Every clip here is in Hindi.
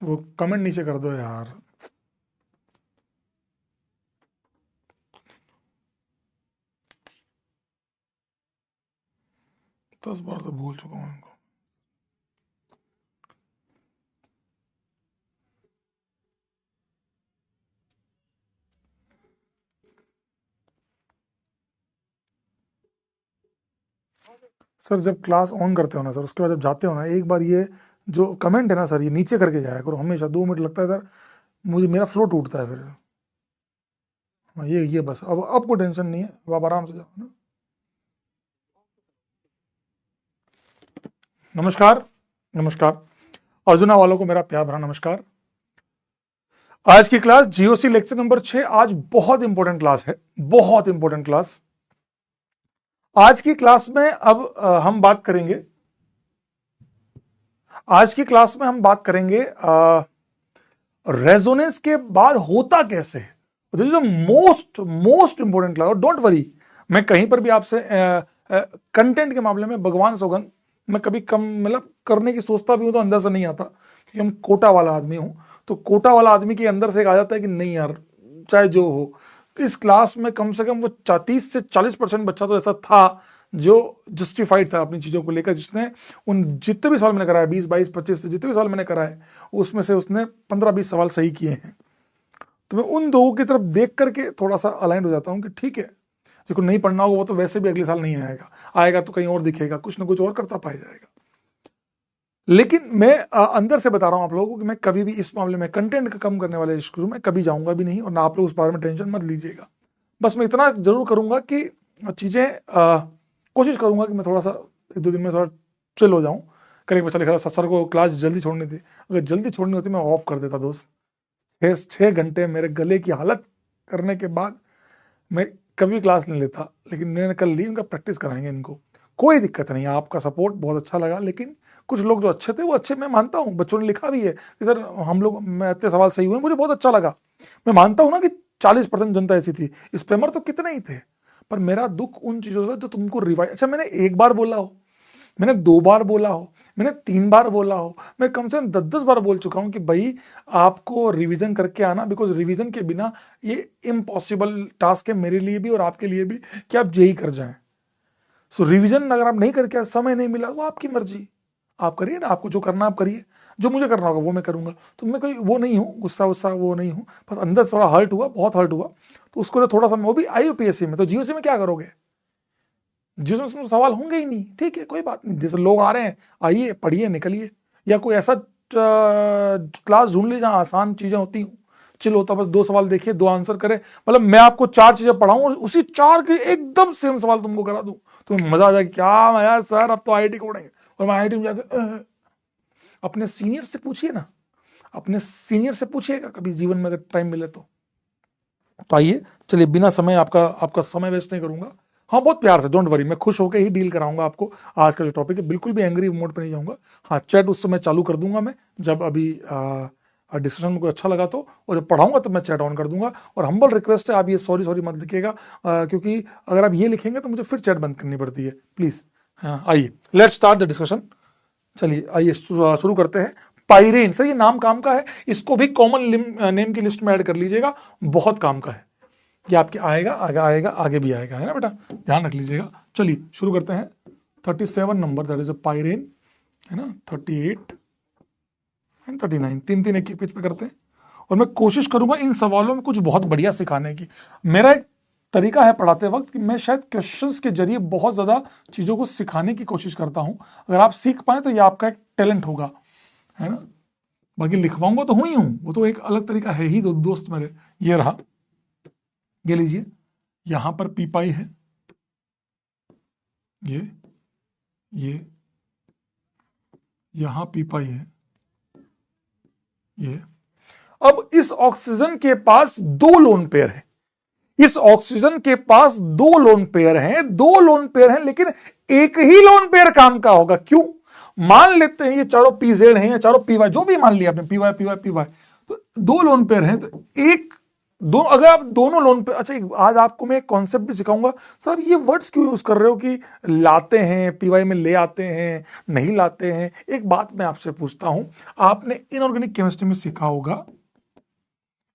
वो कमेंट नीचे कर दो यार। तो 10 बार तो भूल चुका हूँ इनको। सर जब क्लास ऑन करते हो ना सर, उसके बाद जब जाते हो ना, एक बार ये जो कमेंट है ना सर, ये नीचे करके जाया करो हमेशा। 2 मिनट लगता है सर, मुझे मेरा फ्लो टूटता है फिर। हाँ, ये बस अब कोई टेंशन नहीं है, अब आप आराम से जाओ ना। नमस्कार, नमस्कार अर्जुना वालों को मेरा प्यार भरा नमस्कार। आज की क्लास जीओसी लेक्चर नंबर 6। आज बहुत इंपॉर्टेंट क्लास है, बहुत इंपॉर्टेंट क्लास। आज की क्लास में अब हम बात करेंगे, आज की क्लास में हम बात करेंगे रेजोनेंस के बाद होता कैसे है। This is most most important class. Don't worry, मैं कहीं पर भी आपसे कंटेंट के मामले में भगवान सौगंध मैं कभी कम मतलब करने की सोचता भी हूं तो अंदर से नहीं आता, क्योंकि हम कोटा वाला आदमी हूं। तो कोटा वाला आदमी के अंदर से एक आ जाता है कि नहीं यार, चाहे जो हो। इस क्लास में कम से कम वो 30 से 40% बच्चा तो ऐसा था जो जस्टिफाइड था अपनी चीजों को लेकर, जिसने उन जितने भी सवाल मैंने कराया 20 22 25 जितने भी सवाल मैंने कराए उसमें से उसने 15-20 सवाल सही किए हैं। तो मैं उन लोगों की तरफ देख करके थोड़ा सा अलाइंड हो जाता हूं कि ठीक है, जिसको नहीं पढ़ना होगा वो तो वैसे भी अगले साल नहीं आएगा, आएगा तो कहीं और दिखेगा, कुछ ना कुछ और करता पाया जाएगा। लेकिन मैं अंदर से बता रहा हूं आप लोगों को कि मैं कभी भी इस मामले में कंटेंट का कम करने वाले शुरू में कभी जाऊंगा भी नहीं, और ना आप लोग उस बारे में टेंशन मत लीजिएगा। बस मैं इतना जरूर करूंगा कि चीजें कोशिश करूंगा कि मैं थोड़ा सा 1-2 दिन में थोड़ा चिल हो जाऊं। करें बच्चा लिख रहा सर को क्लास जल्दी छोड़नी थी, अगर जल्दी छोड़नी होती मैं ऑफ कर देता दोस्त। 6 घंटे मेरे गले की हालत करने के बाद मैं कभी क्लास नहीं लेता, लेकिन मैंने कल ली। उनका प्रैक्टिस कराएंगे इनको, कोई दिक्कत नहीं। आपका सपोर्ट बहुत अच्छा लगा, लेकिन कुछ लोग जो अच्छे थे वो अच्छे, मैं मानता हूँ। बच्चों ने लिखा भी है कि सर हम लोग मैं इतने सवाल सही हुए, मुझे बहुत अच्छा लगा। मैं मानता हूँ ना कि 40% जनता ऐसी थी, स्पैमर तो कितने ही थे। पर मेरा दुख उन चीजों से जो तुमको रिवाइज, अच्छा मैंने 1 बार बोला हो, मैंने 2 बार बोला हो, मैंने 3 बार बोला हो, मैं कम से कम 10-10 बार बोल चुका हूं कि भाई आपको रिवीजन करके आना, बिकॉज रिवीजन के बिना ये इम्पॉसिबल टास्क है मेरे लिए भी और आपके लिए भी कि आप जेई कर जाएं। सो रिवीजन अगर आप नहीं करके, समय नहीं मिला, वो आपकी मर्जी, आप करिए ना, आपको जो करना आप करिए, जो मुझे करना होगा वो मैं करूंगा। तो मैं कोई वो नहीं हूँ, गुस्सा वुस्सा वो नहीं हूँ, बस अंदर से थोड़ा हर्ट हुआ, बहुत हर्ट हुआ। तो उसको थोड़ा सा, वो भी IUPAC में, तो जीओसी में क्या करोगे, जिसमें सवाल होंगे ही नहीं, ठीक है कोई बात नहीं। जैसे लोग आ रहे हैं, आइए पढ़िए निकलिए, या कोई ऐसा क्लास ढूंढ लीजिए जहाँ आसान चीजें होती हूँ, चिल होता, बस 2 सवाल देखिए 2 आंसर करें। मतलब मैं आपको 4 चीजें पढ़ाऊं और उसी 4 के एकदम सेम सवाल तुमको करा दूं, तुम्हें मजा आ जाएगा, क्या मजा सर अब तो IIT कोडेंगे। और मैं IIT में जाकर अपने सीनियर से पूछिए ना, अपने सीनियर से पूछिएगा कभी जीवन में अगर टाइम मिले तो आइए चलिए, बिना समय आपका आपका समय वेस्ट नहीं करूंगा। हाँ बहुत प्यार से, डोंट वरी, मैं खुश होकर ही डील कराऊंगा आपको। आज का जो टॉपिक है बिल्कुल भी एंग्री मोड पे नहीं जाऊंगा। हाँ चैट उस समय चालू कर दूंगा मैं जब अभी डिस्कशन में कोई अच्छा लगा तो, और जब पढ़ाऊंगा तब मैं चैट ऑन कर दूंगा। और हम्बल रिक्वेस्ट है, आप ये सॉरी सॉरी मत लिखिएगा, क्योंकि अगर आप ये लिखेंगे तो मुझे फिर चैट बंद करनी पड़ती है, प्लीज। हाँ आइए लेट्स स्टार्ट द डिस्कशन। चलिए आइए शुरू करते हैं। पाइरेन, सर ये नाम काम का है, इसको भी कॉमन नेम की लिस्ट में ऐड कर लीजिएगा, बहुत काम का है ये आपके। आएगा आगे, आएगा आगे भी आएगा, है ना बेटा, ध्यान रख लीजिएगा। चलिए शुरू करते हैं। 37 नंबर, दैट इज अ पाइरेन, है ना। 38 एंड 39, 3-3 एक पेज पे करते हैं। और मैं कोशिश करूंगा इन सवालों में कुछ बहुत बढ़िया सिखाने की। मेरा एक तरीका है पढ़ाते वक्त कि मैं शायद क्वेश्चंस के जरिए बहुत ज्यादा चीजों को सिखाने की कोशिश करता हूं। अगर आप सीख पाए तो ये आपका एक टैलेंट होगा, है ना। बाकी लिखवाऊंगा तो हूं ही हूं, वो तो एक अलग तरीका है ही। दोस्त मेरे, ये रहा, ये लीजिए, यहां पर पी पाई है, ये यहां पी पाई है, ये। अब इस ऑक्सीजन के पास 2 लोन पेयर है, इस ऑक्सीजन के पास 2 लोन पेयर हैं, 2 लोन पेयर हैं, लेकिन एक ही लोन पेयर काम का होगा। क्यों? मान लेते हैं ये चारों PZ हैं या चारों PY, जो भी मान लिया आपने, PY PY PY, तो 2 लोन पेयर हैं, तो एक अगर आप दोनों लोन पे, अच्छा आज आपको मैं एक कॉन्सेप्ट भी सिखाऊंगा। सर आप ये वर्ड्स क्यों यूज कर रहे हो कि लाते हैं, पीवाई में ले आते हैं, नहीं लाते हैं। एक बात मैं आपसे पूछता हूं, आपने इनऑर्गेनिक केमिस्ट्री में सीखा होगा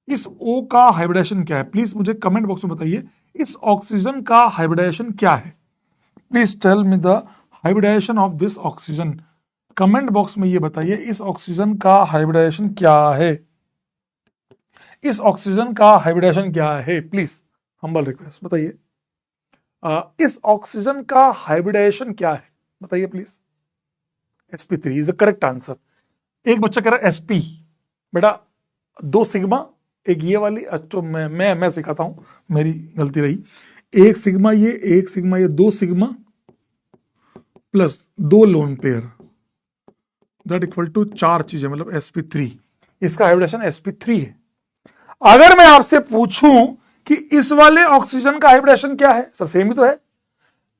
इस O का हाइब्रिडेशन क्या है? प्लीज मुझे कमेंट बॉक्स में बताइए, इस ऑक्सीजन का हाइब्रिडेशन क्या है? Please tell me the hybridisation of this oxygen. Comment box में ये बताइए, इस ऑक्सीजन का हाइब्रिडेशन क्या है? इस ऑक्सीजन का हाइब्रिडेशन क्या है? प्लीज हम्बल रिक्वेस्ट बताइए। इस ऑक्सीजन का हाइब्रिडेशन क्या है बताइए please. sp3 is the correct answer. एक बच्चा कह रहा है sp, बेटा 2 सिग्मा, एक ये वाली, अच्छा मैं सिखाता हूं, मेरी गलती रही। एक सिग्मा ये, एक सिग्मा ये, 2 sigma plus 2 lone pair, that equal to 4 चीजें, मतलब sp3। इसका हाइब्रिडेशन sp3 है। अगर मैं आपसे पूछूं कि इस वाले ऑक्सीजन का हाइब्रिडेशन क्या है, सर सेम ही तो है।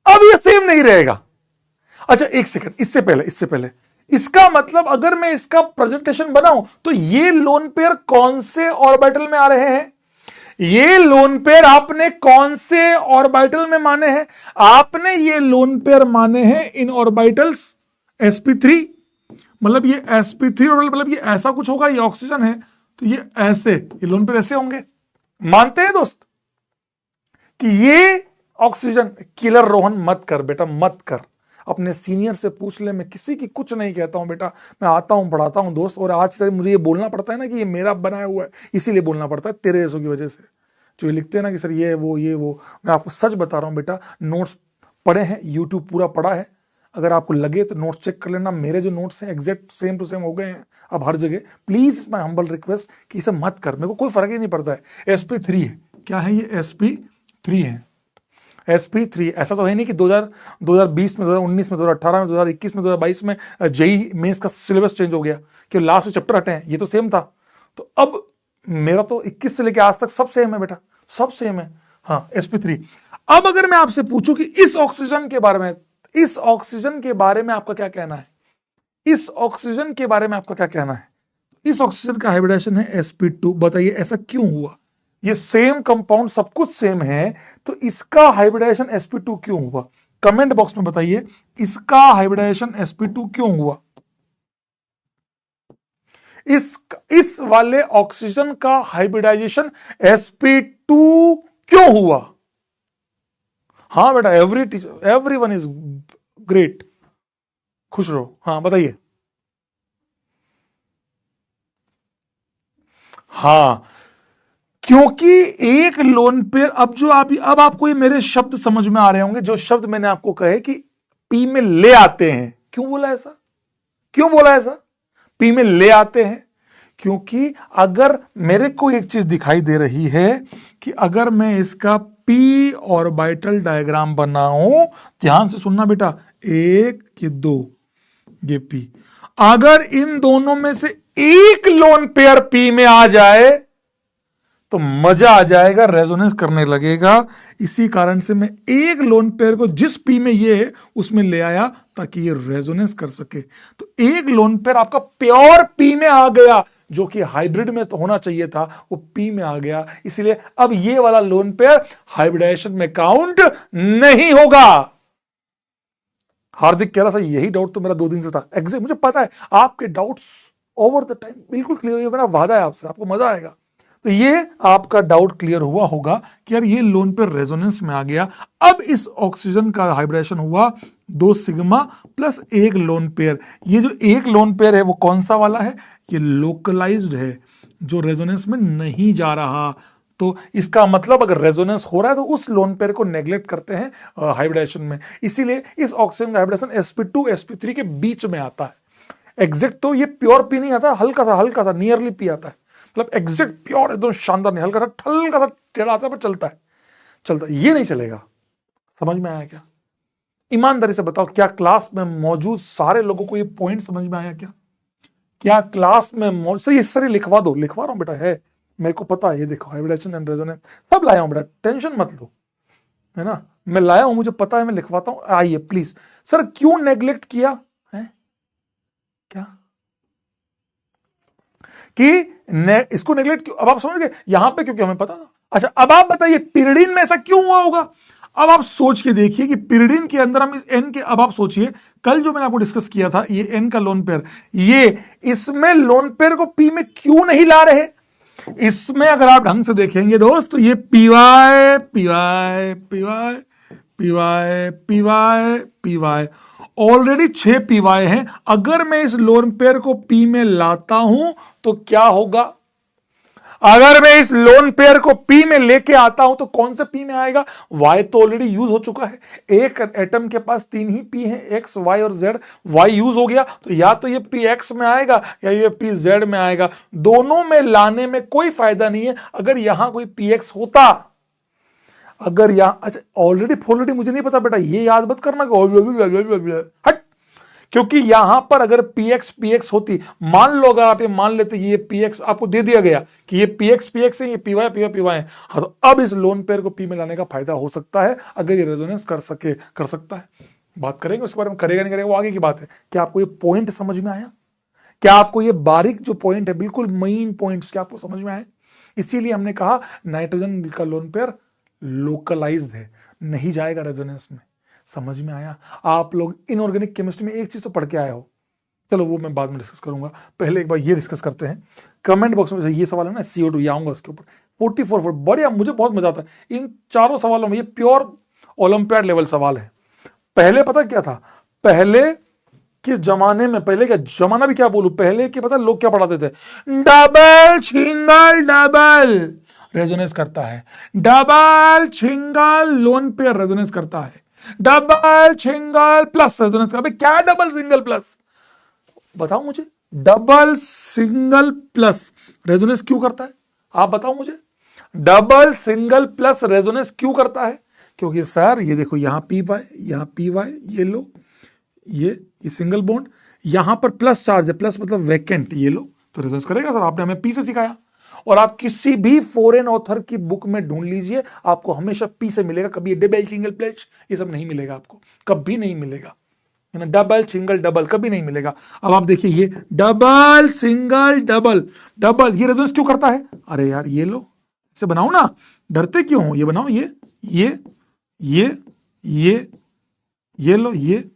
अब ये सेम नहीं रहेगा। अच्छा एक सेकंड, इससे पहले इसका मतलब अगर मैं इसका प्रेजेंटेशन बनाऊं तो ये लोन पेयर कौन से ऑर्बिटल में आ रहे हैं? ये लोन पेयर आपने कौन से ऑर्बिटल में माने हैं? आपने ये लोन पेयर माने हैं इन ऑर्बिटल्स sp3। मतलब ये sp3 ऑर्बिटल, मतलब ये ऐसा कुछ होगा, ये ऑक्सीजन है तो ये ऐसे, ये लोन पेयर ऐसे होंगे। मानते हैं दोस्त कि ये ऑक्सीजन? किलर रोहन मत कर बेटा, मत कर। अपने सीनियर से पूछ ले, मैं किसी की कुछ नहीं कहता हूं बेटा, मैं आता हूं पढ़ाता हूं दोस्त। और आज से मुझे ये बोलना पड़ता है ना कि ये मेरा बनाया हुआ है, इसीलिए बोलना पड़ता है तेरे जैसों की वजह से, जो ये लिखते हैं ना कि सर ये वो। मैं आपको सच बता रहा हूं बेटा, नोट्स पढ़े हैं, यूट्यूब पूरा पढ़ा है। अगर आपको लगे तो नोट्स चेक कर लेना, मेरे जो नोट्स हैं एग्जैक्ट सेम टू सेम हो गए हैं अब हर जगह। प्लीज माय हम्बल रिक्वेस्ट कि इसे मत कर, मेरे को कोई फर्क ही नहीं पड़ता है। sp3 है, क्या है ये? sp3 है। sp3 ऐसा तो है नहीं कि 2020 में, 2019 में, 2018 में, 2021 में, 2022 में जेई मेंस का सिलेबस चेंज हो गया कि लास्ट चैप्टर हटे हैं, ये तो सेम था। तो अब मेरा तो 21 से लेकर आज तक सब सेम है बेटा, सब सेम है। हाँ sp3। अब अगर मैं आपसे पूछूं कि इस ऑक्सीजन के बारे में, इस ऑक्सीजन के बारे में आपका क्या कहना है? इस ऑक्सीजन के बारे में आपका क्या कहना है? इस ऑक्सीजन का हाइब्रिडेशन है sp2। बताइए ऐसा क्यों हुआ? ये सेम कंपाउंड, सब कुछ सेम है, तो इसका हाइब्रिडेशन sp2 क्यों हुआ? कमेंट बॉक्स में बताइए, इसका हाइब्रिडेशन sp2 क्यों हुआ? इस वाले ऑक्सीजन का हाइब्रिडाइजेशन sp2 क्यों हुआ? हाँ बेटा, एवरीवन इज ग्रेट, खुश रहो। हाँ बताइए। हाँ, क्योंकि एक लोन पेयर, अब आपको ये मेरे शब्द समझ में आ रहे होंगे, जो शब्द मैंने आपको कहे कि पी में ले आते हैं। क्यों बोला ऐसा? क्यों बोला ऐसा? पी में ले आते हैं क्योंकि अगर मेरे को एक चीज दिखाई दे रही है कि अगर मैं इसका पी ऑर्बिटल डायग्राम बनाऊं, ध्यान से सुनना बेटा, 1 ये 2 ये पी, अगर इन दोनों में से एक लोन पेयर पी में आ जाए तो मजा आ जाएगा, रेजोनेंस करने लगेगा। इसी कारण से मैं एक लोन पेयर को जिस पी में ये है उसमें ले आया ताकि ये रेजोनेंस कर सके। तो एक लोन पेयर आपका प्योर पी में आ गया, जो कि हाइब्रिड में तो होना चाहिए था, वो पी में आ गया। इसलिए अब ये वाला लोन पेयर हाइब्रिडेशन में काउंट नहीं होगा। हार्दिक कह रहा था यही डाउट तो मेरा 2 दिन से था। एग्जैक्ट, मुझे पता है आपके डाउट्स ओवर द टाइम बिल्कुल क्लियर हुए, मेरा वादा है आपसे, आपको मजा आएगा। तो ये आपका डाउट क्लियर हुआ होगा कि यार ये लोन पेयर रेजोनेंस में आ गया। अब इस ऑक्सीजन का हाइब्रिडेशन हुआ 2 सिग्मा प्लस 1 लोन पेयर। ये जो 1 लोन पेयर है वो कौन सा वाला है? ये लोकलाइज्ड है, जो रेजोनेंस में नहीं जा रहा। तो इसका मतलब अगर रेजोनेंस हो रहा है तो उस लोन पेयर को नेग्लेक्ट करते हैं हाइब्रिडेशन में। इसीलिए इस ऑक्सीजन का हाइब्रिडेशन sp2 sp3 के बीच में आता है। एग्जैक्ट तो ये प्योर पी नहीं आता, हल्का सा नियरली पी आता है। मतलब एग्जैक्ट प्योर एकदम शानदार नहीं, हल्का सा टेढ़ा आता है, पर चलता है। ये नहीं चलेगा। समझ में आया क्या? ईमानदारी से बताओ, क्या क्लास में मौजूद सारे लोगों को ये पॉइंट समझ में आया क्या? क्या क्लास में मौजूद, सर लिखवा दो, लिखवा रहा हूं बेटा, है मेरे को पता है। ये देखो हाइब्रिडेशन एंड रेजोनेंस सब लाया हूं बेटा, टेंशन मत लो, है ना, मैं लाया हूं, मुझे पता है, मैं लिखवाता हूं। आइए प्लीज। सर क्यों नेग्लेक्ट किया है? क्या कि इसको नेगलेक्ट क्यों, अब आप समझ गए यहां पे, क्योंकि हमें पता था। अच्छा अब आप बताइए पिरिडिन में ऐसा क्यों हुआ होगा। अब आप सोच के देखिए कि पिरिडिन के अंदर हम इस एन के, अब आप सोचिए कल जो मैंने आपको डिस्कस किया था ये एन का लोन पेयर, ये इसमें लोन पेयर को पी में क्यों नहीं ला रहे। इसमें अगर आप ढंग से देखेंगे दोस्त तो ये P Y P Y P Y P Y P Y P Y already 6 P Y हैं। अगर मैं इस लोन पेयर को पी में लाता हूं तो क्या होगा, अगर मैं इस लोन पेयर को पी में लेके आता हूं तो कौन सा पी में आएगा, वाई तो ऑलरेडी यूज हो चुका है, एक एटम के पास 3 ही पी है, एक्स वाई और जेड, वाई यूज हो गया तो या तो ये पी एक्स में आएगा या ये पी जेड में आएगा, दोनों में लाने में कोई फायदा नहीं है। अगर यहां कोई पी एक्स होता, अगर यहां, अच्छा ऑलरेडी मुझे नहीं पता बेटा, ये याद मत करना हट, क्योंकि यहां पर अगर पीएक्स होती, मान लो अगर आप ये मान लेते ये पीएक्स आपको दे दिया गया कि ये पीएक्स है, ये पीवाई है, हाँ तो अब इस लोन पेयर को पी में लाने का फायदा हो सकता है अगर ये रेजोनेंस कर सकता है। बात करेंगे उसके बारे में, करेगा नहीं करेगा वो आगे की बात है। क्या आपको ये पॉइंट समझ में आया, क्या आपको ये बारीक जो पॉइंट है बिल्कुल मेन पॉइंट्स क्या आपको समझ में आए। इसीलिए हमने कहा नाइट्रोजन का लोन पेयर लोकलाइज्ड है, नहीं जाएगा रेजोनेंस में। समझ में आया। आप लोग इनऑर्गेनिक केमिस्ट्री में एक चीज तो पढ़ के आए हो, चलो वो मैं बाद में डिस्कस करूंगा, पहले एक बार ये डिस्कस करते हैं। कमेंट बॉक्स में ये सवाल है ना CO2, ये आऊंगा उसके ऊपर 44 बढ़िया, मुझे बहुत मजा आता है इन चारों सवालों में। ये प्योर ओलंपियाड लेवल सवाल है। पहले पता क्या था, पहले के जमाने में, पहले का जमाना भी क्या बोलूं, पहले के पता लोग क्या पढ़ाते थे, डबल सिंगल डबल रेजोनेंस करता है, double single lone pair resonance करता है, डबल सिंगल प्लस रेजोनेंस। अबे क्या डबल सिंगल प्लस, बताओ मुझे, डबल सिंगल प्लस रेजोनेंस क्यों करता है, आप बताओ मुझे, डबल सिंगल प्लस रेजोनेंस क्यों करता है। क्योंकि सर ये देखो यहां पी वाई, यहां पी वाई, ये लो, ये सिंगल बॉन्ड, यहां पर प्लस चार्ज है, प्लस मतलब वैकेंट, ये लो तो रेजोनेंस करेगा सर। आपने हमें पी से सिखाया, और आप किसी भी फॉरेन ऑथर की बुक में ढूंढ लीजिए आपको हमेशा पी से मिलेगा, कभी डबल सिंगल प्लस ये सब नहीं मिलेगा, आपको कभी नहीं मिलेगा, है ना, डबल सिंगल डबल कभी नहीं मिलेगा। अब आप देखिए ये डबल सिंगल डबल डबल, ये रेजोनेंस क्यों करता है, अरे यार ये लो इसे बनाओ ना, डरते क्यों हो, ये बनाओ, ये ये लो, ये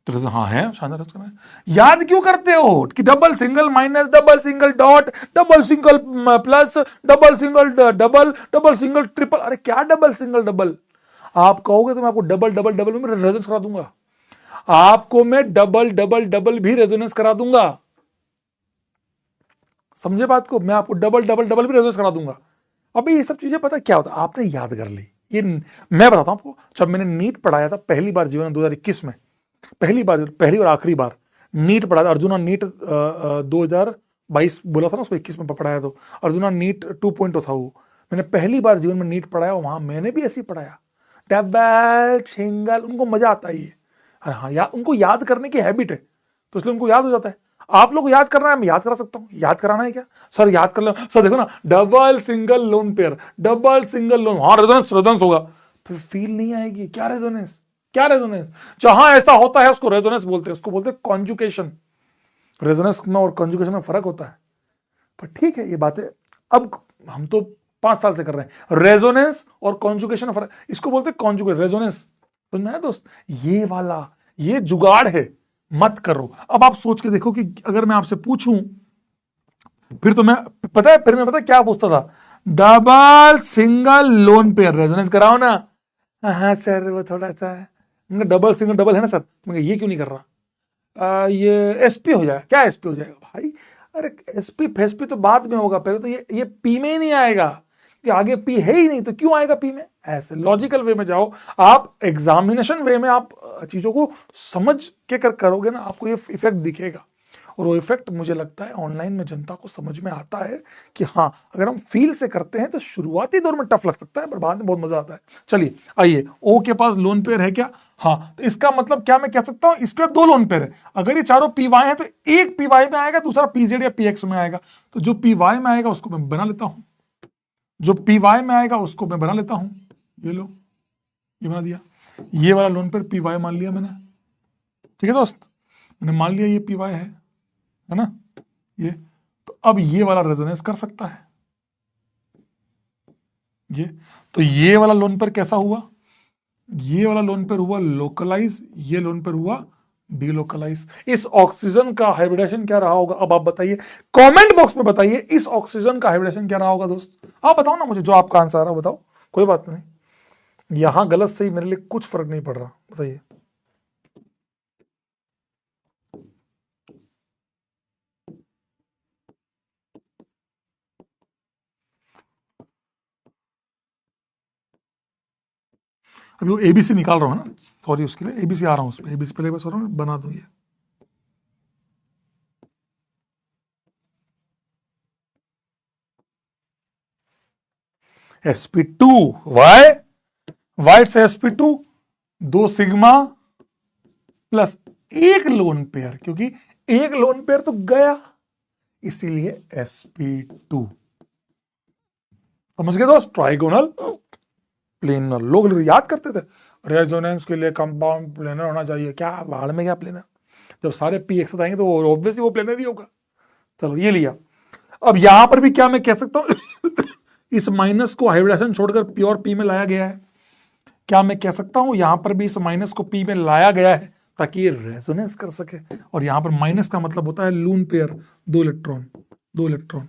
तो हाँ है शानदार। याद क्यों करते हो कि double single minus, double single dot, double single plus, double single double, double single triple, अरे क्या डबल सिंगल डबल, आप कहोगे तो मैं आपको डबल डबल डबल में रेजोनेंस करा दूंगा, आपको मैं डबल डबल डबल भी रेजोनेंस करा दूंगा, समझे बात को, मैं आपको डबल डबल डबल भी रेजोनेंस करा दूंगा। अभी ये सब चीजें पता क्या होता है, आपने याद कर ली, ये मैं बताता हूं आपको, जब मैंने नीट पढ़ाया था पहली बार जीवन में 2021 में, पहली और आखिरी बार नीट पढ़ा था। अर्जुना नीट 2022 बोला था ना, उसको 21 में पढ़ाया, तो अर्जुना नीट 2.0 था वो, मैंने पहली बार जीवन में नीट पढ़ाया, वहां मैंने भी ऐसे ही पढ़ाया, डबल सिंगल, उनको मजा आता है ये, हाँ उनको याद करने की हैबिट है तो इसलिए उनको याद हो जाता है। आप लोग को याद करना है, मैं याद करा सकता हूं, याद कराना है क्या सर, याद कर लो सर, देखो ना double single lone pair, double single loan, हाँ रेजोनेंस होगा, फिर फील नहीं आएगी, क्या रेजोनेंस, क्या रेजोनेंस, जहां ऐसा होता है उसको रेजोनेंस बोलते हैं, उसको बोलते हैं कॉन्जुगेशन। रेजोनेंस में और कॉन्जुगेशन में फर्क होता है, पर ठीक है ये बातें अब हम तो 5 साल से कर रहे हैं, रेजोनेंस और कॉन्जुगेशन में फर्क, इसको बोलते हैं कॉन्जुगेट रेजोनेंस, सुनना है दोस्त, ये वाला ये जुगाड़ है, मत करो। अब आप सोच के देखो कि अगर मैं आपसे पूछूं, फिर तो मैं पता है क्या पूछता था, double single lone pair resonance कराओ ना, हाँ सर वो थोड़ा सा डबल सिंगल डबल है ना सर, मैं ये क्यों नहीं कर रहा, ये एसपी हो जाएगा, क्या एसपी हो जाएगा भाई, अरे एसपी फेसपी तो बाद में होगा, पहले तो ये पी में ही नहीं आएगा, कि आगे पी है ही नहीं तो क्यों आएगा पी में। ऐसे लॉजिकल वे में जाओ आप, एग्जामिनेशन वे में आप चीजों को समझ के करोगे ना, आपको ये इफेक्ट दिखेगा, और वो इफेक्ट मुझे लगता है ऑनलाइन में जनता को समझ में आता है कि हाँ अगर हम फील से करते हैं तो शुरुआती दौर में टफ लग सकता है पर बाद में बहुत मजा आता है। चलिए आइए, ओ के पास लोन पेयर है क्या, हाँ तो इसका मतलब क्या मैं कह सकता हूं, इसके 2 लोन पेयर है, अगर ये चारों पी वाई है तो एक पी वाई में आएगा, दूसरा पीजेड या पीएक्स में आएगा, तो जो पी वाई में आएगा उसको मैं बना लेता हूं, जो पी वाई में आएगा उसको मैं बना लेता हूं, ये लो ये बना दिया, ये वाला लोन पेयर पी वाई मान लिया मैंने, ठीक है दोस्त, मैंने मान लिया ये पी वाई है ना, ये तो अब ये वाला रेजोनेंस कर सकता है, ये तो ये वाला लोन पेयर कैसा हुआ, ये वाला लोन पेयर हुआ लोकलाइज, ये लोन पेयर हुआ डीलोकलाइज। इस ऑक्सीजन का हाइब्रिडेशन क्या रहा होगा, अब आप बताइए, कमेंट बॉक्स में बताइए इस ऑक्सीजन का हाइब्रिडेशन क्या रहा होगा दोस्त। आप बताओ ना मुझे, जो आपका आंसर आ रहा बताओ, कोई बात नहीं, यहां गलत सही मेरे लिए कुछ फर्क नहीं पड़ रहा, बताइए। अभी वो एबीसी निकाल रहा हूं ना, सॉरी उसके लिए एबीसी आ रहा हूं, उस पर एबीसी पहले बस हो रहा हूं, बना दूं ये। sp2 वाई वाइट से sp2 2 सिग्मा प्लस एक लोन पेयर, क्योंकि एक लोन पेयर तो गया, इसीलिए sp2। समझ गए दोस्त, ट्राइगोनल प्लेनर। लोग याद करते थे रेजोनेंस के लिए कंपाउंड प्लेनर होना चाहिए, क्या बाहर में क्या प्लेनर, जब सारे पी एक साथ आएंगे तो ऑब्वियसली वो प्लेनर ही होगा। चलो ये लिया। अब यहां पर भी क्या मैं कह सकता हूं इस माइनस को हाइब्रिडेशन छोड़कर प्योर पी में लाया गया है, क्या मैं कह सकता हूं यहां पर भी इस माइनस को पी में लाया गया है ताकि ये रेजोनेंस कर सके। और यहां पर माइनस का मतलब होता है लून पेयर, 2 इलेक्ट्रॉन, 2 इलेक्ट्रॉन।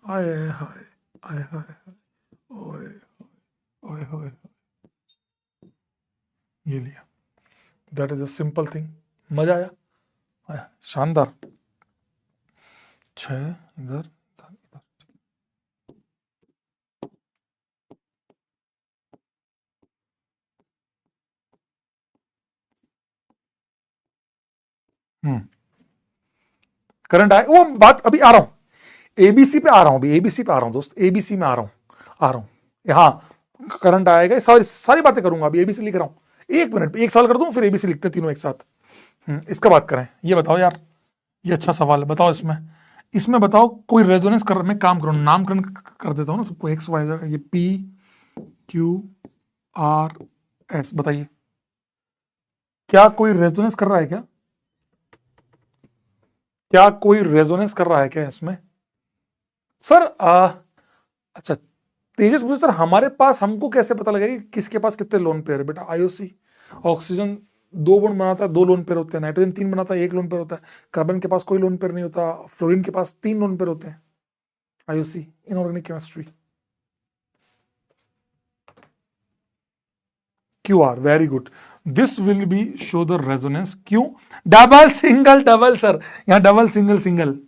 आए हाय, आए हाय, ओए ओए ओए, ये लिया। That is a simple thing. मजा आया, आया, शानदार। 6 इधर इधर इधर। करंट आए, वो बात अभी आ रहा हूं, एबीसी पे आ रहा हूं, अभी एबीसी पे आ रहा हूं दोस्त, एबीसी में आ रहा हूं, आ रहा हूं। हाँ करंट आएगा, सारी सारी बातें करूंगा, अभी एबीसी लिख रहा हूं, 1 मिनट, 1 साल कर दूं फिर एबीसी लिखते हैं तीनों एक साथ। इसका बात करें, ये बताओ यार, ये अच्छा सवाल है, बताओ इसमें, इसमें बताओ कोई रेजोनेंस कर, मैं काम करूं, नामकरण कर देता हूं ना सबको, एक्स वाई, ये पी क्यू आर एस, बताइए क्या कोई रेजोनेंस कर रहा है क्या, क्या कोई रेजोनेंस कर रहा है क्या इसमें सर? अच्छा तेजस पूछे सर हमारे पास हमको कैसे पता लगेगा कि किसके पास कितने लोन पेयर है? बेटा आईओसी, ऑक्सीजन 2 बॉन्ड बनाता है 2 लोन पेयर होते हैं, नाइट्रोजन 3 बनाता है 1 लोन पेयर होता है, कार्बन के पास कोई लोन पेयर नहीं होता, फ्लोरीन के पास 3 लोन पेयर होते हैं। IOC, inorganic chemistry. Q R, very good, this will be show the resonance. क्यों डबल सिंगल डबल सर, यहां डबल सिंगल सिंगल,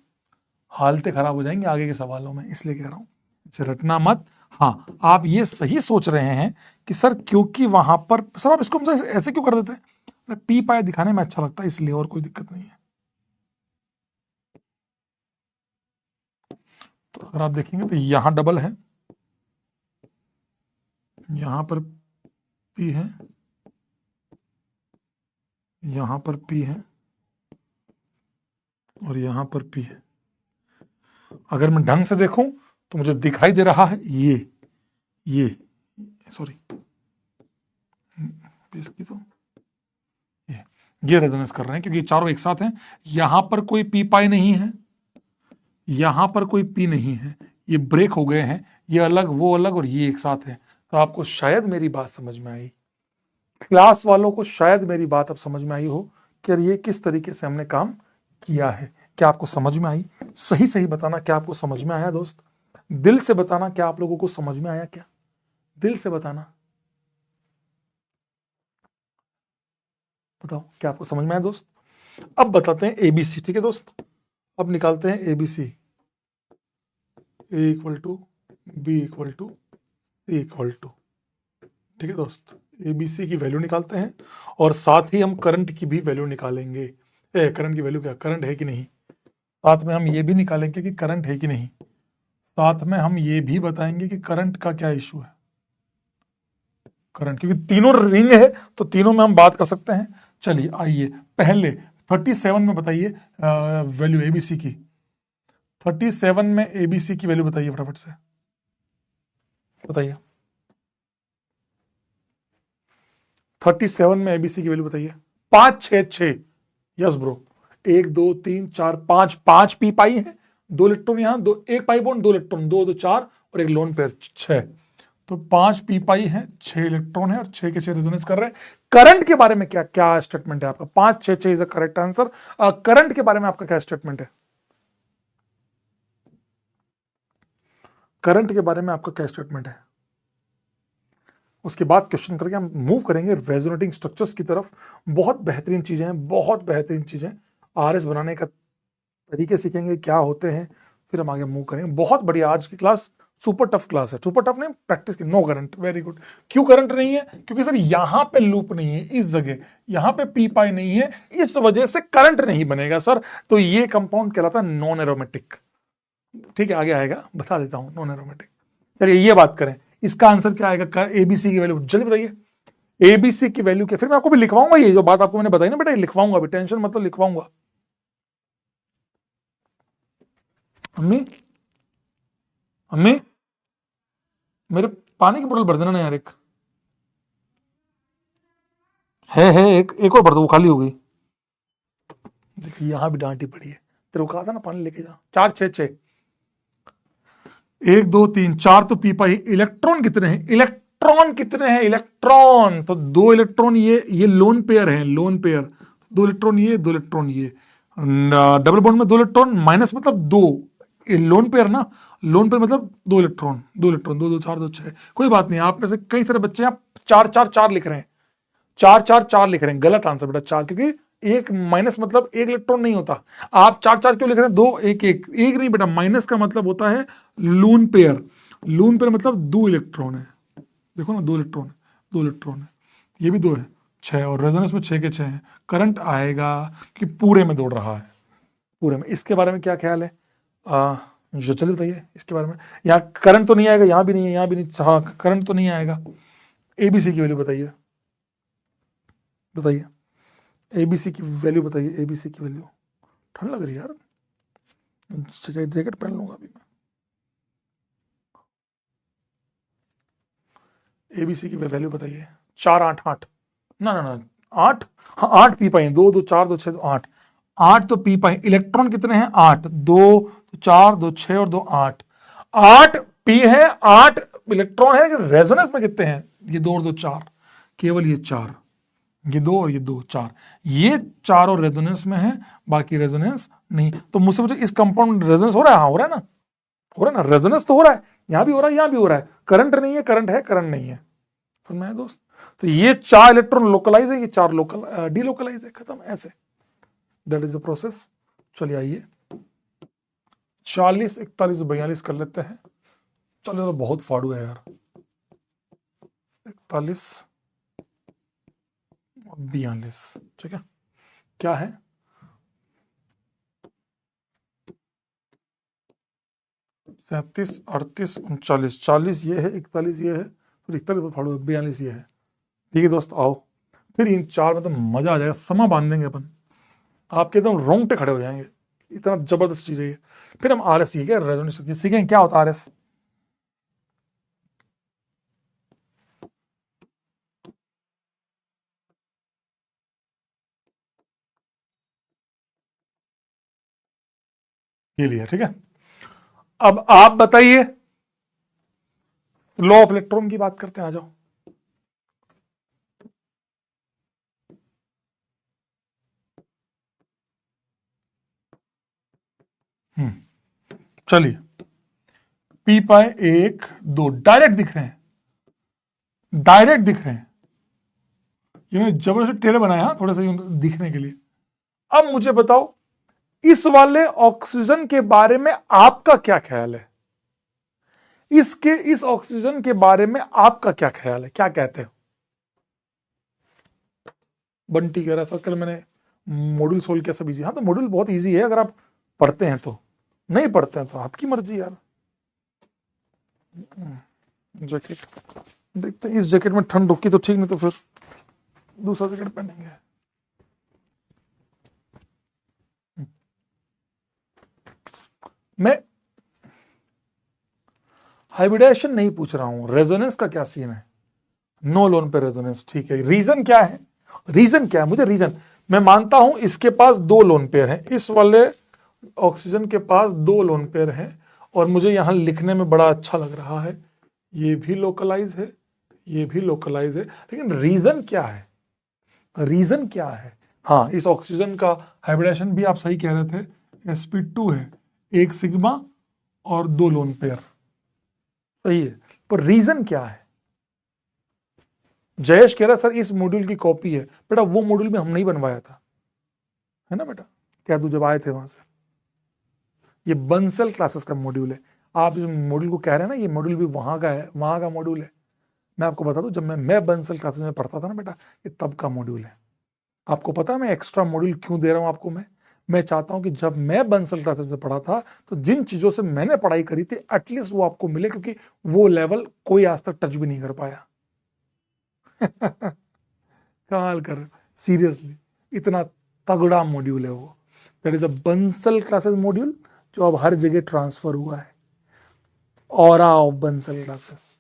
हालतें खराब हो जाएंगी आगे के सवालों में, इसलिए कह रहा हूं इसे रटना मत। हाँ आप ये सही सोच रहे हैं कि सर क्योंकि वहां पर, सर आप इसको ऐसे क्यों कर देते हैं, पी पाए दिखाने में अच्छा लगता है इसलिए, और कोई दिक्कत नहीं है। तो अगर आप देखेंगे तो यहां डबल है, यहां पर पी है, यहां पर पी है, और यहां पर पी है। अगर मैं ढंग से देखूं तो मुझे दिखाई दे रहा है ये सॉरी, इसकी तो ये रेजोनेंस कर रहे हैं क्योंकि चारों एक साथ हैं। यहां पर कोई पी पाई नहीं है, यहां पर कोई पी नहीं है, ये ब्रेक हो गए हैं, ये अलग वो अलग और ये एक साथ है। तो आपको शायद मेरी बात समझ में आई, क्लास वालों को शायद मेरी बात अब समझ में आई हो कि ये किस तरीके से हमने काम किया है। क्या आपको समझ में आई? सही सही बताना, क्या आपको समझ में आया दोस्त? दिल से बताना, क्या आप लोगों को समझ में आया? क्या दिल से बताना, बताओ क्या आपको समझ में आया दोस्त? अब बताते हैं एबीसी, ठीक है दोस्त, अब निकालते हैं ABC, A equal to B equal to C equal to, ठीक है दोस्त, एबीसी की वैल्यू निकालते हैं और साथ ही हम करंट की भी वैल्यू निकालेंगे। करंट की वैल्यू क्या, करंट है कि नहीं, साथ में हम ये भी निकालेंगे कि करंट है कि नहीं, साथ में हम ये भी बताएंगे कि करंट का क्या इशू है, करंट, क्योंकि तीनों रिंग है तो तीनों में हम बात कर सकते हैं। चलिए आइए पहले 37 में बताइए वैल्यू एबीसी की, 37 में एबीसी की वैल्यू बताइए फटाफट से, बताइए 37 में एबीसी की वैल्यू बताइए। 5 6 6, यस ब्रो, 1 2 3 4 5, 5 पी पाई है, 2 इलेक्ट्रॉन यहां, दो, एक पाई बॉन्ड, 2 इलेक्ट्रॉन, 2 2 4 और एक लोन पेयर 6। तो 5 पी पाई है, 6 इलेक्ट्रॉन है और 6 के 6 रेजोनेंस कर रहे हैं। करंट के बारे में क्या क्या स्टेटमेंट है आपका? 5 6 6 is a correct answer. Current के बारे में आपका क्या स्टेटमेंट है? करंट के बारे में आपका क्या स्टेटमेंट है? उसके बाद क्वेश्चन करके हम मूव करेंगे रेजोनेटिंग स्ट्रक्चर्स की तरफ। बहुत बेहतरीन चीजें हैं, बहुत बेहतरीन चीजें। आरएस बनाने का तरीके सीखेंगे, क्या होते हैं, फिर हम आगे मूव करेंगे। बहुत बढ़िया, आज की क्लास सुपर टफ क्लास है। सुपर टफ नहीं, प्रैक्टिस की। No current, very good. क्यों करंट नहीं है? क्योंकि सर यहां पे लूप नहीं है, इस जगह यहां पे पी पाई नहीं है, इस वजह से करंट नहीं बनेगा सर। तो ये कंपाउंड कहलाता है नॉन एरोमेटिक। ठीक है, आगे आएगा, बता देता हूं, नॉन एरोमेटिक। चलिए ये बात करें, इसका आंसर क्या आएगा? एबीसी की वैल्यू जल्दी बताइए। एबीसी की वैल्यू क्या? फिर मैं आपको भी लिखवाऊंगा, ये जो बात आपको मैंने बताई ना बेटा, लिखवाऊंगा भी, टेंशन मतलब लिखवाऊंगा। अम्मी, अम्मी, मेरे पानी की बोतल भर देना ना यार, एक है एक और भर दो, वो खाली हो गई। देखिए यहां भी डांटी पड़ी है, तेरे को कहा था ना पानी लेके जा। 4 6 6, 1 2 3 4 तो पी पाई। इलेक्ट्रॉन कितने हैं? इलेक्ट्रॉन कितने हैं? इलेक्ट्रॉन तो 2 इलेक्ट्रॉन, ये लोन पेयर है, लोन पेयर। 2 इलेक्ट्रॉन ये, 2 इलेक्ट्रॉन ये। डबल बॉन्ड में 2 इलेक्ट्रॉन, माइनस मतलब 2। लोन पेयर ना, लोन पेयर मतलब 2 इलेक्ट्रॉन, 2 इलेक्ट्रॉन, 2 2 4 2 6। कोई बात नहीं, आप में से कई सारे बच्चे यहाँ 4 4 4 लिख रहे हैं, 4 4 4 लिख रहे हैं। गलत आंसर बेटा, 4, क्योंकि एक माइनस मतलब एक इलेक्ट्रॉन नहीं होता। आप 4 4 क्यों लिख रहे हैं? 2 1 1 1 नहीं बेटा, माइनस का मतलब होता है लून पेयर। लून पेयर मतलब 2 इलेक्ट्रॉन है। देखो ना, 2 इलेक्ट्रॉन है, 2 इलेक्ट्रॉन है, ये भी 2 है, 6, और रेजोनेंस में 6 के 6 है। करंट आएगा कि पूरे में दौड़ रहा है, पूरे में। इसके बारे में क्या ख्याल है? जो चलिए बताइए इसके बारे में। यहाँ करंट तो नहीं आएगा, यहाँ भी नहीं है, यहाँ भी नहीं, हाँ करंट तो नहीं आएगा। एबीसी की वैल्यू बताइए, बताइए एबीसी की वैल्यू बताइए, एबीसी की वैल्यू। ठंड लग रही है यार, जैकेट पहन लूंगा अभी मैं। एबीसी की वैल्यू बताइए। 4 8 8, ना ना ना, 8, हाँ 8 पी पाई, 2 2 4 2 6 2 8, 8 तो पी पाई। इलेक्ट्रॉन कितने हैं? 8, 2 4 2 6 और 2 8, 8 पी है, 8 इलेक्ट्रॉन है। रेजोनेंस में कितने हैं? ये 2 और 2 4, केवल ये 4, ये 2 और ये 2 4, ये चारों रेजोनेंस में है, बाकी रेजोनेंस नहीं। तो मुझसे पूछो इस कंपाउंड रेजोनेंस हो रहा है? हाँ हो रहा है ना, हो रहा है ना, रेजोनेंस तो हो रहा है, यहां भी हो रहा है, यहां भी हो रहा है। करंट नहीं है, करंट है, करंट नहीं है। समझ में आया दोस्त? तो ये 4 इलेक्ट्रॉन लोकलाइज है, ये 4 लोकल डीलोकलाइज है, खत्म, ऐसे। That is the process. चलिए आइए 40 41 42 कर लेते हैं। चलो तो बहुत फाड़ू है यार, 41 और 42, ठीक है। क्या है? 37 38 39, 40 ये है, 41 ये है, फिर 41 फाड़ू, 42 ये है। ठीक है दोस्त, आओ फिर इन 4 में तो मजा आ जाएगा, समा बांध देंगे अपन, आपके एकदम रोंगटे खड़े हो जाएंगे, इतना जबरदस्त चीज है ये। फिर हम आरएस सीखे, रेजोनेंस सीखेंगे, क्या होता है आरएस। ये लिया, ठीक है। अब आप बताइए, लॉ ऑफ इलेक्ट्रॉन की बात करते हैं, आ जाओ। चलिए, पी पाए 1 2 डायरेक्ट दिख रहे हैं, डायरेक्ट दिख रहे हैं। ये मैंने जबरदस्ती टेढ़े बनाया थोड़ा सा दिखने के लिए। अब मुझे बताओ, इस वाले ऑक्सीजन के बारे में आपका क्या ख्याल है? इस ऑक्सीजन के बारे में आपका क्या ख्याल है, क्या कहते हो? बंटी कह रहा था कल मैंने मॉड्यूल सोल्व किया, सब इजी। हाँ तो मॉड्यूल बहुत इजी है अगर आप पढ़ते हैं तो, नहीं पढ़ते हैं तो आपकी मर्जी यार। जैकेट देखते हैं, इस जैकेट में ठंड रुकी तो ठीक, नहीं तो फिर दूसरा जैकेट पहनेंगे। मैं हाइब्रिडाइजेशन नहीं पूछ रहा हूं, रेजोनेंस का क्या सीन है। नो लोन पे रेजोनेंस, ठीक है। रीजन क्या है? रीजन क्या है? मुझे रीजन, मैं मानता हूं इसके पास 2 लोन पेयर हैं, इस वाले ऑक्सीजन के पास 2 लोन पेयर हैं और मुझे यहां लिखने में बड़ा अच्छा लग रहा है, ये भी लोकलाइज है, ये भी लोकलाइज है, लेकिन रीजन क्या है? रीजन क्या है? हाँ, इस ऑक्सीजन का हाइब्रिडेशन भी आप सही कह रहे थे, sp2 है, 1 सिग्मा और 2 लोन पेयर, सही है, पर रीजन क्या है? जयेश कह रहा सर इस मॉड्यूल की कॉपी है। बेटा वो मॉड्यूल भी हम नहीं बनवाया था, है ना बेटा, क्या तू जब आए थे वहां से? ये बंसल क्लासेस का मॉड्यूल है। आप इस मॉड्यूल को कह रहे हैं ना, ये मॉड्यूल भी वहां का है, वहां का मॉड्यूल है। मैं आपको बता दूं, जब मैं बंसल क्लासेस में पढ़ता था ना बेटा, ये तब का मॉड्यूल है। आपको पता है मैं एक्स्ट्रा मॉड्यूल क्यों दे रहा हूं आपको? मैं चाहता हूं कि जब मैं बंसल क्लासेस में पढ़ा था तो जिन चीजों से मैंने पढ़ाई करी थी एटलीस्ट वो आपको मिले, क्योंकि वो लेवल कोई आज तक टच भी नहीं कर पाया। कमाल कर, सीरियसली इतना तगड़ा मॉड्यूल है वो। That is a Bansal classes module जो अब हर जगह ट्रांसफर हुआ है, ऑरा ऑफ बंसल क्लासेस।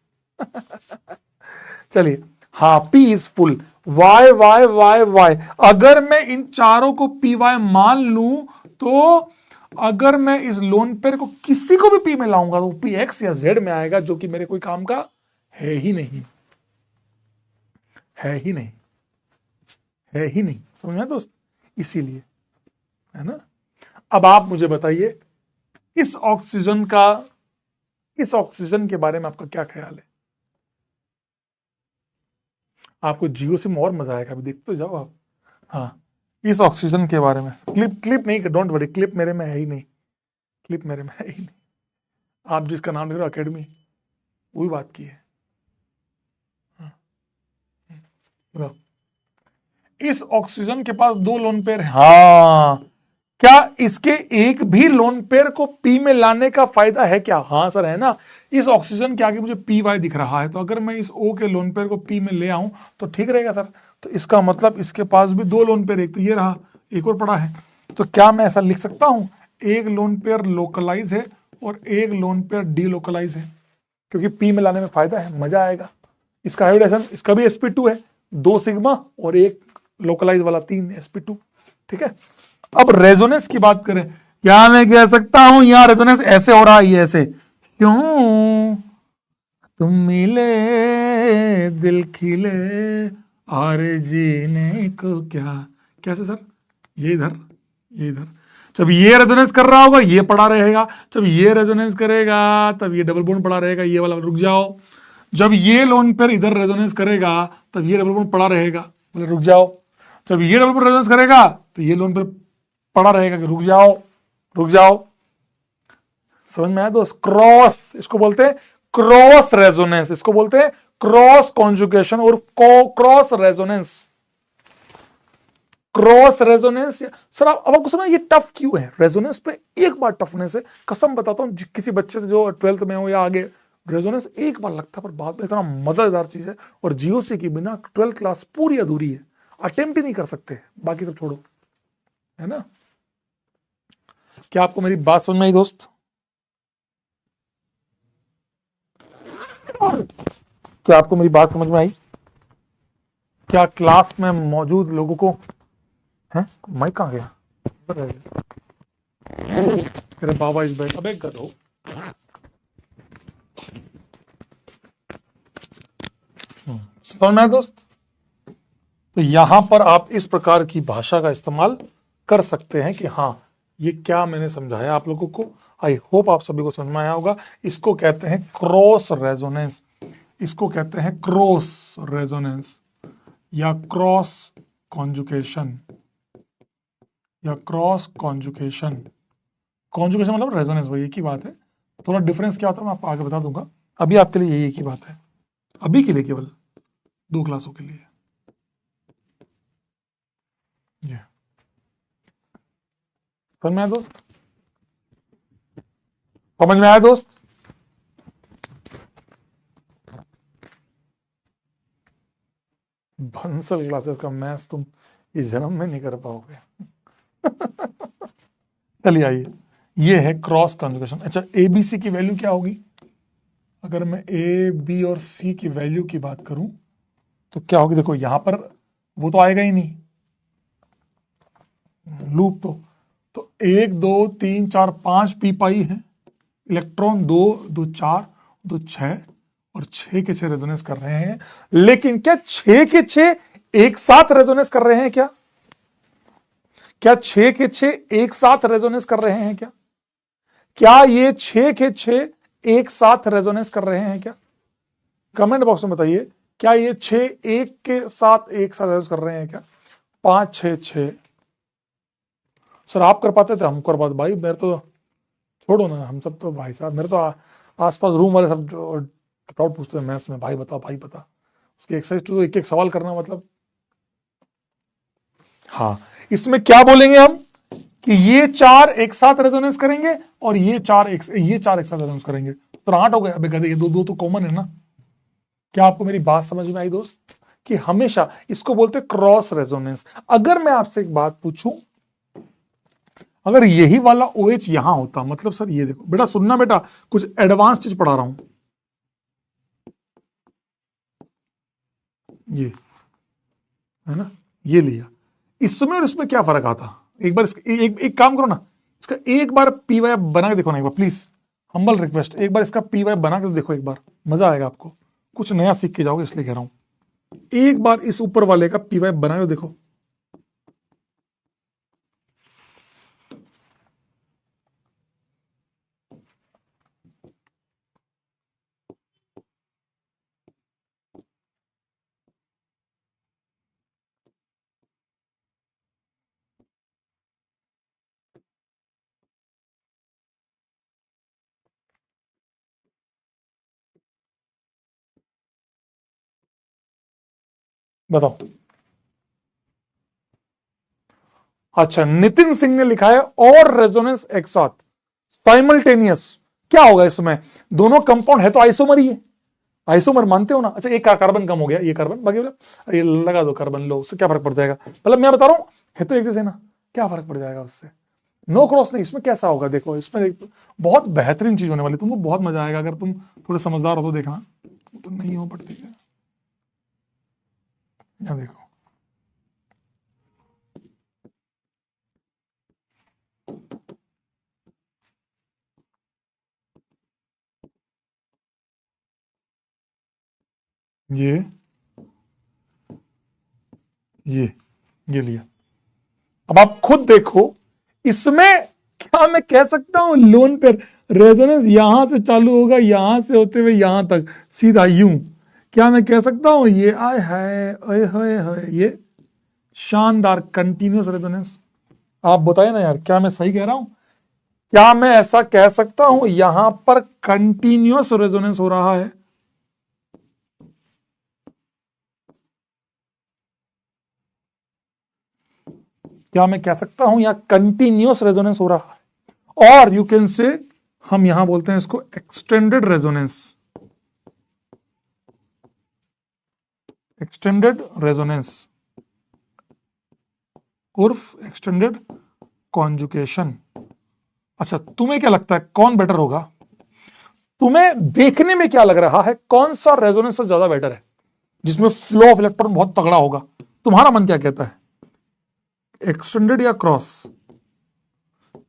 चलिए, हाँ, P is full, Y Y Y Y. अगर मैं इन चारों को पी वाई मान लूं तो अगर मैं इस लोन पेयर को किसी को भी पी में लाऊंगा तो पी एक्स या जेड में आएगा, जो कि मेरे कोई काम का है ही नहीं, है ही नहीं, है ही नहीं। समझ में दोस्त? इसीलिए, है ना। अब आप मुझे बताइए इस ऑक्सीजन के बारे में आपका क्या ख्याल है? आपको जियो सिम और मजा आएगा, अभी देखते तो जाओ आप। हाँ, इस ऑक्सीजन के बारे में क्लिप नहीं, डोंट वरी, क्लिप मेरे में है ही नहीं, क्लिप मेरे में है ही नहीं। आप जिसका नाम लिख रहे हो अकेडमी, वही बात की है। हाँ। इस ऑक्सीजन के पास 2 लोन पेयर है। हाँ, क्या इसके एक भी लोन पेयर को पी में लाने का फायदा है क्या? हाँ सर, है ना। इस ऑक्सीजन के आगे मुझे पी वाई दिख रहा है, तो अगर मैं इस ओ के लोन पेयर को पी में ले आऊं तो ठीक रहेगा सर। तो इसका मतलब इसके पास भी 2 लोन पेयर, एक तो ये रहा, एक और पड़ा है। तो क्या मैं ऐसा लिख सकता हूं, एक लोन पेयर लोकलाइज है और एक लोन पेयर डी लोकलाइज है? क्योंकि पी में लाने में फायदा है, मजा आएगा। इसका हाइब्रिडेशन, इसका भी sp2 है, 2 सिग्मा और एक लोकलाइज वाला 3 sp2, ठीक है। अब रेजोनेंस की बात करें, क्या मैं कह सकता हूं यहां रेजोनेंस ऐसे हो रहा है, ये ऐसे, क्यों तुम मिले दिल खिले और जीने को क्या, कैसे सर? ये इधर, ये इधर, जब ये रेजोनेंस कर रहा होगा ये पड़ा रहेगा, जब ये रेजोनेंस करेगा तब ये डबल बॉन्ड पड़ा रहेगा, ये वाला रुक जाओ। जब ये लोन पेयर इधर रेजोनेंस करेगा तब ये डबल बॉन्ड पड़ा रहेगा, बोले रुक जाओ। जब ये डबल बॉन्ड रेजोनेंस करेगा तो ये लोन पेयर पड़ा रहेगा कि रुक जाओ, रुक जाओ। समझ में आया दोस्त? क्रॉस, इसको बोलते हैं क्रॉस रेजोनेंस, इसको बोलते हैं क्रॉस कॉन्जुगेशन और cross resonance. Cross resonance sir, अब आपको समझ ये टफ क्यों है? रेजोनेंस पे एक बार टफनेस है, कसम बताता हूं, किसी बच्चे से जो 12th में हो या आगे, रेजोनेंस एक बार लगता है पर बाद में इतना मजेदार चीज है। और जीओसी के बिना 12th क्लास पूरी अधूरी है, अटेम्प्ट ही नहीं कर सकते, बाकी तो छोड़ो, है ना। क्या आपको मेरी बात समझ में आई दोस्त? क्या आपको मेरी बात समझ में आई? क्या क्लास में मौजूद लोगों को है? माइक कहां गया? तेरे बाबा इस बैठ, अबे गधो। समझ में आया दोस्त? तो यहां पर आप इस प्रकार की भाषा का इस्तेमाल कर सकते हैं कि हाँ, ये क्या मैंने समझाया आप लोगों को, आई होप आप सभी को समझ में आया होगा। इसको कहते हैं क्रॉस रेजोनेंस, इसको कहते हैं क्रॉस रेजोनेंस या क्रॉस कॉन्जुगेशन, या क्रॉस कॉन्जुगेशन। कॉन्जुगेशन मतलब रेजोनेंस, वही एक ही बात है। थोड़ा डिफरेंस क्या होता है मैं आपको आगे बता दूंगा, अभी आपके लिए यही एक ही बात है, अभी के लिए केवल 2 क्लासों के लिए। समझ में आया दोस्त? समझ में आया दोस्त? बंसल क्लासेस का मैथ्स तुम इस जन्म में नहीं कर पाओगे। चलिए आइए, ये है क्रॉस कॉन्जुगेशन। अच्छा, ए बी सी की वैल्यू क्या होगी? अगर मैं ए बी और सी की वैल्यू की बात करूं तो क्या होगी? देखो यहां पर वो तो आएगा ही नहीं लूप, तो 1 2 3 4 5 पी पाई है इलेक्ट्रॉन, 2 2 4 2 6 और 6 के 6 रेजोनेंस कर रहे हैं। लेकिन क्या 6 के 6 एक साथ रेजोनेंस कर रहे हैं क्या? क्या 6 के 6 एक साथ रेजोनेंस कर रहे हैं क्या? क्या ये 6 के 6 एक साथ रेजोनेंस कर रहे हैं क्या? कमेंट बॉक्स में बताइए, क्या ये 6 एक के साथ एक साथ रेजोनेंस कर रहे हैं क्या? 5 6 6। सर आप कर पाते थे, हम कर पाते भाई, मेरे तो छोड़ो ना, हम सब तो भाई साहब, मेरे तो आसपास रूम वाले सब डाउट पूछते हैं मैथ्स में, भाई बता भाई बता, उसकी एक्सरसाइज तो एक एक सवाल करना मतलब। हाँ, इसमें क्या बोलेंगे हम कि ये 4 एक साथ रेजोनेंस करेंगे और ये 4 एक साथ रेजोनेंस करेंगे, तो 8 हो गया। अबे गधे, ये दो तो कॉमन है ना। क्या आपको मेरी बात समझ में आई दोस्त? कि हमेशा इसको बोलते क्रॉस रेजोनेंस। अगर मैं आपसे एक बात पूछूं, अगर यही वाला OH यहां होता, मतलब सर ये देखो बेटा, सुनना बेटा, कुछ एडवांस चीज पढ़ा रहा हूं, ये है ना, ये लिया, इसमें और इसमें क्या फर्क आता? एक बार एक काम करो ना, इसका एक बार पी वाई बना के देखो ना एक बार, प्लीज, हम्बल रिक्वेस्ट, एक बार इसका पी वाई बना के देखो एक बार, मजा आएगा आपको, कुछ नया सीख के जाओगे इसलिए कह रहा हूं। एक बार इस ऊपर वाले का पी वाई बना के देखो। बताओ। अच्छा, नितिन सिंह ने लिखा है और रेजोनेंस एक साथ साइमल्टेनियस, क्या होगा इसमें? दोनों कंपाउंड है तो आइसोमर ही है, आइसोमर मानते हो ना। अच्छा, एक कार्बन कम हो गया, ये कार्बन बाकी ये लगा दो कार्बन, लो, उससे क्या फर्क पड़ जाएगा? मतलब मैं बता रहा हूं, है तो एक जैसे ना, क्या फर्क पड़ जाएगा उससे? नो क्रॉस नहीं, इसमें कैसा होगा देखो, इसमें बहुत बेहतरीन चीज होने वाली, तुमको बहुत मजा आएगा, अगर तुम थोड़े समझदार हो तो देखना, तो नहीं हो पड़ती है। यहाँ देखो, ये ये लिया। अब आप खुद देखो, इसमें क्या मैं कह सकता हूं लोन पर रेजोनेंस यहां से चालू होगा, यहां से होते हुए यहां तक सीधा यूं, क्या मैं कह सकता हूं ये आय है ये शानदार कंटिन्यूस रेजोनेंस? आप बताइए ना यार, क्या मैं सही कह रहा हूं? क्या मैं ऐसा कह सकता हूं यहां पर कंटिन्यूस रेजोनेंस हो रहा है? क्या मैं कह सकता हूं यहां कंटिन्यूस रेजोनेंस हो रहा है? और यू कैन से, हम यहां बोलते हैं इसको एक्सटेंडेड रेजोनेंस, एक्सटेंडेड रेजोनेंस उर्फ एक्सटेंडेड कॉन्जुकेशन। अच्छा, तुम्हें क्या लगता है कौन बेटर होगा? तुम्हें देखने में क्या लग रहा है, कौन सा रेजोनेंस ज्यादा बेटर है, जिसमें फ्लो ऑफ इलेक्ट्रॉन बहुत तगड़ा होगा? तुम्हारा मन क्या कहता है, एक्सटेंडेड या क्रॉस?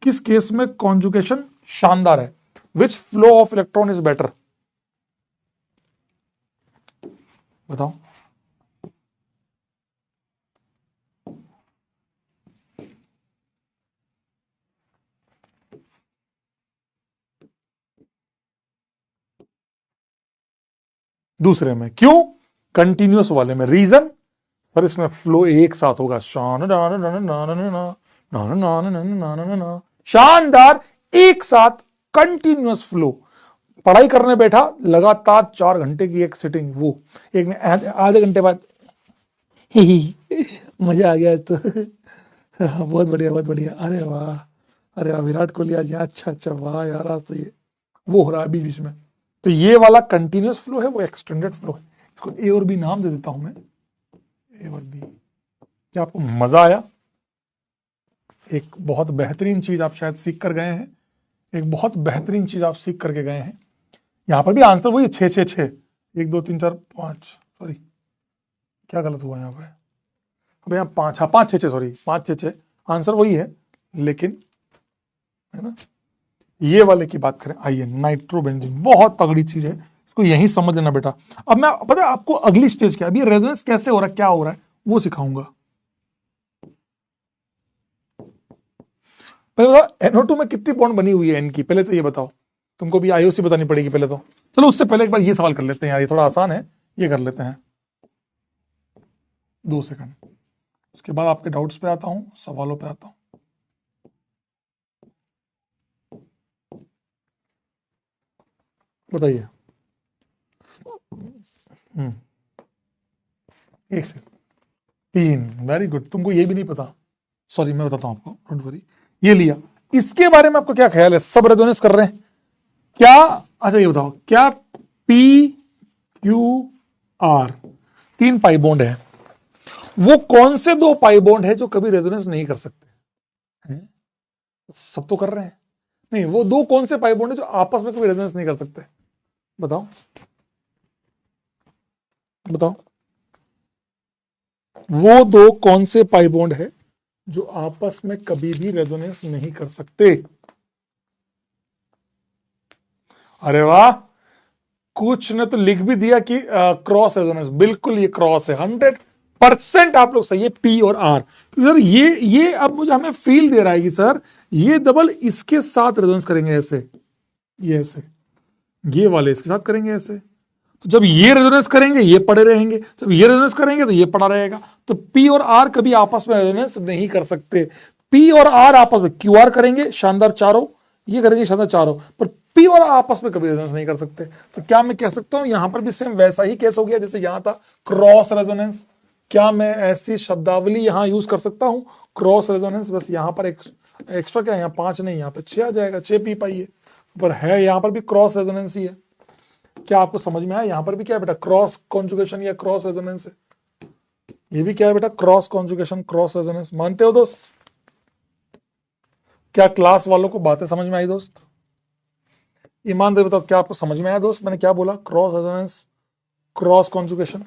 किस केस में कॉन्जुगेशन शानदार है? विच flow of electron is better? बताओ। दूसरे में क्यों? कंटिन्यूस वाले में रीजन, पर इसमें फ्लो एक साथ होगा, शानदार, एक साथ कंटिन्यूस फ्लो। पढ़ाई करने बैठा, लगातार 4 घंटे की एक सिटिंग, वो एक में आधे घंटे बाद मजा आ गया तो बहुत बढ़िया बहुत बढ़िया, अरे वाह, अरे वाह, विराट कोहली आज यहाँ, अच्छा अच्छा, वाह यार, आज तो ये वो हो रहा है बीच बीच में। तो ये वाला कंटिन्यूस फ्लो है, वो एक्सटेंडेड फ्लो है। इसको ए और बी नाम दे देता हूं मैं, ए और बी। क्या आपको मजा आया? एक बहुत बेहतरीन चीज आप शायद सीख कर गए हैं, एक बहुत बेहतरीन चीज आप सीख करके गए हैं। यहां पर भी आंसर वही 6 6 6, 1 2 3 4 5, सॉरी क्या गलत हुआ यहाँ पे, अब यहाँ 5, हाँ 5 6 6, सॉरी 5 6 6, आंसर वही है, लेकिन है ना। ये वाले की बात करें, आइए, नाइट्रोबेंजीन बहुत तगड़ी चीज है, इसको यहीं समझ लेना बेटा। अब मैं पता है आपको अगली स्टेज क्या, अभी रेजोनेंस कैसे हो रहा है, क्या हो रहा है, वो सिखाऊंगा। पहले बताओ NO2 में कितनी बॉन्ड बनी हुई है N की, पहले तो ये बताओ। तुमको भी IOC बतानी पड़ेगी पहले तो। चलो उससे पहले एक बार ये सवाल कर लेते हैं यार, ये थोड़ा आसान है, ये कर लेते हैं। 2 सेकंड, उसके बाद आपके डाउट्स पे आता हूं, सवालों पे आता हूं। बताइए। एक सेकंड, 3, वेरी गुड। तुमको ये भी नहीं पता, सॉरी मैं बताता हूं आपको, डोंट वरी। ये लिया, इसके बारे में आपको क्या ख्याल है, सब रेजोनेंस कर रहे हैं क्या? अच्छा ये बताओ, क्या PQR 3 पाई बॉन्ड है, वो कौन से 2 पाई बॉन्ड है जो कभी रेजोनेंस नहीं कर सकते हैं? सब तो कर रहे हैं, नहीं, वो 2 कौन से पाई बॉन्ड है जो आपस में कभी रेजोनेंस नहीं कर सकते? बताओ बताओ, वो 2 कौन से पाई बॉन्ड है जो आपस में कभी भी रेजोनेंस नहीं कर सकते? अरे वाह, कुछ ने तो लिख भी दिया कि क्रॉस रेजोनेंस, बिल्कुल ये क्रॉस है, 100% आप लोग सही है, P और R। सर ये अब मुझे हमें फील दे रहा है कि सर ये डबल इसके साथ रेजोनेंस करेंगे ऐसे, ये ऐसे, ये वाले इसके साथ करेंगे ऐसे, तो जब ये रेजोनेंस करेंगे ये पड़े रहेंगे, जब ये रेजोनेंस करेंगे तो ये पड़ा रहेगा। तो P और R कभी आपस में रेजोनेंस नहीं कर सकते। P और R आपस में, QR करेंगे शानदार चारों, ये करेंगे शानदार चारों, पर P और R आपस में कभी रेजोनेंस नहीं कर सकते। तो क्या मैं कह सकता हूं यहां पर भी सेम वैसा ही केस हो गया जैसे यहां था, क्रॉस रेजोनेंस? क्या मैं ऐसी शब्दावली यहां यूज कर सकता हूं, क्रॉस रेजोनेंस? बस यहां पर एक्स्ट्रा क्या है, यहाँ 5 नहीं, यहाँ पे 6 आ जाएगा, 6 P पाई है, पर है यहां पर भी क्रॉस रेजोनेंस ही है। क्या आपको समझ में आया? यहां पर भी क्या है बेटा, क्रॉस कॉन्जुगेशन या क्रॉस रेजोनेंस है। ये भी क्या है बेटा, क्रॉस कॉन्जुगेशन, क्रॉस रेजोनेंस। मानते हो दोस्त? क्या क्लास वालों को बातें समझ में आई दोस्त? ईमानदारी बताओ, क्या आपको समझ में आया दोस्त मैंने क्या बोला? Cross resonance, cross conjugation.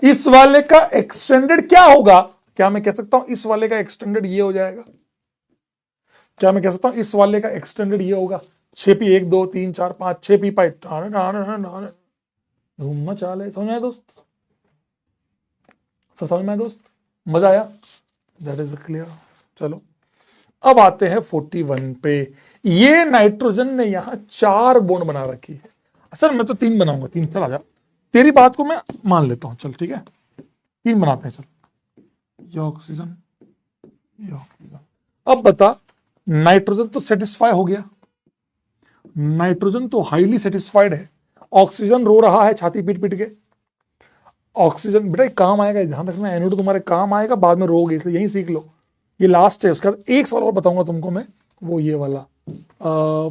इस वाले का एक्सटेंडेड क्या होगा? क्या मैं कह सकता हूं इस वाले का एक्सटेंडेड ये हो जाएगा? क्या मैं कह सकता हूं इस वाले का एक्सटेंडेड ये होगा? 6P, 1 2 3 4 5, 6P पाइप, धूम मचा ले। समझ में आया दोस्त? समझ में आया दोस्त? मजा आया? That is clear. चलो अब आते हैं 41 पे। ये नाइट्रोजन ने यहां 4 बॉन्ड बना रखी है। सर मैं तो 3 बनाऊंगा, 3, चल आजा, तेरी बात को मैं मान लेता हूं, चल ठीक है 3 बनाते हैं, चल। ये ऑक्सीजन, ये ऑक्सीजन। अब बता, नाइट्रोजन तो सेटिस्फाई हो गया, नाइट्रोजन तो हाईली सेटिस्फाइड है, ऑक्सीजन रो रहा है छाती पीट पीट के। ऑक्सीजन बेटा काम आएगा, ध्यान रखना, NO2 तुम्हारे काम आएगा, बाद में रोगे, इसलिए यही सीख लो, ये लास्ट है। उसके बाद एक सवाल और बताऊंगा तुमको मैं, वो ये वाला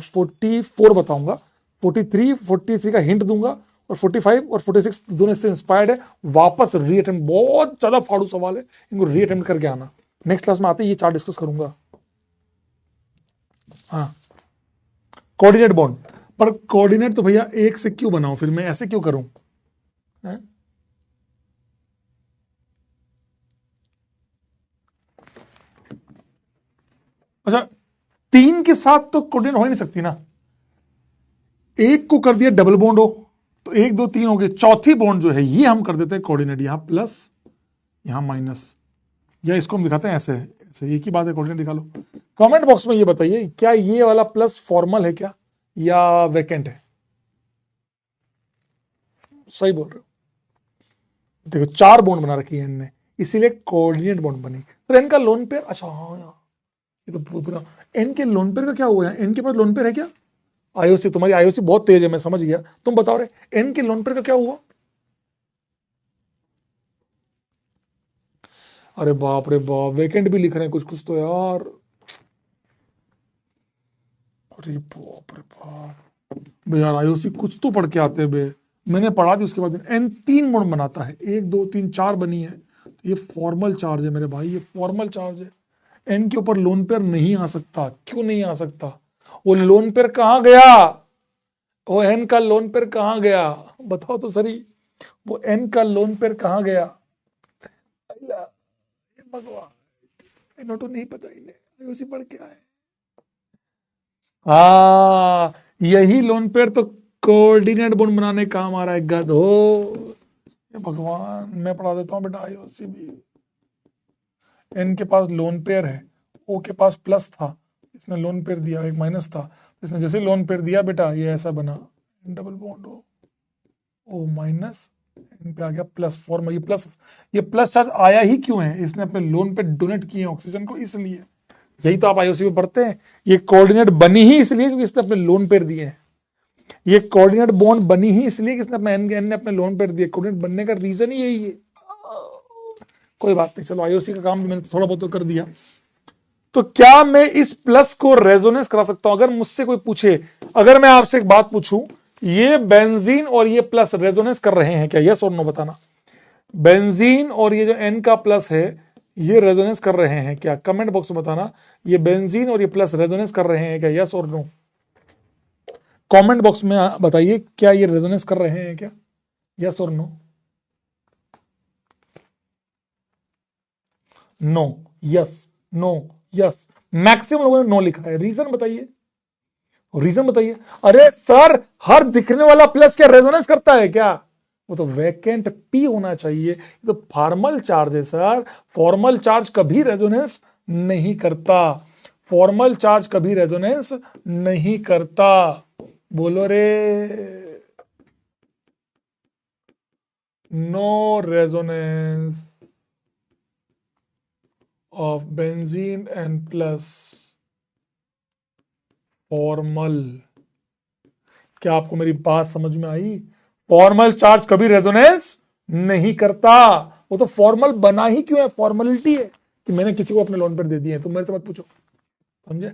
44 बताऊंगा, 43 का हिंट दूंगा, और 45 और 46 दोनों से इंस्पायर्ड है। वापस रीअटेम्प्ट, बहुत ज्यादा फाड़ू सवाल है, इनको रीअटेम्प्ट करके आना। नेक्स्ट क्लास में आते ही ये 4 डिस्कस करूंगा। हाँ, कोऑर्डिनेट बॉन्ड, पर कोऑर्डिनेट तो भैया एक से क्यों बनाऊं, फिर मैं ऐसे क्यों करूं? अच्छा, 3 के साथ तो कोऑर्डिनेट हो ही नहीं सकती ना। एक को कर दिया डबल बॉन्ड हो, तो 1 2 3 हो गए, चौथी बॉन्ड जो है ये हम कर देते हैं कोऑर्डिनेट, यहां प्लस यहां माइनस, या इसको हम दिखाते हैं ऐसे, ऐसे एक ही बात है, कोऑर्डिनेट दिखा लो। कमेंट बॉक्स में ये बताइए, क्या ये वाला प्लस फॉर्मल है क्या, या वैकेंट है? सही बोल रहे हो। देखो 4 बॉन्ड बना रखी है इनने, इसीलिए कोऑर्डिनेट बॉन्ड बनी। तो एन का लोन पेयर, अच्छा हाँ यार, ये तो पूरा एन के लोन पेयर का क्या हुआ है? एन के पास लोन पेयर है क्या? आईओसी, तुम्हारी आईओसी बहुत तेज है, मैं समझ गया। तुम बताओ रहे एन के लोन पेयर का क्या हुआ? अरे बाप रे बाप, वेकेंट भी लिख रहे हैं कुछ कुछ तो यार। अरे बाप रे बाप, बे यार आईओसी कुछ तो पढ़ के आते हैं बे। मैंने पढ़ा दी, उसके बाद एन 3 बॉन्ड बनाता है, 1 2 3 4 बनी है, तो ये फॉर्मल चार्ज है मेरे भाई, ये फॉर्मल चार्ज है। एन के ऊपर लोन पेयर नहीं आ सकता, क्यों नहीं आ सकता? वो लोन पेयर कहां गया? वो एन का लोन पेयर कहां गया? बताओ तो सही, वो एन का लोन पेयर कहां गया? अल्लाह, ये भगवान, इन्हों तो नहीं पता, इन्हें आईओसी पढ़ के आए। यही लोन पेयर तो कोऑर्डिनेट बॉन्ड बनाने काम आ रहा है गधो। ये भगवान, मैं पढ़ा देता हूँ बेटा आईओसी भी। एन के पास लोन पेयर है, ओ के पास प्लस था, इसने लोन पेयर दिया, एक माइनस था, इसने जैसे लोन पेयर दिया बेटा ये ऐसा बना डबल बॉन्ड ओ माइनस, इन पे आ गया प्लस फॉर्म। ये प्लस चार्ज आया ही क्यों है, इसने अपने लोन पे डोनेट किए ऑक्सीजन को, इसलिए। यही तो आप आईओसी में पढ़ते हैं, ये कोऑर्डिनेट बनी ही इसलिए क्योंकि इसने अपने लोन पेयर दिए हैं। ये कोऑर्डिनेट बॉन्ड बनी ही इसलिए कि इसने अपने एन ने अपने लोन पेयर दिए। कोऑर्डिनेट बनने का रीजन ही यही है। कोई बात नहीं, चलो आईओसी का काम भी मैंने थोड़ा बहुत तो कर दिया। तो क्या मैं इस प्लस को रेजोनेंस करा सकता हूं? अगर मुझसे कोई पूछे, अगर मैं आपसे एक बात पूछूं, ये बेंजीन और ये प्लस रेजोनेंस कर रहे हैं क्या? यस और नो बताना। बेंजीन और ये जो एन का प्लस है ये रेजोनेंस कर रहे हैं क्या? कमेंट बॉक्स में बताना। ये बेंजीन और ये प्लस रेजोनेंस कर रहे हैं क्या? यस और नो कमेंट बॉक्स में बताइए, क्या ये रेजोनेंस कर रहे हैं क्या? यस और no. No, yes, no, yes. Maximum लोगों ने नो लिखा है। रीजन बताइए, रीजन बताइए। अरे सर, हर दिखने वाला प्लस क्या रेजोनेंस करता है क्या? वो तो वैकेंट पी होना चाहिए। तो फॉर्मल चार्ज है सर, फॉर्मल चार्ज कभी रेजोनेंस नहीं करता। फॉर्मल चार्ज कभी रेजोनेंस नहीं करता। बोलो रे, no resonance of benzene and plus formal. क्या आपको मेरी बात समझ में आई? फॉर्मल चार्ज कभी रेजोनेंस नहीं करता। वो तो फॉर्मल बना ही क्यों है? फॉर्मेलिटी है कि मैंने किसी को अपने लोन पर दे दिए हैं, तो मेरे से मत पूछो, समझे?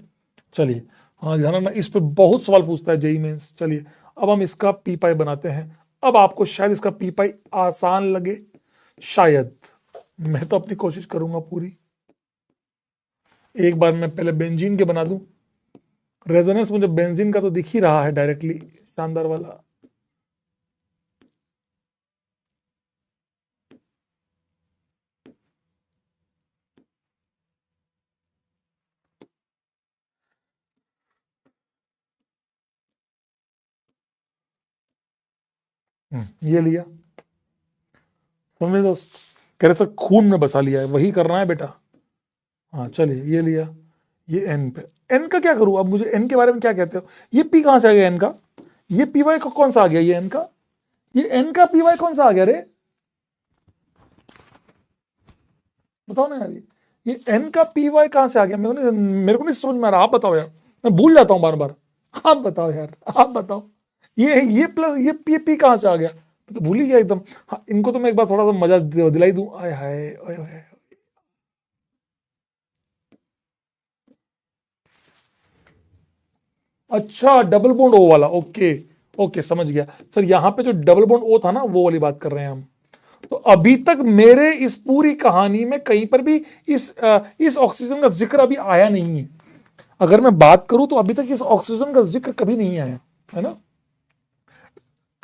चलिए, हाँ ध्यान रखना, इस पे बहुत सवाल पूछता है जेई मेंस। चलिए अब हम इसका पी पाई बनाते हैं। अब आपको शायद इसका पी पाई आसान लगे, शायद। मैं तो अपनी कोशिश करूंगा पूरी। एक बार मैं पहले बेंजीन के बना दूं। रेजोनेंस मुझे बेंजीन का तो दिख ही रहा है डायरेक्टली, शानदार वाला। ये लिया, समझे दोस्त? कह रहे सर खून में बसा लिया है, वही करना है बेटा। हाँ चलिए, ये लिया, ये एन पे। एन का क्या करूं अब? मुझे एन के बारे में क्या कहते हो? ये पी कहां से आ गया एन का? ये पी वाई का कौन सा आ गया? ये एन का, ये एन का पी वाई कौन सा आ गया रे? बताओ ना यार, ये एन का पी वाई कहां से आ गया? मेरे को नहीं समझ में आ रहा। आप बताओ यार, मैं भूल जाता हूं बार बार। आप बताओ यार, आप बताओ। ये प्लस ये पी पी कहां से आ गया? मैं तो भूल ही गया एकदम। हाँ, इनको तो मैं एक बार थोड़ा सा मजा दिलाई दूं। आय हाय, आय हाय। अच्छा, डबल बॉन्ड ओ वाला, ओके ओके, समझ गया सर। यहां पे जो डबल बॉन्ड ओ था ना, वो वाली बात कर रहे हैं हम। तो अभी तक मेरे इस पूरी कहानी में कहीं पर भी इस ऑक्सीजन का जिक्र अभी आया नहीं है। अगर मैं बात करूं तो अभी तक इस ऑक्सीजन का जिक्र कभी नहीं आया है ना,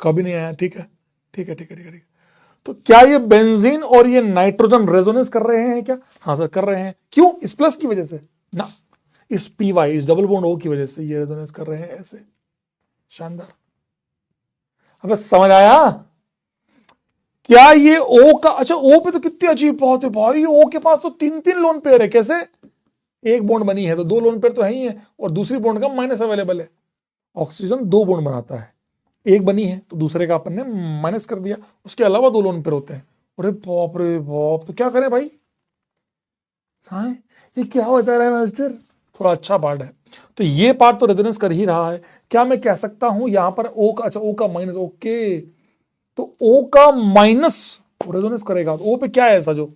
कभी नहीं आया। ठीक है, ठीक है, ठीक है, ठीक है, ठीक है। तो क्या ये बेंजीन और ये नाइट्रोजन रेजोनेंस कर रहे हैं क्या? हाँ सर, कर रहे हैं। क्यों? इस प्लस की वजह से ना, इस पी वाई, इस डबल बॉन्ड ओ की वजह से ये रेजोनेंस कर रहे हैं ऐसे। शानदार। अब समझ आया क्या ये ओ का? अच्छा, ओ पे तो कितनी अजीब बात है भाई, ओ के पास तो तीन तीन लोन पेयर है। कैसे? एक बॉन्ड बनी है तो दो लोन पेयर तो है ही है, और दूसरी बॉन्ड का माइनस अवेलेबल है। ऑक्सीजन दो बॉन्ड बनाता है, एक बनी है तो दूसरे का अपन ने माइनस कर दिया, उसके अलावा दो लोन पेयर होते हैं। अरे बाप रे बाप, तो क्या करें भाई? हाँ, ये क्या बता रहा है मास्टर? थोड़ा अच्छा पार्ट है। तो ये पार्ट तो रेजोनेंस कर ही रहा है। क्या मैं कह सकता हूं यहां पर ओ का, अच्छा ओ का माइनस, ओके, तो ओ का माइनस रेजोनेंस करेगा। तो ओ पे क्या है ऐसा जो,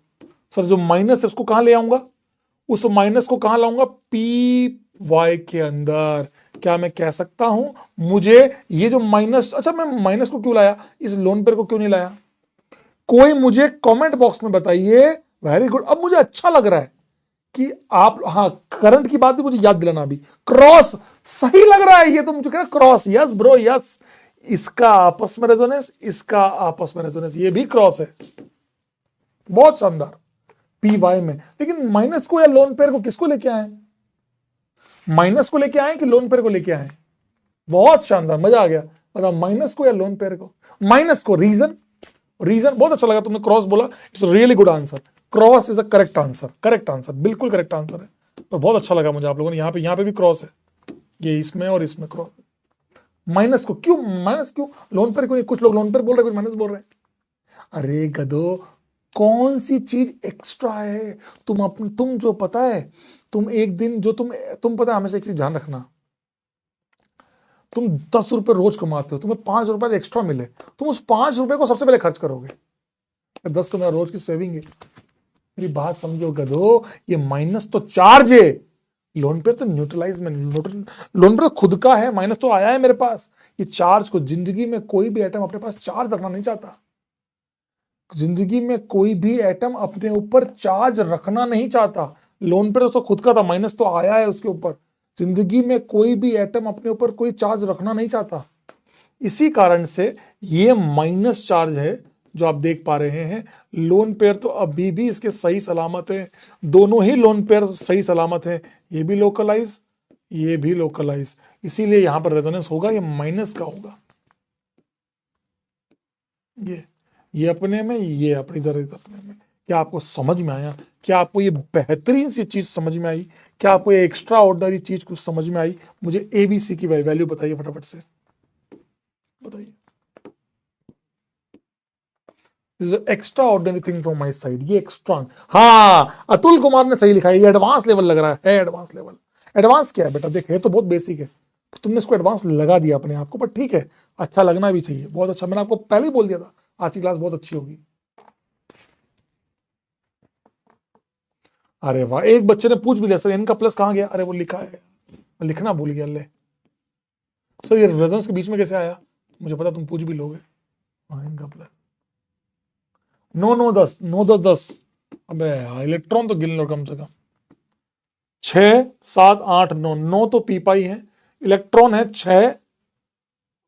सर जो माइनस है उसको कहां ले आऊंगा? उस माइनस को कहां लाऊंगा? पी वाई के अंदर। क्या मैं कह सकता हूं मुझे ये जो माइनस, अच्छा मैं माइनस को क्यों लाया, इस लोन पेयर को क्यों नहीं लाया? कोई मुझे कमेंट बॉक्स में बताइए। वेरी गुड, अब मुझे अच्छा लग रहा है कि आप, हाँ करंट की बात भी मुझे याद दिलाना अभी। क्रॉस सही लग रहा है, ये तो मुझे कह रहा क्रॉस, यस ब्रो यस। इसका आपस में रेजोनेंस, इसका आपस में रेजोनेंस, ये भी क्रॉस है। बहुत शानदार। पी वाई में, लेकिन माइनस को या लोन पेयर को किसको लेके आए? माइनस को लेके आए कि लोन पेयर को लेके आए? बहुत शानदार, मजा आ गया। बताओ माइनस को या लोन पेयर को? माइनस को। रीजन? रीजन बहुत अच्छा लगा तुमने क्रॉस बोला, it's really good answer. Cross is a correct answer, correct answer, बिल्कुल करेक्ट आंसर है। तो बहुत अच्छा लगा मुझे आप लोगों ने, यहाँ पे भी क्रॉस है, ये इसमें और इसमें क्रॉस। माइनस को क्यों? माइनस क्यों? लोन पेयर को? कुछ लोग लोन पेयर बोल रहे हैं, कुछ माइनस बोल रहे हैं। अरे गधो, कौन सी चीज एक्स्ट्रा है? तुम जो पता है, तुम एक दिन जो तुम पता है, हमेशा एक चीज ध्यान रखना, तुम 10 रुपए रोज कमाते हो, तुम्हें 5 रुपए एक्स्ट्रा मिले, तुम उस 5 रुपए को सबसे पहले खर्च करोगे। 10 तो मेरा रोज की सेविंग है। मेरी बात समझो गधो, ये माइनस तो चार्ज है, लोन पे तो न्यूट्रलाइज में, लोन पे तो खुद का है, माइनस तो आया है मेरे पास। ये चार्ज को, जिंदगी में कोई भी एटम अपने पास चार्ज रखना नहीं चाहता। जिंदगी में कोई भी एटम अपने ऊपर चार्ज रखना नहीं चाहता। लोन पे तो खुद का था, माइनस तो आया है उसके ऊपर। जिंदगी में कोई भी एटम अपने ऊपर कोई चार्ज रखना नहीं चाहता। इसी कारण से ये माइनस चार्ज है जो आप देख पा रहे हैं। लोन पेयर तो अभी भी इसके सही सलामत है, दोनों ही लोन पेयर सही सलामत है, ये भी लोकलाइज, ये भी लोकलाइज। इसीलिए यहां पर रेजोनेंस होगा, ये माइनस का होगा। ये अपने में, ये अपनी तरह अपने में। क्या आपको समझ में आया? क्या आपको ये बेहतरीन सी चीज समझ में आई? क्या आपको ये एक्स्ट्रा ऑर्डिनरी चीज कुछ समझ में आई? मुझे एबीसी की वैल्यू बताइए फटाफट से, बताइए। Extra ordinary thing from my side, ये एक्स्ट्रा। हाँ, अतुल कुमार ने सही लिखा है, ये एडवांस लेवल लग रहा है एडवांस लेवल। एडवांस क्या है बेटा? देख, ये तो बहुत बेसिक है, तुमने इसको एडवांस लगा दिया अपने आप को, पर ठीक है, अच्छा लगना भी चाहिए, बहुत अच्छा। मैंने आपको पहले ही बोल दिया था आज की क्लास बहुत अच्छी होगी। अरे वाह, एक बच्चे ने पूछ भी लिया सर इनका प्लस कहां गया? अरे वो लिखा है, लिखना भूल गया। ले सर, ये रेजोनेंस के बीच में कैसे आया? मुझे पता तुम पूछ भी लोगे। हाँ, इनका प्लस 9 9 10 9 10 10। अबे इलेक्ट्रॉन तो गिन लो कम से कम। 6 7 8 9, 9 तो पी पाई है, इलेक्ट्रॉन है 6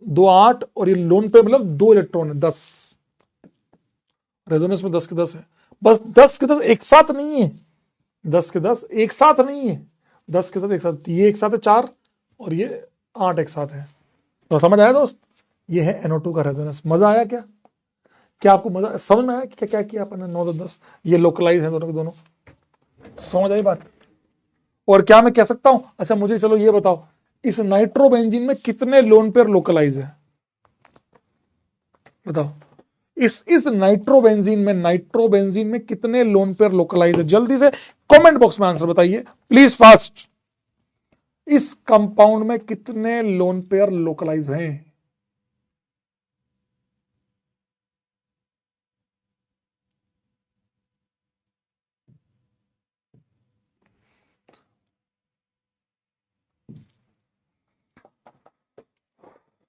2 8, और ये लोन पे मतलब 2 इलेक्ट्रॉन है 10। रेजोनेंस में 10 के 10 है, बस 10 के 10 एक साथ नहीं है, 10 के 10 एक साथ नहीं है, 10 के साथ एक साथ, ये एक साथ है 4 और ये 8 एक साथ है। तो समझ आया दोस्त? ये है NO2 का रेजोनेंस। मजा आया क्या? क्या आपको मजा समझ में आया कि क्या क्या किया अपन ने? 9 2 10 ये लोकलाइज है दोनों के दोनों। समझ आई बात? और क्या मैं कह सकता हूं? अच्छा मुझे चलो ये बताओ, इस नाइट्रोबेंजीन में कितने लोन पेयर लोकलाइज है? बताओ, इस नाइट्रोबेंजीन में कितने लोन पेयर लोकलाइज है? जल्दी से कमेंट बॉक्स में आंसर बताइए प्लीज, फास्ट। इस कंपाउंड में कितने लोन पेयर लोकलाइज हैं?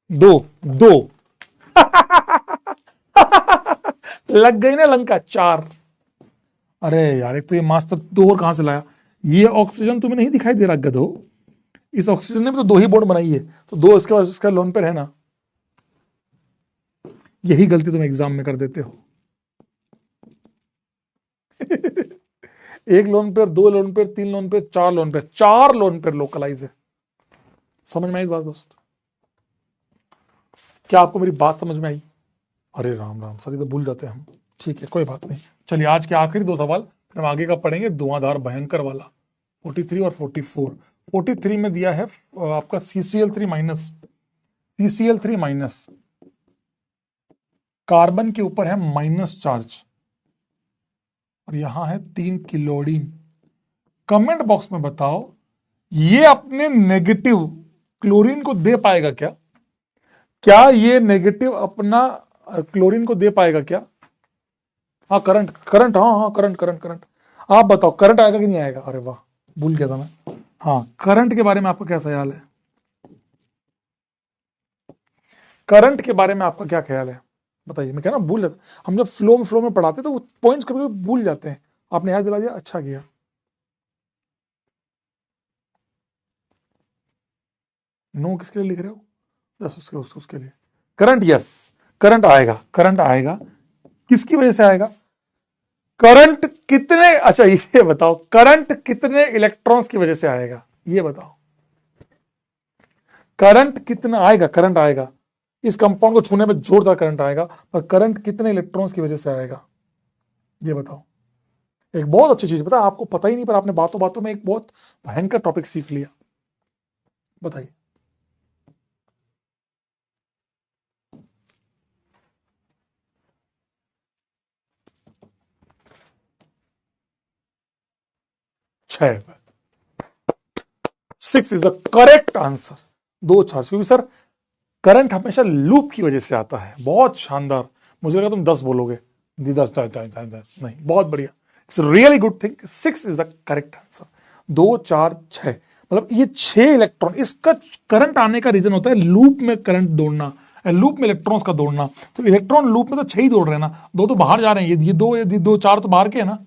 दो, दो। लग गई ना लंका। 4। अरे यार, एक तो ये मास्टर 2 और कहां से लाया? ये ऑक्सीजन तुम्हें नहीं दिखाई दे रहा गधो? इस ऑक्सीजन ने भी तो 2 ही बॉन्ड बनाई है, तो 2 इसके बाद इसका लोन पेयर है ना। यही गलती तुम एग्जाम में कर देते हो। एक lone pair, 2 lone pair, 3 lone pair, 4 lone pair, 4 lone pair localise है। समझ में आई बात दोस्त? क्या आपको मेरी बात समझ में आई? अरे राम राम सर, ये तो भूल जाते हैं हम। ठीक है, कोई बात नहीं। चलिए आज के आखिरी 2 सवाल, फिर हम आगे का पढ़ेंगे, धुआंधार भयंकर वाला 43 और 44। 43 में दिया है आपका CCl3 minus, CCl3 minus, carbon के ऊपर है माइनस चार्ज, और यहां है 3 किलोडीन। कमेंट बॉक्स में बताओ, ये अपने नेगेटिव क्लोरीन को दे पाएगा क्या? क्या ये नेगेटिव अपना क्लोरीन को दे पाएगा क्या? हाँ करंट, करंट, हाँ हाँ करंट करंट करंट। आप बताओ करंट आएगा कि नहीं आएगा? अरे वाह, भूल गया था मैं। हाँ, करंट के बारे में आपका क्या ख्याल है? करंट के बारे में आपका क्या ख्याल है बताइए। मैं कह रहा हूं भूल जाता, हम जब फ्लो में पढ़ाते तो वो पॉइंट्स कभी भूल जाते हैं। आपने याद दिला दिया, अच्छा किया। नो किसके लिए लिख रहे हो? बस उसके लिए। करंट, यस करंट आएगा, करंट आएगा। किसकी वजह से आएगा? करंट कितने, अच्छा ये बताओ, करंट कितने इलेक्ट्रॉन्स की वजह से आएगा, ये बताओ। करंट कितना आएगा, करंट आएगा, इस कंपाउंड को छूने में जोरदार करंट आएगा, पर करंट कितने इलेक्ट्रॉन्स की वजह से आएगा, ये बताओ। एक बहुत अच्छी चीज, पता आपको पता ही नहीं, पर आपने बातों बातों में एक बहुत भयंकर टॉपिक सीख लिया। बताइए। छह, 6 is the correct answer. 2 charge, क्योंकि सर करंट हमेशा लूप की वजह से आता है। बहुत शानदार, मुझे लगा तुम 10 बोलोगे, 10 नहीं, बहुत बढ़िया, it's really good thing. 6 is the correct answer. 2 4 6, मतलब ये 6 इलेक्ट्रॉन, इसका करंट आने का रीजन होता है लूप में करंट दौड़ना, लूप में इलेक्ट्रॉन्स का दौड़ना। तो इलेक्ट्रॉन लूप में तो 6 ही दौड़ रहे हैं ना, 2 तो बाहर जा रहे हैं, ये 2 4 तो बाहर के है ना,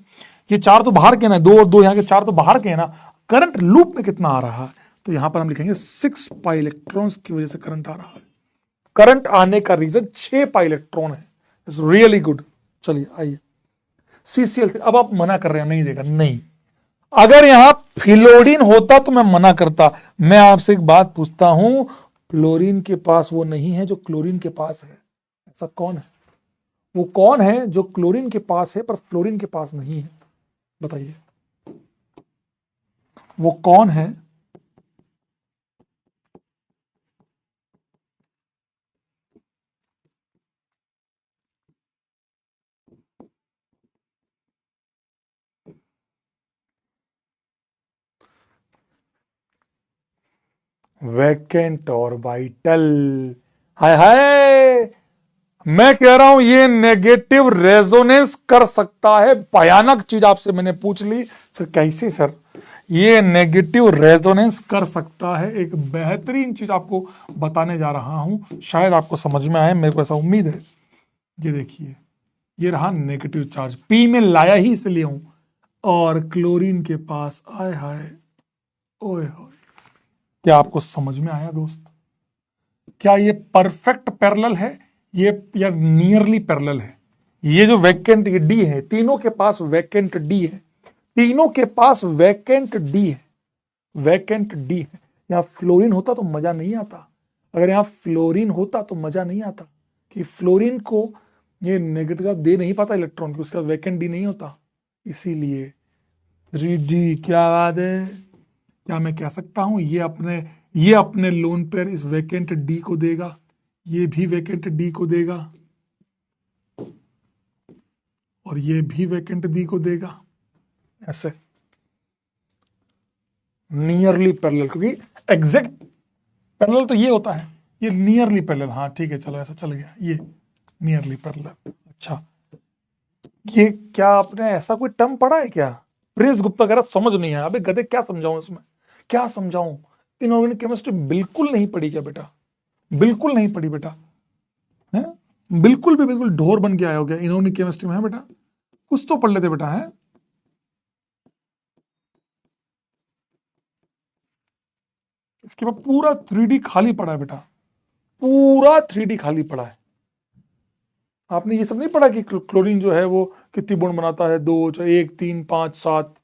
ये 4 तो बाहर के ना, 2 और 2 यहाँ के 4 तो बाहर के है ना। करंट लूप में कितना आ रहा है, तो यहां पर हम लिखेंगे 6 पाई इलेक्ट्रॉन्स की वजह से करंट आ रहा है। करंट आने का रीजन 6 पाई इलेक्ट्रॉन है। It's really good. चलिए आइए, CCl3। अब आप मना कर रहे हैं, नहीं देगा, नहीं। अगर यहां फ्लोरीन होता तो मैं मना करता। मैं आपसे एक बात पूछता हूं, फ्लोरीन के पास वो नहीं है जो क्लोरीन के पास है। ऐसा कौन है? वो कौन है जो क्लोरीन के पास है पर फ्लोरीन के पास नहीं है? बताइए, वो कौन है? Vacant orbital. हाय हाय, मैं कह रहा हूं ये नेगेटिव रेजोनेंस कर सकता है। भयानक चीज आपसे मैंने पूछ ली सर, कैसे सर? ये नेगेटिव रेजोनेंस कर सकता है। एक बेहतरीन चीज आपको बताने जा रहा हूं, शायद आपको समझ में आए, मेरे को ऐसा उम्मीद है। ये देखिए, ये रहा नेगेटिव चार्ज, पी में लाया ही इसलिए हूं, और क्लोरीन के पास, आय हाय, ओए होए। क्या आपको समझ में आया दोस्त? क्या ये परफेक्ट पैरेलल है ये, या नियरली पैरेलल है? ये जो वैकेंट, ये डी है, तीनों के पास वैकेंट डी है, तीनों के पास वैकेंट डी है, वैकेंट डी है। यहां फ्लोरीन होता तो मजा नहीं आता। अगर यहां फ्लोरीन होता तो मजा नहीं आता, कि फ्लोरीन को ये नेगेटिव दे नहीं पाता इलेक्ट्रॉन, की उसका वैकेंट डी नहीं होता। इसीलिए 3D। क्या बात है? क्या मैं कह सकता हूं ये अपने लोन पर इस वैकेंट डी को देगा, ये भी वैकेंट डी को देगा, और ये भी वैकेंट डी को देगा, ऐसे नियरली पैरेलल। क्योंकि एग्जैक्ट पैरेलल तो ये होता है, ये नियरली पैरेलल। हाँ ठीक है, चलो ऐसा चल गया, ये नियरली पैरेलल। अच्छा, ये क्या आपने ऐसा कोई टर्म पढ़ा है क्या? प्रेस गुप्ता कह रहा समझ नहीं आया। अबे गधे, क्या समझाऊं इसमें, क्या समझाऊं? इनऑर्गेनिक केमिस्ट्री बिल्कुल नहीं पढ़ी क्या बेटा? बिल्कुल नहीं पढ़ी बेटा, है? बिल्कुल भी, बिल्कुल ढोर बन के आया हो गया इनऑर्गेनिक केमिस्ट्री में, है बेटा? कुछ तो पढ़ लेते बेटा, है? इसके बाद पूरा 3D खाली पड़ा है बेटा, पूरा 3D खाली पड़ा है। आपने ये सब नहीं पढ़ा कि क्लोरीन जो है वो कितनी बॉन्ड बनाता है, 2 1 3 5 7।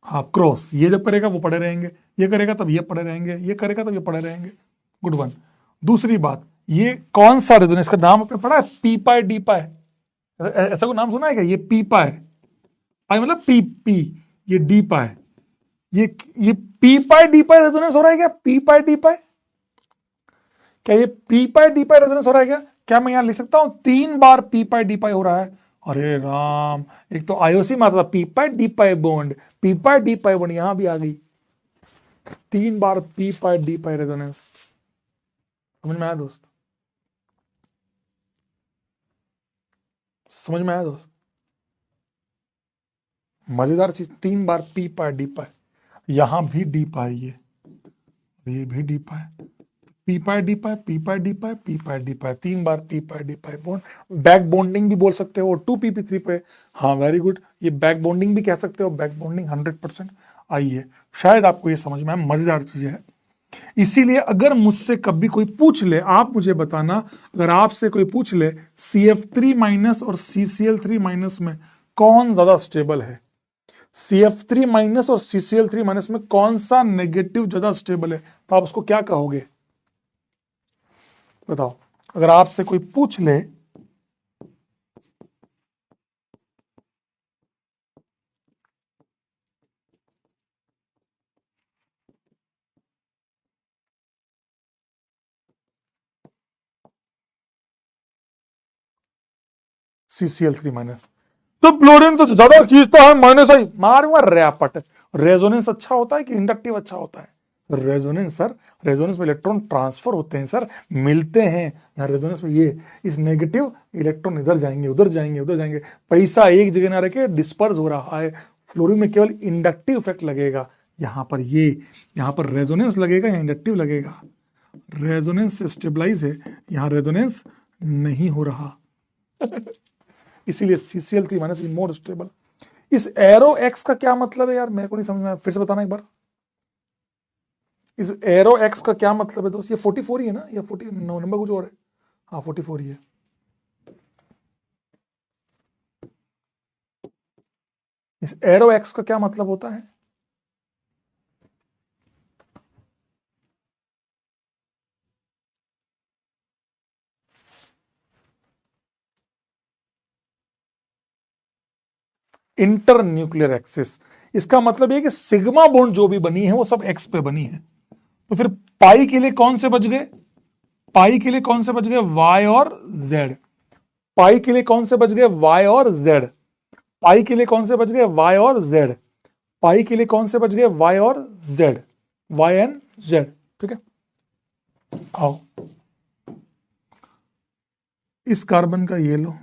हाँ, क्रॉस, ये जब करेगा वो पड़े रहेंगे, ये करेगा तब ये पड़े रहेंगे, ये करेगा तब ये पड़े रहेंगे। Good one. दूसरी बात, ये कौन सा रेजोनेंस, इसका नाम आपने पढ़ा है? पी पाई डी पाई, ऐसा कोई नाम सुना है क्या? ये पी पाई, पाई मतलब पी पी, ये डी पाई, ये पी पाई डी पाई रेजोनेंस हो रहा है क्या? पी पाई डी पाई, क्या ये पी पाई डी पाई रेजोनेंस हो रहा है क्या? क्या मैं यहां लिख सकता हूं 3 बार पी पाई डी पाई हो रहा है? अरे राम, एक तो आईओसी में आता था P pi D pi bond, P pi D pi bond, यहां भी आ गई 3 बार पी पाई डी पाई रेजोनेंस। समझ में आया दोस्त? समझ में आया दोस्त? मजेदार चीज, 3 बार पी पाई डी पाई, यहां भी डी पाई, ये भी D pi, P pi D pi, P pi D pi, P pi D pi, 3 बार P pi D pi bond. Back bonding भी बोल सकते हो, 2pp3 पे। हाँ वेरी गुड, ये बैक बॉन्डिंग भी कह सकते हो, बैक बॉन्डिंग 100%। आइए, शायद आपको ये समझ में आए, मजेदार चीज है। इसीलिए अगर मुझसे कभी कोई पूछ ले, आप मुझे बताना, अगर आपसे कोई पूछ ले CF3- और CCl3- में कौन ज्यादा स्टेबल है, CF3 माइनस और CCl3 माइनस में कौन सा नेगेटिव ज्यादा स्टेबल है, तो आप उसको क्या कहोगे बताओ। अगर आपसे कोई पूछ ले CCl3 माइनस, तो फ्लोरीन तो ज्यादा खींचता है, माइनस आई मारूंगा रैपट। रेजोनेंस अच्छा होता है कि इंडक्टिव अच्छा होता है? रेजोनेंस सर, रेजोनेंस में इलेक्ट्रॉन ट्रांसफर होते हैं सर, मिलते हैं। यहाँ रेजोनेंस में ये इस नेगेटिव इलेक्ट्रॉन इधर जाएंगे उधर जाएंगे उधर जाएंगे, पैसा एक जगह ना रह के डिस्पर्स हो रहा है। फ्लोरीन में केवल इंडक्टिव इफेक्ट लगेगा, यहाँ पर ये, यहाँ पर रेजोनेंस लगेगा या इंडक्टिव लगेगा। रेजोनेंस से स्टेबलाइज है, यहाँ रेजोनेंस नहीं हो रहा इसीलिए CCl3 minus is more stable. इस एरो एक्स का क्या मतलब है यार, मेरे को नहीं समझ में आया, फिर से बताना एक बार। इस एरो एक्स का क्या मतलब है दोस्त? ये 44 ही है ना, या 40 नंबर कुछ और है? हाँ 44 ही है। इस एरो एक्स का क्या मतलब होता है? Inter nuclear axis. इसका मतलब ये कि सिग्मा बॉन्ड जो भी बनी है वो सब एक्स पे बनी है। तो फिर पाई के लिए कौन से बच गए? पाई के लिए कौन से बच गए? वाई और जेड। पाई के लिए कौन से बच गए? वाई और जेड। पाई के लिए कौन से बच गए? वाई और जेड। पाई के लिए कौन से बच गए? वाई और जेड, वाई एंड जेड। ठीक है, आओ इस कार्बन का ये लो,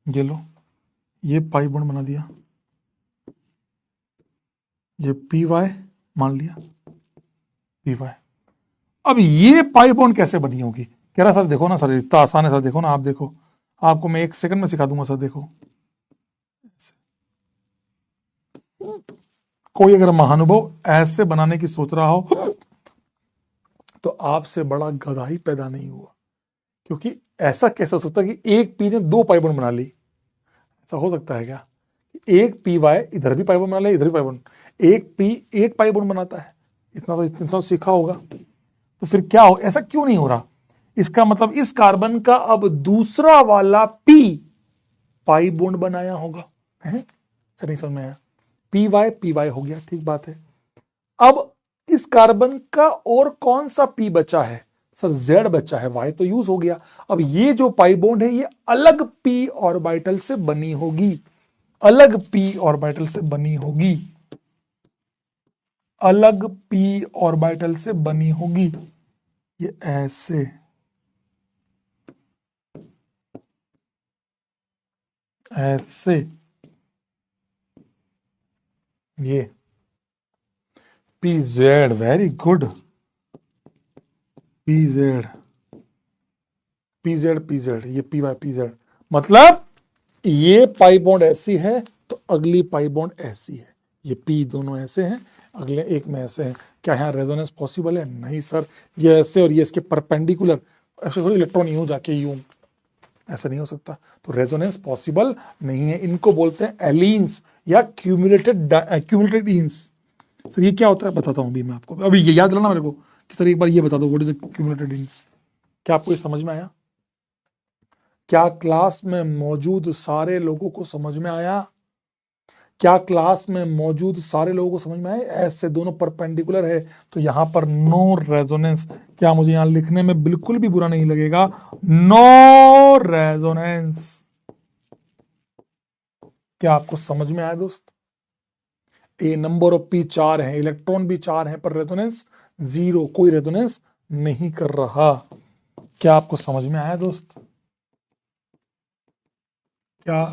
ये लो, ये पाई बॉन्ड बना दिया, ये पी वाई मान लिया, पी वाई। अब ये पाई बॉन्ड कैसे बनी होगी? कह रहा सर देखो ना सर, इतना आसान है सर, देखो ना आप देखो, आपको मैं 1 सेकंड में सिखा दूंगा सर, देखो। कोई अगर महानुभव ऐसे बनाने की सोच रहा हो तो आपसे बड़ा गधा ही पैदा नहीं हुआ, क्योंकि ऐसा कैसे हो सकता है कि एक पी ने 2 पाई बॉन्ड बना ली? ऐसा हो सकता है क्या? एक पी वाई इधर भी पाई बॉन्ड बना ले, इधर भी पाई बॉन्ड, एक पी एक पाई बॉन्ड बनाता है, इतना तो सीखा होगा। तो फिर क्या हो, ऐसा क्यों नहीं हो रहा? इसका मतलब इस कार्बन का अब दूसरा वाला पी पाई बॉन्ड बनाया होगा, है? सर नहीं समझ में आया, पी वाई हो गया, ठीक बात है। अब इस कार्बन का और कौन सा पी बचा है? सर जेड बचा है, वाई तो यूज हो गया। अब ये जो पाई बॉन्ड है ये अलग पी ऑर्बिटल से बनी होगी, अलग पी ऑर्बिटल से बनी होगी, अलग पी ऑर्बिटल से बनी होगी। ये ऐसे, ऐसे, ये P Z, very good, P Z, P Z, P Z, ये पी वाई पी जेड, मतलब ये पाई बॉन्ड ऐसी है तो अगली पाई बॉन्ड ऐसी है, ये पी दोनों ऐसे हैं, अगले एक में ऐसे हैं। क्या यहाँ रेजोनेंस पॉसिबल है? नहीं सर, ये ऐसे और ये इसके परपेंडिकुलर, ऐसे थोड़ी इलेक्ट्रॉन यूं जाके यूं, ऐसा नहीं हो सकता। तो रेजोनेंस पॉसिबल नहीं है, इनको बोलते हैं एलीन्स या क्यूमुलेटेड ईन्स। सर ये क्या होता है बताता हूँ अभी मैं आपको, अभी ये याद रखना मेरे को कि सर एक बार ये बता दो, व्हाट इज क्यूमुलेटेड ईन्स। क्या आपको ये समझ में आया? क्या क्लास में मौजूद सारे लोगों को समझ में आया? क्या क्लास में मौजूद सारे लोगों को समझ में आए? ऐसे दोनों परपेंडिकुलर है तो यहां पर नो रेजोनेंस। क्या मुझे यहां लिखने में बिल्कुल भी बुरा नहीं लगेगा? No resonance. क्या आपको समझ में आया दोस्त? ए नंबर ऑफ पी 4 है, इलेक्ट्रॉन भी 4 है, पर रेजोनेंस 0, कोई रेजोनेंस नहीं कर रहा। क्या आपको समझ में आया दोस्त? क्या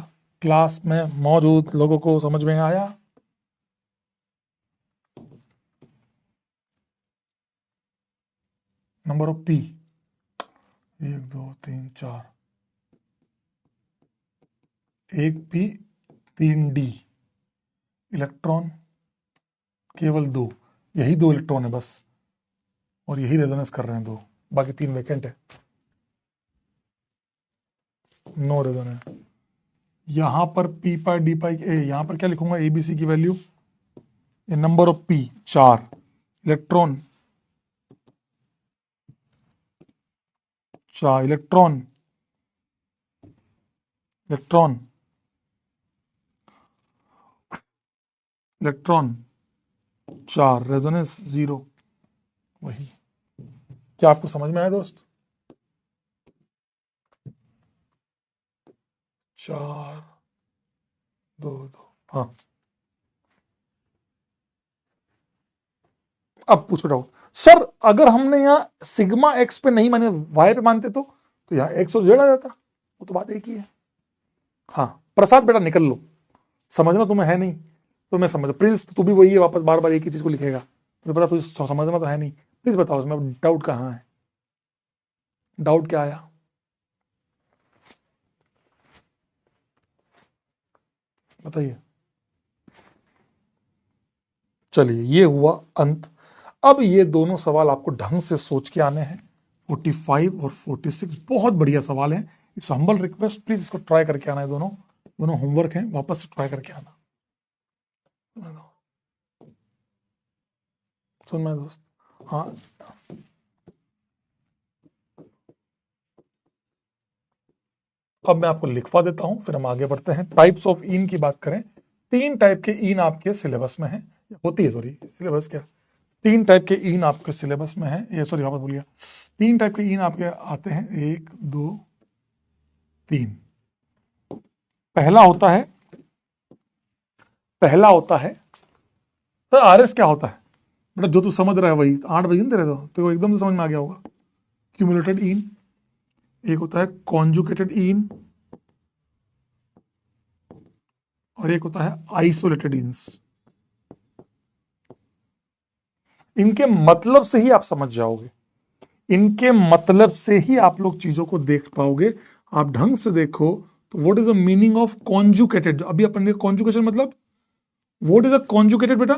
क्लास में मौजूद लोगों को समझ में आया? नंबर ऑफ पी 1 2 3 4, एक पी 3 डी, इलेक्ट्रॉन केवल 2, यही 2 इलेक्ट्रॉन है बस, और यही रेजोनेंस कर रहे हैं 2, बाकी 3 वैकेंट है। No resonance. यहां पर पी पाई डी पाई यहां पर क्या लिखूंगा, एबीसी की value, number of P 4, electron 4, electron electron electron 4, resonance 0। वही, क्या आपको समझ में आया दोस्त? 4 2 2, हाँ। अब पूछो डाउट, सर अगर हमने यहाँ सिग्मा एक्स पे नहीं माने, वाई पे मानते तो यहाँ एक्स और जेड आ जाता। वो तो बात एक ही है। हाँ प्रसाद बेटा निकल लो, समझना तुम्हें है नहीं तो मैं समझ, प्लीज तू भी वही है, वापस बार बार एक ही चीज को लिखेगा, मुझे पता तुझे समझना तो है नहीं। प्लीज बताओ उसमें डाउट कहाँ है, डाउट क्या आया? बताइए। चलिए ये हुआ अंत। अब ये दोनों सवाल आपको ढंग से सोच के आने हैं। 45 और 46 बहुत बढ़िया सवाल है। इट्स हम्बल रिक्वेस्ट, प्लीज इसको ट्राई करके आना है। दोनों दोनों होमवर्क है, वापस से ट्राई करके आना। सुन मैं दोस्त, हाँ अब मैं आपको लिखवा देता हूं, फिर हम आगे बढ़ते हैं। टाइप्स ऑफ इन की बात करें, 3 टाइप के इन आपके सिलेबस में है, होती है, सॉरी सिलेबस क्या, 3 टाइप के इन आपके सिलेबस में है, ये सॉरी वापस बोलिए, 3 टाइप के इन आपके आते हैं, 1 2 3। पहला होता है, पहला होता है सर आरएस क्या होता है बेटा, जो तू समझ रहा है वही 8 बजे तेरे तो एकदम से समझ में आ गया होगा। क्यूमुलेटेड इन, एक होता है कॉन्जुकेटेड इन, और एक होता है आइसोलेटेड इन्स। इनके मतलब से ही आप समझ जाओगे, इनके मतलब से ही आप लोग चीजों को देख पाओगे। आप ढंग से देखो तो what is the meaning of conjugated, अभी अपन ने कॉन्जुकेशन मतलब व्हाट इज अ कॉन्जुकेटेड बेटा,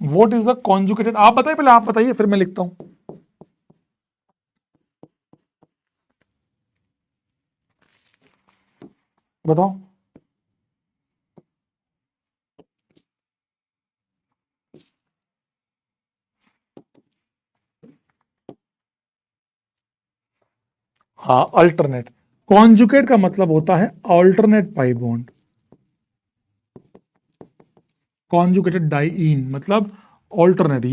व्हाट इज अ कॉन्जुकेटेड, आप बताइए पहले, आप बताइए फिर मैं लिखता हूं। बताओ। हाँ अल्टरनेट, कॉन्जुकेट का मतलब होता है alternate pi bond, conjugated diene मतलब ऑल्टरनेट,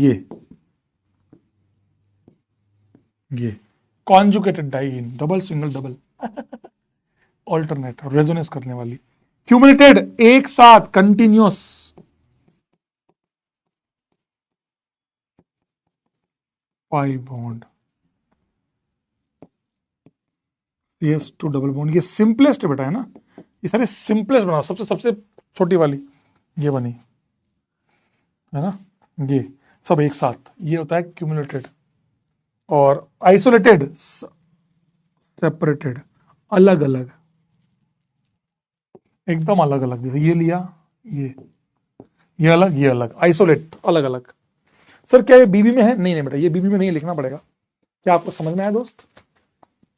ये conjugated diene, double single double, alternate resonance करने वाली। क्यूमुलेटेड एक साथ continuous, pi bond, CS two double bond, ये सिंपलेस्ट बेटा है ना, ये सारे सिंपलेस्ट बनाओ, सबसे सबसे छोटी वाली ये बनी है ना, ये सब एक साथ, ये होता है क्यूमुलेटेड। और आइसोलेटेड, सेपरेटेड, अलग अलग, एकदम अलग अलग, जैसे ये लिया, ये ये अलग, ये अलग, आइसोलेट अलग अलग। सर क्या ये बीबी में है? नहीं नहीं बेटा, ये बीबी में नहीं, लिखना पड़ेगा। क्या आपको समझ में आया दोस्त?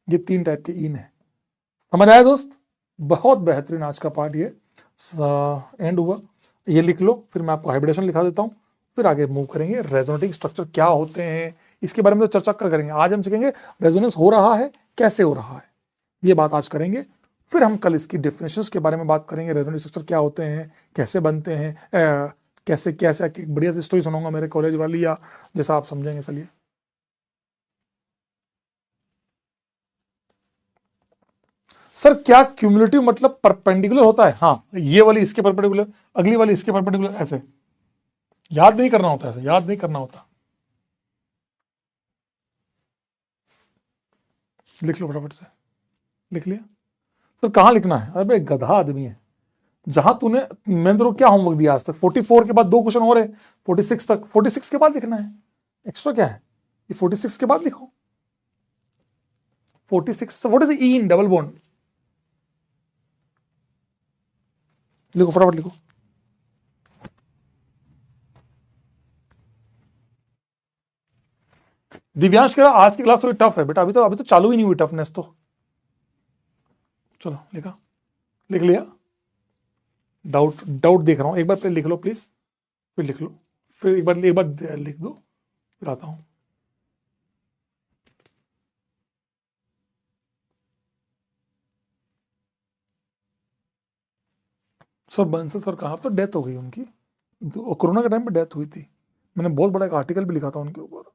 ये 3 टाइप के इन है, समझ आया दोस्त? बहुत बेहतरीन आज का पार्ट ये एंड हुआ। ये लिख लो, फिर मैं आपको हाइब्रिडेशन लिखा देता हूँ, फिर आगे मूव करेंगे। रेजोनेटिंग स्ट्रक्चर क्या होते हैं इसके बारे में तो चर्चा करेंगे। आज हम सीखेंगे रेजोनेंस हो रहा है कैसे हो रहा है, ये बात आज करेंगे। फिर हम कल इसकी डेफिनेशंस के बारे में बात करेंगे, रेजोनेटिंग स्ट्रक्चर क्या होते हैं, कैसे बनते हैं, कैसे कैसे, बढ़िया सी स्टोरी सुनाऊंगा मेरे कॉलेज वाली, या जैसा आप समझेंगे। चलिए, सर क्या क्यूमुलेटिव मतलब परपेंडिकुलर होता है? हाँ, ये वाली इसके परपेंडिकुलर, अगली वाली इसके परपेंडिकुलर, ऐसे याद नहीं करना होता, ऐसे याद नहीं करना होता। लिख लो फटाफट से, लिख लिया? सर कहाँ लिखना है? अरे गधा आदमी है, जहां तूने, मैंने तेरे को क्या होमवर्क दिया आज तक, 44 के बाद 2 क्वेश्चन हो रहे, 46 तक, 46 के बाद लिखना है, एक्स्ट्रा क्या है? ये 46 के बाद लिखो। 46 what is E in double bond, लिखो फटाफट लिखो। दिव्यांश कह रहा आज की क्लास थोड़ी टफ है बेटा, अभी तो चालू ही नहीं हुई टफनेस तो। चलो लिखा, लिख लिया। डाउट डाउट देख रहा हूं, एक बार पहले लिख लो प्लीज, फिर लिख लो, फिर एक बार लिख दो, फिर आता हूं। सर बंसल सर कहाँ, तो डेथ हो गई उनकी, तो कोरोना के टाइम पे डेथ हुई थी। मैंने बहुत बड़ा एक आर्टिकल भी लिखा था उनके ऊपर।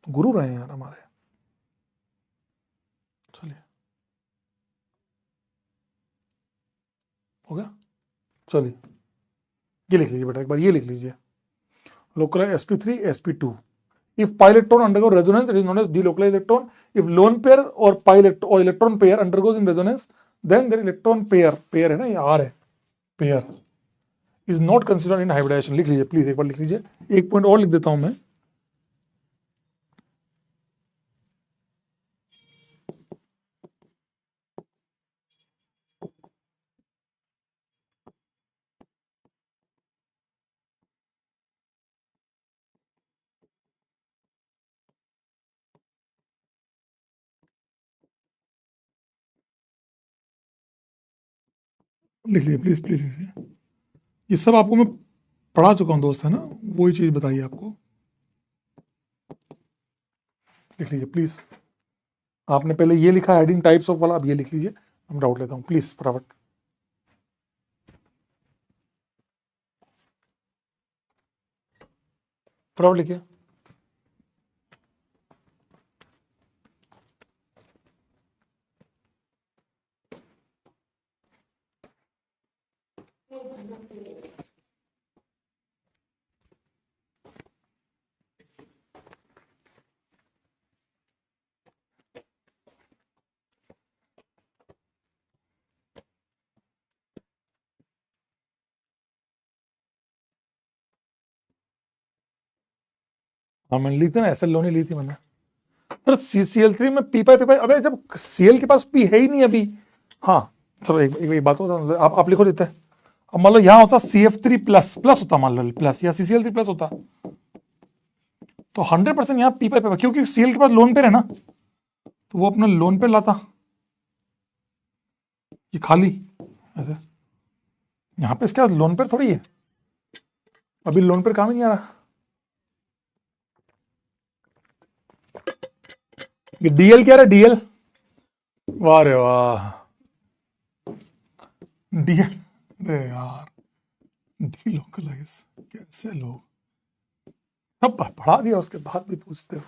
गुरु रहे हैं यार हमारे। चलिए हो गया, चलिए ये लिख लीजिए बेटा, एक बार ये लिख लीजिए, local sp3 sp2 if pi electron undergo resonance it is known as delocalized electron, if lone pair or pi or electron pair undergoes in resonance then their electron pair है ना, ये r है, pair is not considered in hybridization। लिख लीजिए प्लीज, एक बार लिख लीजिए, एक पॉइंट और लिख देता हूं मैं। लिख लीजिए प्लीज, प्लीज लिखिए, ये सब आपको मैं पढ़ा चुका हूं दोस्त, है ना, वही चीज बताइए आपको। लिख लीजिए प्लीज, आपने पहले ये लिखा एडिंग टाइप्स ऑफ वाला, अब ये लिख लीजिए, हम डाउट लेता हूँ प्लीज फटाफट। फटाफट लिखिए। हाँ मैंने ली थी ना, एसएल लोनी ली थी मैंने। पर CCl3 में पी पाई, अबे जब Cl के पास पी है ही नहीं अभी। हाँ चलो एक बात होता, आप लिखो देते हैं। अब मान लो यहाँ होता CF3 प्लस प्लस होता, मान लो प्लस या CCl3 प्लस होता, तो 100% यहाँ पी पाई, क्योंकि Cl के पास लोन पेयर है ना, तो वो अपना लोन पेयर लाता, ये खाली ऐसे। यहाँ पे इसका लोन पेयर थोड़ी है, अभी लोन पेयर काम ही नहीं आ रहा। ये डीएल क्या रहा, डीएल, वाह रे वाह, डीएल, अरे यार डी लोकलाइज, कैसे लोग सब पढ़ा दिया उसके बाद भी पूछते हो।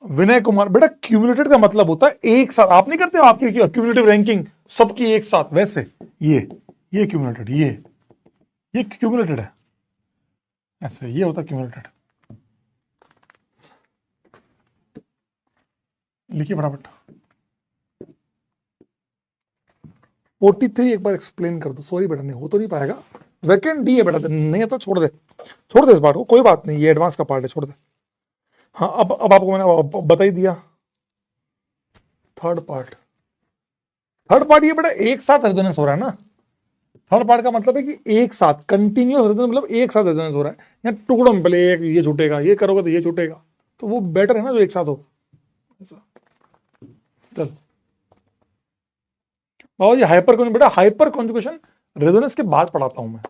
विनय कुमार, बेटा क्यूमुलेटेड का मतलब होता है एक साथ, आप नहीं करते हो आपकी क्यूमुलेटिव रैंकिंग सबकी एक साथ, वैसे ये क्यूमुलेटेड, ये क्यूमुलेटेड है, ऐसे ये होता है क्यूमुलेटेड। लिखिए फटाफट। 43 एक बार एक्सप्लेन कर दो, सॉरी बेटा नहीं हो तो नहीं पाएगा, वैकेंट डी है बेटा, नहीं आता छोड़ दे, छोड़ दे इस बात को, कोई बात नहीं, ये एडवांस का पार्ट है, छोड़ दे। हाँ अब आपको मैंने बता ही दिया। थर्ड पार्ट ये बेटा एक साथ रेजोनेंस हो रहा है ना, थर्ड पार्ट का मतलब है कि एक साथ कंटिन्यूस रेजोनेंस, मतलब एक साथ रेजोनेंस हो रहा है, या टुकड़ों में पहले एक ये छूटेगा, ये करोगे तो ये छूटेगा, तो वो बेटर है ना जो एक साथ हो ऐसा। चल बाबा जी हाइपर कॉन्जुगेशन, बेटा हाइपर कॉन्जुगेशन रेजोनेंस के बाद पढ़ाता हूं मैं,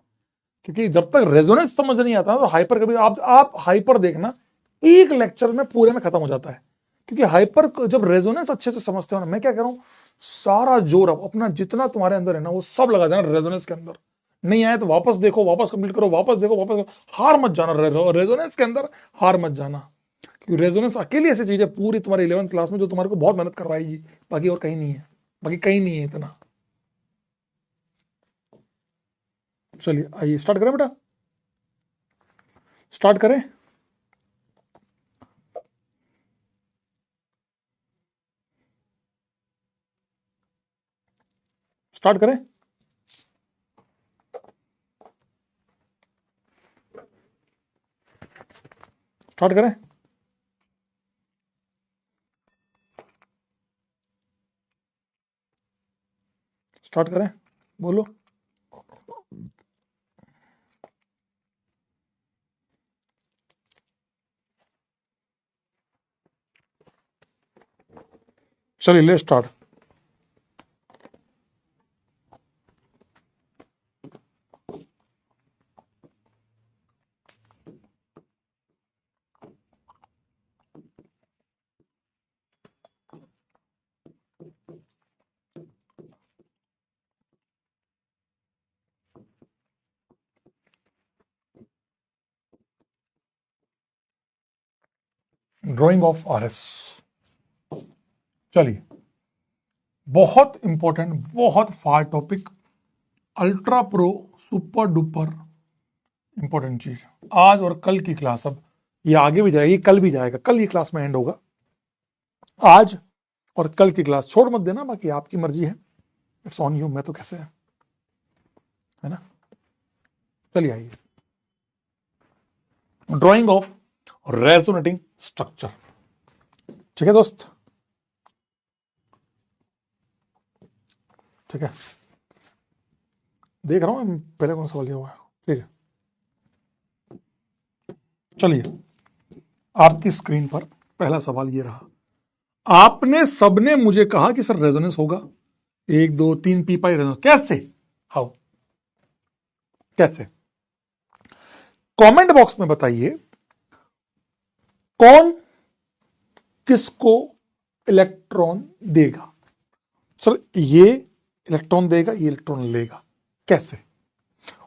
क्योंकि जब तक रेजोनेंस समझ नहीं आता तो हाइपर कभी आप हाइपर देखना एक लेक्चर में पूरे में खत्म हो जाता है, क्योंकि हाइपर जब रेजोनेंस अच्छे से समझते हो ना, मैं क्या कह रहा हूं, सारा जोर अब अपना जितना तुम्हारे अंदर है ना वो सब लगा देना रेजोनेंस के अंदर, नहीं आए तो वापस देखो, वापस कंप्लीट करो, वापस देखो, वापस करो, हार मत जाना रेजोनेंस के अंदर, हार मत जाना, क्योंकि रेजोनेंस अकेली ऐसी चीज है पूरी तुम्हारी 11th क्लास में जो तुम्हारे को बहुत मेहनत करवाएगी, बाकी और कहीं नहीं है, बाकी कहीं नहीं है इतना। चलिए आइए स्टार्ट करें बेटा, स्टार्ट करें। स्टार्ट करें, स्टार्ट करें, स्टार्ट करें, बोलो। चलिए ले स्टार्ट। Drying of RS. चलिए, बहुत इंपॉर्टेंट, बहुत फार topic, ultra pro super duper important चीज। आज और कल की क्लास, अब ये आगे भी जाएगी, ये कल भी जाएगा, कल ये क्लास में एंड होगा। आज और कल की क्लास छोड़ मत देना, बाकी आपकी मर्जी है, इट्स ऑन यू, मैं तो कैसे है ना। चलिए आइए, ड्राइंग ऑफ रेजोनेटिंग स्ट्रक्चर। ठीक है दोस्त, ठीक है, देख रहा हूं पहले कौन सा सवाल हुआ है। ठीक है, चलिए, आपकी स्क्रीन पर पहला सवाल ये रहा। आपने सबने मुझे कहा कि सर रेजोनेंस होगा, 1 2 3 पी पाई रेजोनेंस, कैसे, हाउ, कैसे? कमेंट बॉक्स में बताइए कौन किसको इलेक्ट्रॉन देगा। सर ये इलेक्ट्रॉन देगा, ये इलेक्ट्रॉन लेगा, कैसे?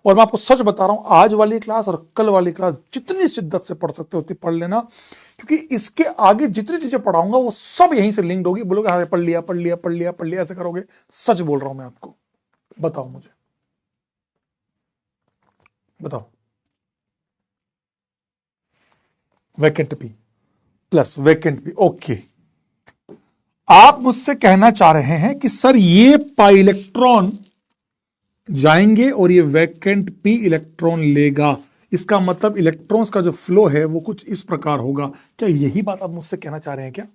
और मैं आपको सच बता रहा हूं, आज वाली क्लास और कल वाली क्लास जितनी शिद्दत से पढ़ सकते होती पढ़ लेना, क्योंकि इसके आगे जितनी चीजें पढ़ाऊंगा वो सब यहीं से लिंक्ड होगी। बोलोगे हाँ पढ़ लिया पढ़ लिया पढ़ लिया पढ़ लिया, ऐसे करोगे? सच बोल रहा हूं मैं आपको। बताओ मुझे, बताओ। Vacant P plus vacant P, okay. आप मुझसे कहना चाह रहे हैं कि सर ये पाई इलेक्ट्रॉन जाएंगे और ये वैकेंट पी इलेक्ट्रॉन लेगा, इसका मतलब इलेक्ट्रॉन्स का जो फ्लो है वो कुछ इस प्रकार होगा। क्या यही बात आप मुझसे कहना चाह रहे हैं?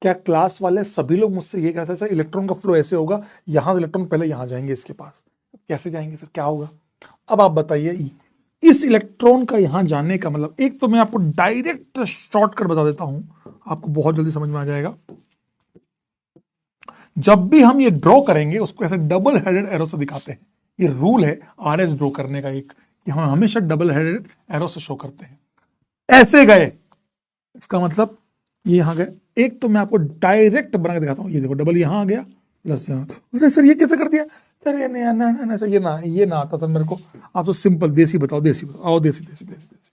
क्या क्लास वाले सभी लोग मुझसे ये कहते हैं सर इलेक्ट्रॉन का फ्लो ऐसे होगा, यहां इलेक्ट्रॉन पहले यहां जाएंगे इसके पास, कैसे जाएंगे सर, क्या होगा? अब आप बताइए, इस इलेक्ट्रॉन का यहां जाने का मतलब, एक तो मैं आपको डायरेक्ट शॉर्टकट बता देता हूं, आपको बहुत जल्दी समझ में आ जाएगा। जब भी हम ये ड्रॉ करेंगे उसको ऐसे डबल हेडेड एरो से दिखाते हैं। ये रूल है आरएस ड्रॉ करने का एक, कि हम हमेशा डबल हेडेड एरो से शो करते हैं। ऐसे गए, इसका मतलब ये यहां गए। एक तो मैं आपको डायरेक्ट बना के दिखाता हूं, ये देखो डबल यहां आ गया प्लस यहां। अरे सर ये कैसे कर दिया सर? ये नहीं ना, ना, ना, सर ये ना आता था मेरे को। आप तो सिंपल देसी बताओ, देसी बताओ, आओ देसी देसी देसी देसी।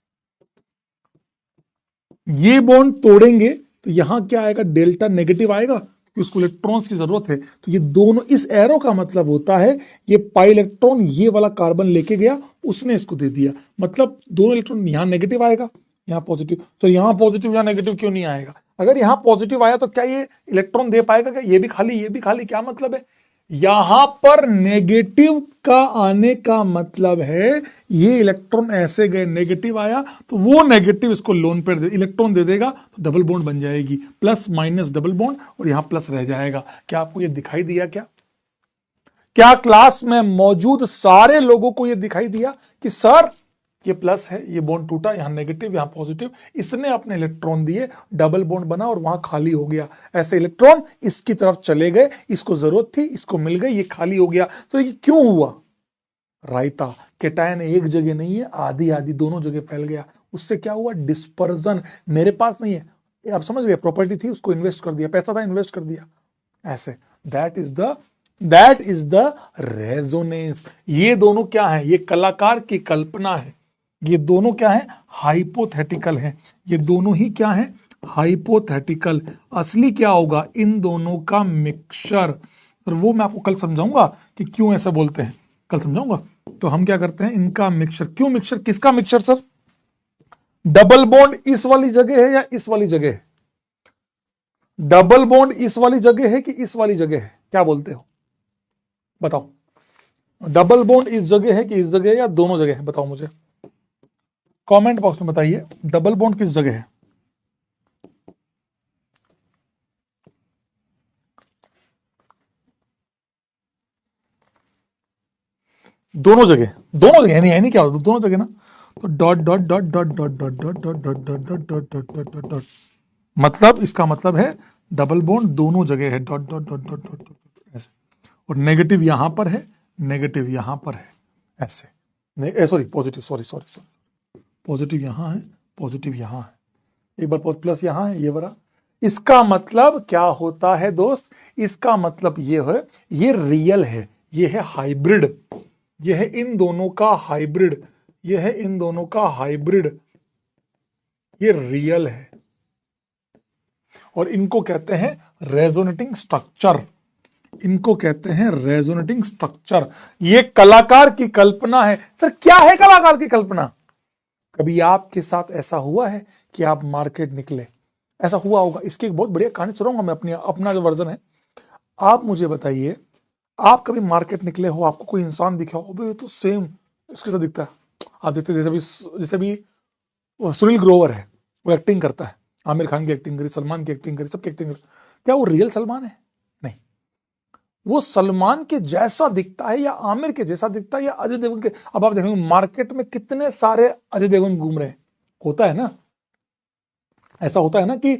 ये बॉन्ड तोड़ेंगे तो यहां क्या आएगा? डेल्टा नेगेटिव आएगा, कि उसको इलेक्ट्रॉन्स की जरूरत है। तो ये दोनों, इस एरो का मतलब होता है ये पाई इलेक्ट्रॉन ये वाला कार्बन लेके गया, उसने इसको दे दिया, मतलब दोनों इलेक्ट्रॉन, यहां नेगेटिव आएगा यहां पॉजिटिव। तो यहां पॉजिटिव यहां नेगेटिव क्यों नहीं आएगा? अगर यहां पॉजिटिव आया तो क्या ये इलेक्ट्रॉन दे पाएगा? क्या ये भी खाली ये भी खाली? क्या मतलब है? यहां पर नेगेटिव का आने का मतलब है ये इलेक्ट्रॉन ऐसे गए, नेगेटिव आया तो वो नेगेटिव इसको लोन पेयर इलेक्ट्रॉन दे देगा, तो डबल बॉन्ड बन जाएगी, प्लस माइनस डबल बॉन्ड, और यहां प्लस रह जाएगा। क्या आपको ये दिखाई दिया? क्या क्लास में मौजूद सारे लोगों को ये दिखाई दिया कि सर ये प्लस है, ये बॉन्ड टूटा, यहां नेगेटिव यहां पॉजिटिव, इसने अपने इलेक्ट्रॉन दिए, डबल बॉन्ड बना और वहां खाली हो गया। ऐसे इलेक्ट्रॉन इसकी तरफ चले गए, इसको जरूरत थी, इसको मिल गई, ये खाली हो गया। तो ये क्यों हुआ? रायता, कैटायन एक जगह नहीं है, आधी आधी दोनों जगह फैल गया। उससे क्या हुआ? डिस्पर्जन। मेरे पास नहीं है, आप समझ गए, प्रॉपर्टी थी उसको इन्वेस्ट कर दिया, पैसा था इन्वेस्ट कर दिया, ऐसे। That is the resonance. ये दोनों क्या है? ये कलाकार की कल्पना है। ये दोनों क्या है? हाइपोथेटिकल है। ये दोनों ही क्या है? हाइपोथेटिकल। असली क्या होगा? इन दोनों का मिक्सचर। सर वो मैं आपको कल समझाऊंगा कि क्यों ऐसा बोलते हैं, कल समझाऊंगा। तो हम क्या करते हैं, इनका मिक्सचर। क्यों मिक्सचर? किसका मिक्सचर सर? डबल बॉन्ड इस वाली जगह है या इस वाली जगह है? डबल बॉन्ड इस वाली जगह है कि इस वाली जगह है? क्या बोलते हो, बताओ। डबल बॉन्ड इस जगह है कि इस जगह है, या दोनों जगह है? बताओ मुझे, कमेंट बॉक्स में बताइए, डबल बॉन्ड किस जगह है? दोनों जगह, दोनों जगह, यानी क्या होता है? दोनों जगह ना। तो dot dot dot dot dot dot dot dot dot dot dot dot dot dot dot dot, मतलब इसका मतलब है डबल बॉन्ड दोनों जगह है, dot dot dot dot dot dot ऐसे, और नेगेटिव यहां पर है, नेगेटिव यहां पर है, ऐसे, sorry positive, sorry sorry sorry, positive यहां है, पॉजिटिव यहां है, एक बार प्लस यहां है, ये बड़ा। इसका मतलब क्या होता है दोस्त, इसका मतलब ये है, ये रियल है, ये है हाइब्रिड, ये है इन दोनों का हाइब्रिड, ये है इन दोनों का हाइब्रिड, ये रियल है, और इनको कहते हैं रेजोनेटिंग स्ट्रक्चर, इनको कहते हैं रेजोनेटिंग स्ट्रक्चर। ये कलाकार की कल्पना है। सर क्या है कलाकार की कल्पना? कभी आपके साथ ऐसा हुआ है कि आप मार्केट निकले, ऐसा हुआ होगा, इसकी एक बहुत बढ़िया कहानी सुनाऊंगा मैं, अपना जो वर्जन है। आप मुझे बताइए, आप कभी मार्केट निकले हो, आपको कोई इंसान दिखा हो, अबे ये तो सेम इसके साथ दिखता है, आप देखते, जैसे भी सुनील ग्रोवर है, वो एक्टिंग करता है, आमिर खान की एक्टिंग करी, सलमान की एक्टिंग करी, सबकी एक्टिंग करी, क्या वो रियल सलमान है? नहीं, वो सलमान के जैसा दिखता है, या आमिर के जैसा दिखता है, या अजय देवगन के। अब आप देखेंगे मार्केट में कितने सारे अजय देवगन घूम रहे हैं, होता है ना, ऐसा होता है ना कि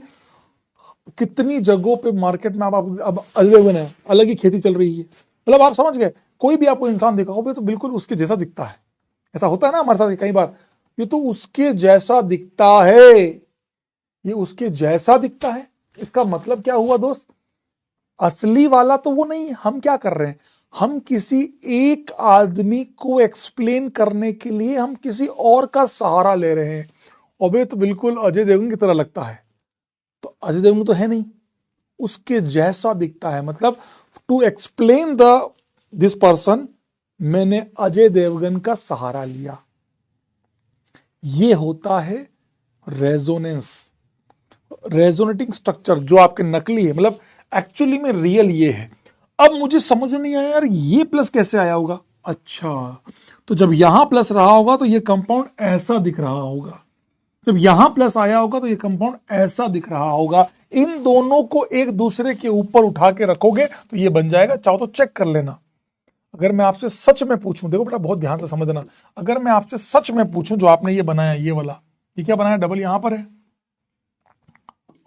कितनी जगहों पे मार्केट में अब अजय देवगन है, अलग ही खेती चल रही है, मतलब आप समझ गए, कोई भी आपको इंसान देखा हो तो बिल्कुल उसके जैसा दिखता है, ऐसा होता है ना हमारे साथ कई बार, ये तो उसके जैसा दिखता है, ये उसके जैसा दिखता है। इसका मतलब क्या हुआ दोस्त, असली वाला तो वो नहीं, हम क्या कर रहे हैं, हम किसी एक आदमी को एक्सप्लेन करने के लिए हम किसी और का सहारा ले रहे हैं। अबे तो बिल्कुल अजय देवगन की तरह लगता है, तो अजय देवगन तो है नहीं, उसके जैसा दिखता है, मतलब टू एक्सप्लेन दिस पर्सन मैंने अजय देवगन का सहारा लिया। ये होता है रेजोनेंस, रेजोनेटिंग स्ट्रक्चर, जो आपके नकली है, मतलब एक्चुअली में रियल ये है। अब मुझे समझ नहीं आया यार, ये प्लस कैसे आया होगा? अच्छा, तो जब यहां प्लस रहा होगा तो ये कंपाउंड ऐसा दिख रहा होगा, जब यहां प्लस आया होगा तो ये कंपाउंड ऐसा दिख रहा होगा। इन दोनों को एक दूसरे के ऊपर उठा के रखोगे तो ये बन जाएगा, चाहो तो चेक कर लेना। अगर मैं आपसे सच में पूछूं, देखो बेटा बहुत ध्यान से समझना, अगर मैं आपसे सच में पूछूं, जो आपने ये बनाया, ये वाला, ये क्या बनाया, डबल यहां पर है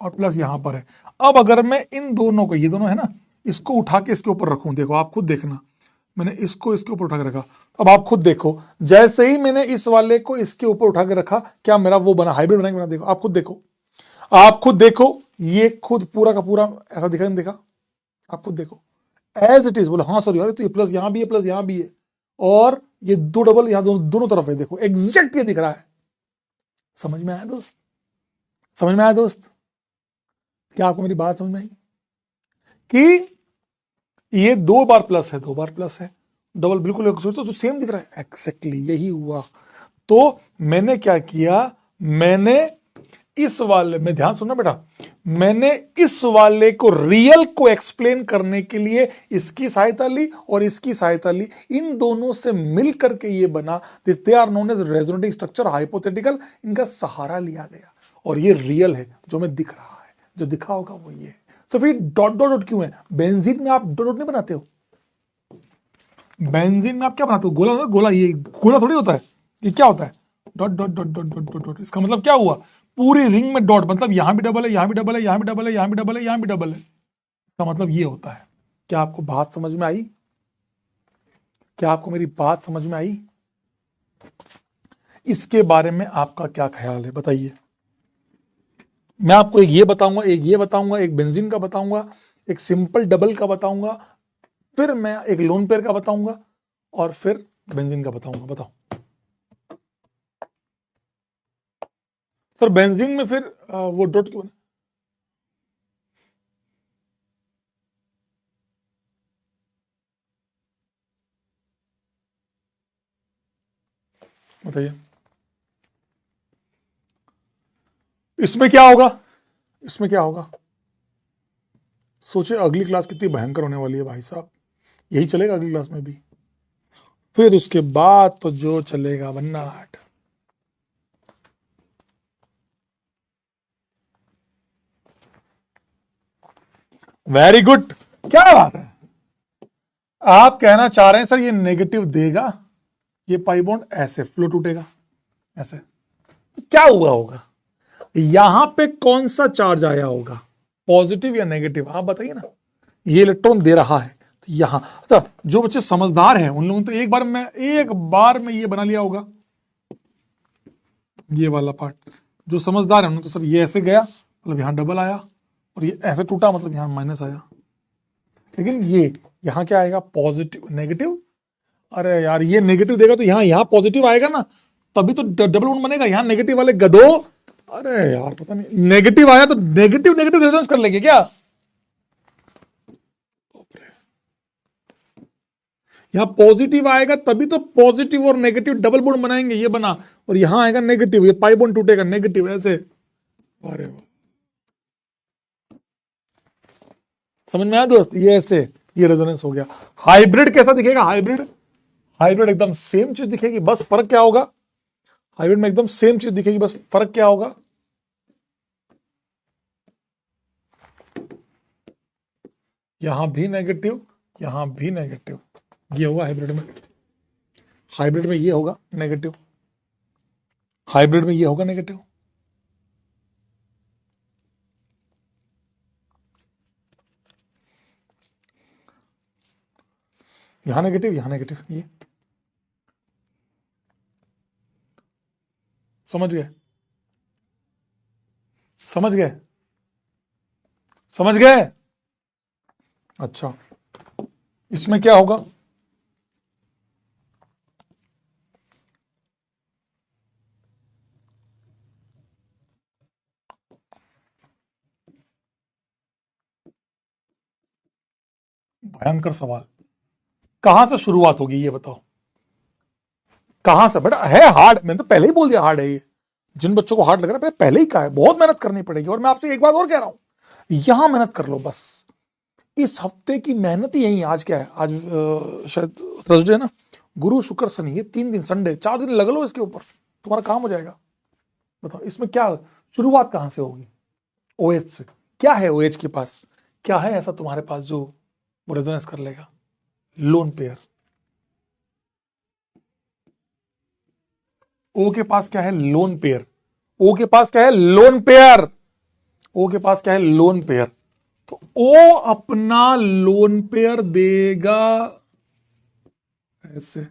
और प्लस यहां पर है। अब अगर मैं इन दोनों को, ये दोनों है ना, इसको उठा के इसके ऊपर रखूं, देखो आप खुद देखना, मैंने इसको इसके ऊपर उठा के रखा, अब आप खुद देखो, जैसे ही मैंने इस वाले को इसके ऊपर उठा के रखा, क्या मेरा वो बना, हाइब्रिड बना के बना? देखो आप खुद देखो, आप खुद देखो, ये खुद पूरा का पूरा ऐसा दिखा नहीं दिखा? आप खुद देखो, एज इट इज। बोलो हाँ सर यार, तो ये प्लस यहां भी है, प्लस यहां भी है, और ये दो डबल यहां दोनों तरफ है, देखो एग्जैक्ट ये दिख रहा है। समझ में आया दोस्त? समझ में आया दोस्त? क्या आपको मेरी बात समझ में आई कि ये दो बार प्लस है, दो बार प्लस है, डबल बिल्कुल तो सेम दिख रहा है, एक्जैक्टली यही हुआ। तो मैंने क्या किया, मैंने इस वाले में, ध्यान सुनना बेटा, मैंने इस वाले को रियल को एक्सप्लेन करने के लिए इसकी सहायता ली और इसकी सहायता ली, इन दोनों से मिल करके ये बना, this they are known as resonating structure, hypothetical, इनका सहारा लिया गया और ये रियल है, जो मैं दिख रहा है, जो दिखा होगा वो ये है। तो फिर डॉट डॉट डॉट क्यों है? बेंजीन में आप डॉट डॉट नहीं बनाते हो, बेंजीन में आप क्या बनाते हो, गोला, गोला, ये गोला थोड़ी होता है, ये क्या होता है, dot dot dot dot dot dot dot. इसका मतलब क्या हुआ, पूरी रिंग में डॉट, मतलब यहां भी डबल है, यहां भी डबल है, यहां भी डबल है, यहां भी डबल है, यहां भी डबल है, इसका मतलब ये होता है। क्या आपको बात समझ में आई? क्या आपको मेरी बात समझ में आई? इसके बारे में आपका क्या ख्याल है बताइए। मैं आपको एक ये बताऊंगा, एक ये बताऊंगा, एक बेंजीन का बताऊंगा, एक सिंपल डबल का बताऊंगा, फिर मैं एक लोन पेयर का बताऊंगा, और फिर बेंजीन का बताऊंगा। बताओ सर, बेंजीन में फिर वो डॉट क्यों बना? बताइए, इसमें क्या होगा, इसमें क्या होगा? सोचे अगली क्लास कितनी भयंकर होने वाली है भाई साहब, यही चलेगा अगली क्लास में भी, फिर उसके बाद तो जो चलेगा भन्नाट। वेरी गुड, क्या बात है, आप कहना चाह रहे हैं सर ये नेगेटिव देगा, ये पाई बॉन्ड ऐसे फ्लो टूटेगा, ऐसे, तो क्या हुआ होगा, यहां पे कौन सा चार्ज आया होगा, पॉजिटिव या नेगेटिव, आप बताइए ना। ये इलेक्ट्रॉन दे रहा है तो यहां, अच्छा जो बच्चे समझदार हैं उन लोगों ने तो एक बार में ये बना लिया होगा, ये वाला पार्ट। जो समझदार है उन्होंने तो सर ये ऐसे गया मतलब यहां डबल आया, और ये ऐसे टूटा मतलब यहां माइनस आया। लेकिन ये यहां क्या आएगा, पॉजिटिव नेगेटिव। अरे यार ये नेगेटिव देगा तो यहां यहां पॉजिटिव आएगा ना, तभी तो डबल बॉन्ड बनेगा। यहां नेगेटिव वाले गधो, अरे यार पता नहीं, नेगेटिव आया तो नेगेटिव नेगेटिव रेजोनेंस कर लेंगे क्या? यहां पॉजिटिव आएगा तभी तो पॉजिटिव और नेगेटिव डबल बॉन्ड बनाएंगे, ये बना। और यहां आएगा नेगेटिव, ये पाई बॉन्ड टूटेगा, नेगेटिव ऐसे। अरे वाह, समझ में आया दोस्त, ये ऐसे ये रेजोनेंस हो गया। हाइब्रिड कैसा दिखेगा? हाइब्रिड, हाइब्रिड एकदम सेम चीज दिखेगी, बस फर्क क्या होगा, हाइब्रिड में एकदम सेम चीज दिखेगी, बस फर्क क्या होगा, यहां भी नेगेटिव, यहां भी नेगेटिव, ये होगा हाइब्रिड में। हाइब्रिड में ये होगा नेगेटिव, हाइब्रिड में ये होगा नेगेटिव। यहां नेगेटिव, यहां नेगेटिव, ये समझ गए? समझ गए? समझ गए? अच्छा, इसमें क्या होगा, भयंकर सवाल। कहां से शुरुआत होगी ये बताओ, कहां से? बेटा है हार्ड, मैंने तो पहले ही बोल दिया हार्ड है ये। जिन बच्चों को हार्ड लग रहा है पहले ही कहा है, बहुत मेहनत करनी पड़ेगी। और मैं आपसे एक बात और कह रहा हूं, यहां मेहनत कर लो बस। इस हफ्ते की मेहनत ही यही, आज क्या है, आज शायद थर्सडे ना, गुरु शुक्र शनि, ये 3 दिन, संडे 4 दिन लग लो इसके ऊपर, तुम्हारा काम हो जाएगा। बताओ इसमें क्या शुरुआत कहां से होगी, ओएच से। क्या है ओएच के पास, क्या है ऐसा तुम्हारे पास जो वो रेजोनेंस कर लेगा? Lone pair. ओ के पास क्या है, लोन पेयर। ओ के पास क्या है, लोन पेयर। ओ के पास क्या है, लोन पेयर। तो ओ अपना लोन पेयर देगा ऐसे,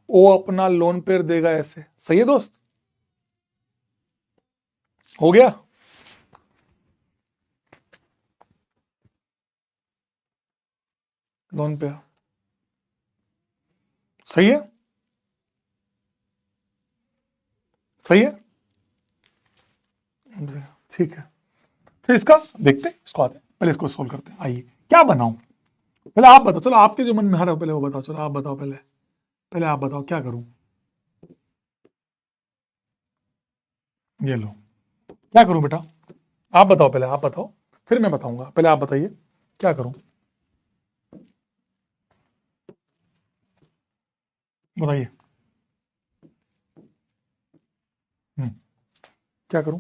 ओ अपना लोन पेयर देगा ऐसे, सही है दोस्त? हो गया? लोन पेयर सही है, सही है, ठीक है। फिर इसका देखते हैं, इसको आते हैं, पहले इसको सोल्व करते हैं। आइए क्या बनाऊं, पहले आप बताओ, चलो आपके जो मन में आ रहा है पहले वो बताओ, चलो आप बताओ पहले, पहले आप बताओ क्या करूं। ये लो, क्या करूं बेटा, आप बताओ पहले, आप बताओ, फिर मैं बताऊंगा, पहले आप बताइए क्या करूं, बताइए। हम्म, क्या करूं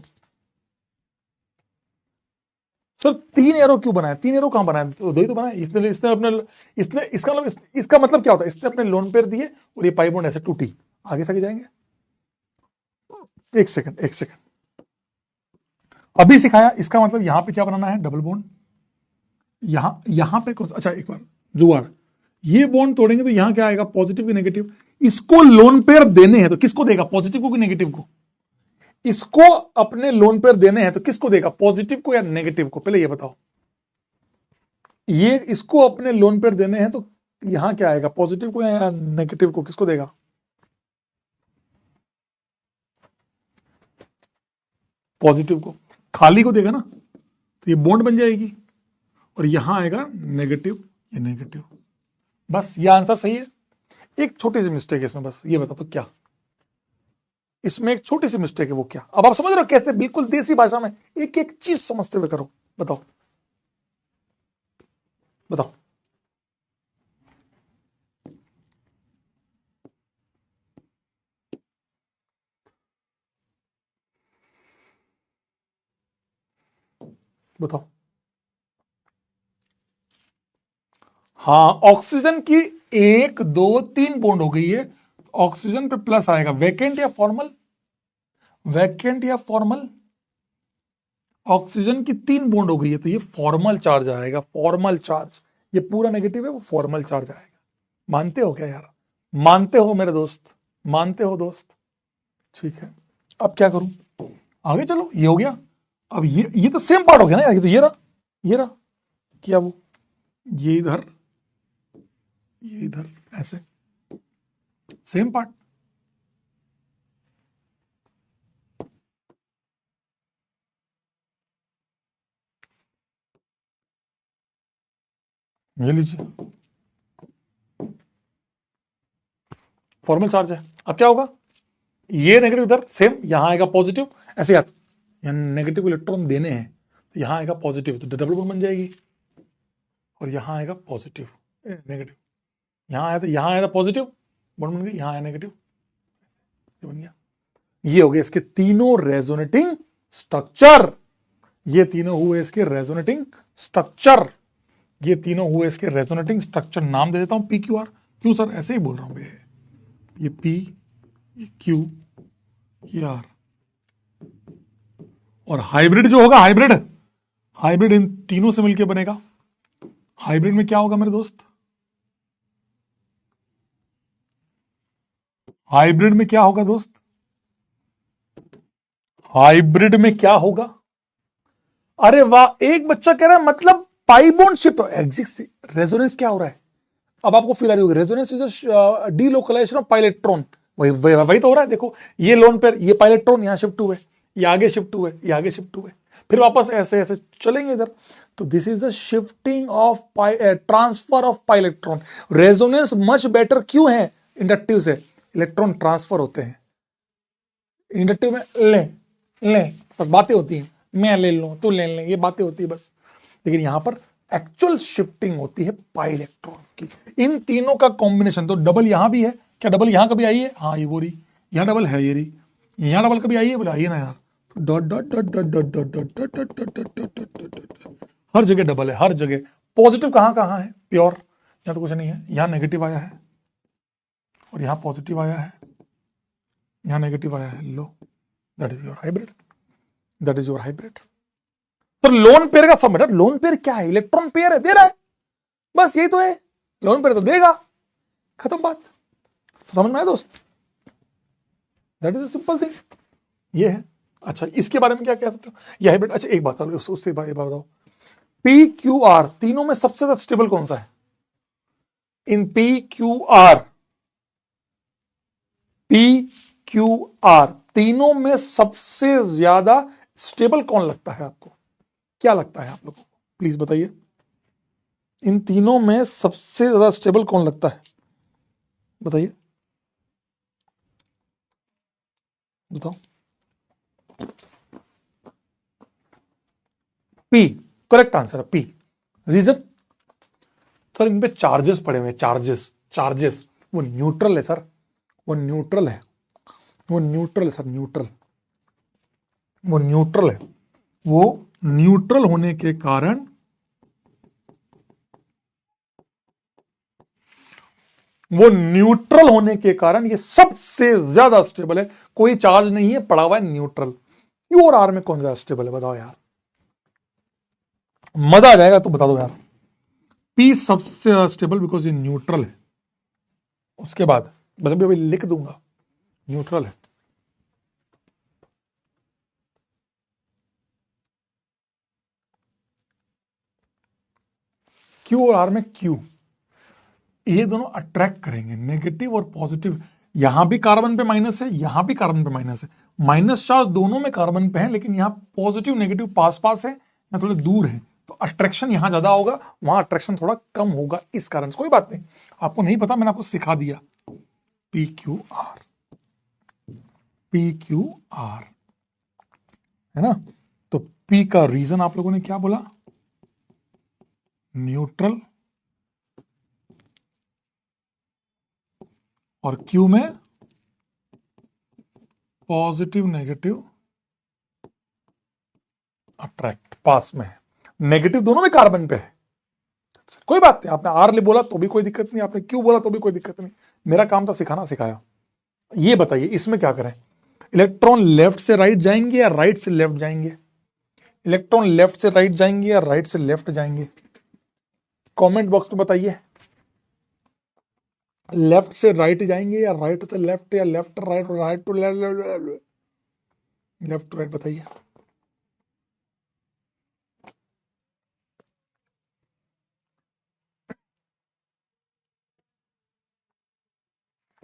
सर? 3 एरो क्यों बनाया, 3 एरो कहां बनाया, तो दो ही तो बनाया इसने, इसने अपने, इसने इसका मतलब इसका मतलब क्या होता है, इसने अपने लोन पेयर दिए और ये पाई बॉन्ड ऐसे टूटी, आगे सके जाएंगे। एक सेकंड, एक सेकंड, अभी सिखाया, इसका मतलब यहां पे क्या बनाना है, डबल बॉन्ड। यहां यहां पे कुछ, अच्छा एक बार जुगाड़, ये बॉन्ड तोड़ेंगे तो यहां क्या आएगा, पॉजिटिव की नेगेटिव। इसको लोन पेयर देने हैं तो किसको देगा, पॉजिटिव को कि नेगेटिव को? इसको अपने लोन पेयर देने हैं तो किसको देगा, पॉजिटिव को या नेगेटिव को, पहले ये बताओ। ये इसको अपने लोन पेयर देने हैं तो यहां क्या आएगा, पॉजिटिव को या नेगेटिव को, किसको देगा? पॉजिटिव को। खाली को देगा ना, तो ये बॉन्ड बन जाएगी और यहां आएगा नेगेटिव, ये नेगेटिव। बस ये आंसर सही है। एक छोटी सी मिस्टेक है इसमें, बस ये बता तो क्या, इसमें एक छोटी सी मिस्टेक है, वो क्या? अब आप समझ रहे हो कैसे, बिल्कुल देसी भाषा में एक एक चीज समझते हुए करो, बताओ, बताओ। बताओ। हाँ, ऑक्सीजन की 1 2 3 बॉन्ड हो गई है, ऑक्सीजन पे प्लस आएगा, वैकेंट या फॉर्मल, वैकेंट या फॉर्मल, ऑक्सीजन की 3 बॉन्ड हो गई है, तो ये फॉर्मल चार्ज आएगा, फॉर्मल चार्ज। ये पूरा नेगेटिव है, वो फॉर्मल चार्ज आएगा। मानते हो क्या यार? मानते हो मेरे दोस्त? मानते हो दोस्त? ठीक है, अब क्या करूं? आगे चलो, ये हो गया। अब ये तो सेम पार्ट हो गया ना यार, ये तो ये रहा क्या वो, ये इधर, ये इधर, ऐसे सेम पार्ट। ये लीजिए, फॉर्मल चार्ज है। अब क्या होगा? ये नेगेटिव इधर सेम, यहां आएगा पॉजिटिव, ऐसे याद, यहां नेगेटिव इलेक्ट्रॉन देने हैं, तो यहां आएगा पॉजिटिव, तो डबल बॉन्ड बन जाएगी, और यहां आएगा पॉजिटिव नेगेटिव, यहां आया तो यहां आया था पॉजिटिव, बॉन्ड बन गई, यहां आया नेगेटिव, ये बन गया। ये हो गए इसके तीनों रेजोनेटिंग स्ट्रक्चर। ये तीनों हुए इसके रेजोनेटिंग स्ट्रक्चर। ये तीनों हुए इसके रेजोनेटिंग स्ट्रक्चर। नाम दे देता हूं पी क्यू आर। क्यों सर? ऐसे ही बोल रहा हूं, ये पी, ये क्यू, ये आर। और हाइब्रिड जो होगा, हाइब्रिड इन तीनों से मिलकर बनेगा। हाइब्रिड में क्या होगा मेरे दोस्त? हाइब्रिड में क्या होगा दोस्त? हाइब्रिड में क्या होगा? अरे वाह, एक बच्चा कह रहा है मतलब पाई बॉन्ड शिफ्ट हो, एग्जिस्ट। रेजोनेंस क्या हो रहा है? अब आपको फील आ रही होगी, resonance is delocalisation of pi electron. वही तो हो रहा है। देखो, ये लोन पेयर, ये पाई इलेक्ट्रॉन यहां शिफ्ट हुए, ये आगे शिफ्ट हुए, ये आगे शिफ्ट हुए, फिर वापस ऐसे ऐसे चलेंगे इधर। तो this is the shifting of pi, transfer of pi electron. Resonance much better क्यों है? इंडक्टिव से इलेक्ट्रॉन ट्रांसफर होते हैं। इंडक्टिव में ले ले बस बातें होती हैं, मैं ले लूं, तू ले ले, ये बातें होती है बस। लेकिन यहां पर एक्चुअल शिफ्टिंग होती है पाई इलेक्ट्रॉन की। इन तीनों का कॉम्बिनेशन। तो डबल यहां भी है क्या? डबल यहां कभी आई है? हाँ, ये वो रही, यहां डबल है, ये रही। यहां डबल कभी आई है? बोले आइए ना यार। तो dot dot dot dot dot dot dot dot dot dot dot dot dot dot, हर जगह डबल है, हर जगह। पॉजिटिव कहां कहां है? प्योर, यहां तो कुछ नहीं है। यहां नेगेटिव आया है, और यहां पॉजिटिव आया है, यहां नेगेटिव आया है। लो, that is your hybrid, that is your hybrid. तो लोन पेयर का सब मैटर। लोन पेयर क्या है? इलेक्ट्रॉन पेयर है, दे रहा है, बस यही तो है। लोन पेयर तो देगा, खत्म बात। समझ में आया दोस्त? That is a simple thing, ये है। अच्छा, इसके बारे में क्या कह सकते हो? यह हाइब्रिड। अच्छा, एक बात उससे बताओ, पी क्यू आर तीनों में सबसे ज्यादा स्टेबल कौन सा है? इन पी क्यू आर तीनों में सबसे ज्यादा स्टेबल कौन लगता है आपको? क्या लगता है आप लोगों को? प्लीज बताइए, इन तीनों में सबसे ज्यादा स्टेबल कौन लगता है? बताइए, बताओ। पी करेक्ट आंसर है, पी। रीजन? सर इन पे चार्जेस पड़े हुए हैं, चार्जेस। वो न्यूट्रल है सर, वो न्यूट्रल है, वो न्यूट्रल है सर, न्यूट्रल। वो न्यूट्रल है, वो न्यूट्रल होने के कारण ये सबसे ज्यादा स्टेबल है। कोई चार्ज नहीं है, पड़ा हुआ है, न्यूट्रल। क्यू और आर में कौन ज्यादा स्टेबल है? बताओ यार, मजा आ जाएगा। तो बता दो यार, पी सबसे ज्यादा स्टेबल बिकॉज ये न्यूट्रल है। उसके बाद मतलब अभी लिख दूंगा, न्यूट्रल है। क्यू और आर में क्यू, ये दोनों अट्रैक्ट करेंगे नेगेटिव और पॉजिटिव। यहां भी कार्बन पे माइनस है, यहां भी कार्बन पे माइनस है। माइनस चार्ज दोनों में कार्बन पे है, लेकिन यहां पॉजिटिव नेगेटिव पास पास है, या थोड़े दूर है। तो अट्रैक्शन यहां ज्यादा होगा, वहां अट्रैक्शन थोड़ा कम होगा। इस कारण से कोई बात नहीं, आपको नहीं पता, मैंने आपको सिखा दिया। P Q R, P Q R, है ना? तो पी का रीजन आप लोगों ने क्या बोला? न्यूट्रल। और क्यू में पॉजिटिव नेगेटिव अट्रैक्ट, पास में है। नेगेटिव दोनों में कार्बन पे है, कोई बात नहीं। आपने आर ले बोला तो भी कोई दिक्कत नहीं, आपने क्यू बोला तो भी कोई दिक्कत नहीं। मेरा काम था सिखाना, सिखाया। ये बताइए इसमें क्या करें? इलेक्ट्रॉन लेफ्ट से राइट जाएंगे या राइट से लेफ्ट जाएंगे? इलेक्ट्रॉन लेफ्ट से राइट जाएंगे या राइट से लेफ्ट जाएंगे? कमेंट बॉक्स में बताइए। लेफ्ट से राइट जाएंगे या राइट से लेफ्ट या left right right to left left to right बताइए।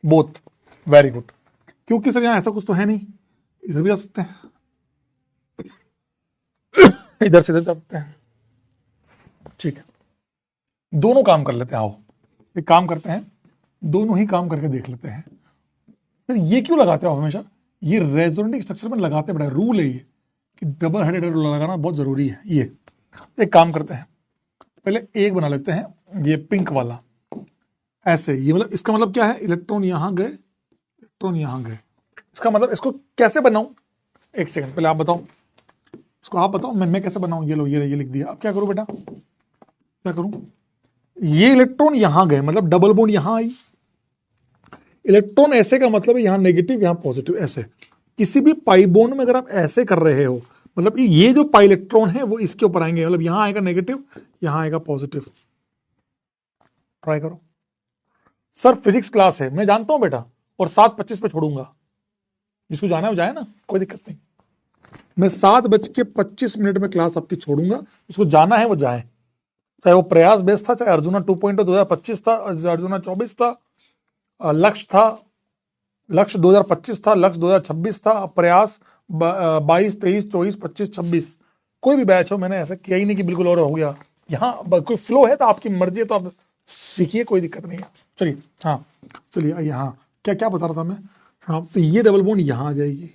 Both, very good. क्योंकि सर यहां ऐसा कुछ तो है नहीं, इधर भी जा सकते हैं, इधर से इधर जा सकते हैं। ठीक है, दोनों काम कर लेते हैं। आओ एक काम करते हैं, दोनों ही काम करके देख लेते हैं। फिर ये क्यों लगाते हो हमेशा? ये रेजोनेटिंग स्ट्रक्चर में लगाते बड़ा रूल है ये कि डबल हेडेड लगाना बहुत जरूरी है। ये एक काम करते हैं, पहले एक बना लेते हैं, ये पिंक वाला ऐसे। ये मतलब इसका मतलब क्या है? इलेक्ट्रॉन यहां गए, इलेक्ट्रॉन यहां गए। इसका मतलब इसको कैसे बनाऊं? एक सेकंड पहले आप बताओ, इसको आप बताओ, मैं कैसे बनाऊं? ये लो, ये लिख दिया। अब क्या करूं बेटा, क्या करूं? ये इलेक्ट्रॉन यहां गए मतलब डबल बॉन्ड यहां आई। इलेक्ट्रॉन ऐसे का मतलब है यहां नेगेटिव यहां पॉजिटिव। ऐसे किसी भी पाई बॉन्ड में अगर आप ऐसे कर रहे हो, मतलब ये जो पाई इलेक्ट्रॉन है वो इसके ऊपर आएंगे, मतलब यहां आएगा नेगेटिव, यहां आएगा पॉजिटिव। ट्राई करो। सर फिजिक्स क्लास है, मैं जानता हूं बेटा, और 7:25 पे छोड़ूंगा। जिसको जाना है वो जाए ना, कोई दिक्कत नहीं। मैं 7:25 में क्लास आपकी छोड़ूंगा, जिसको जाना है वो जाए। चाहे वो प्रयास बेस था, चाहे अर्जुना 2.0 2025 था, अर्जुना 24 था, लक्ष्य था, लक्ष्य 2025 था, लक्ष्य 2026 था, प्रयास 22, 23, 24, 25, 26। कोई भी बैच हो, मैंने ऐसा किया ही नहीं कि बिल्कुल और हो गया। यहाँ कोई फ्लो है तो आपकी मर्जी है तो आप सीखिए, कोई दिक्कत नहीं है। चलिए हाँ, चलिए यहाँ क्या क्या बता रहा था मैं? हाँ, तो ये डबल बॉन्ड यहां आ जाएगी,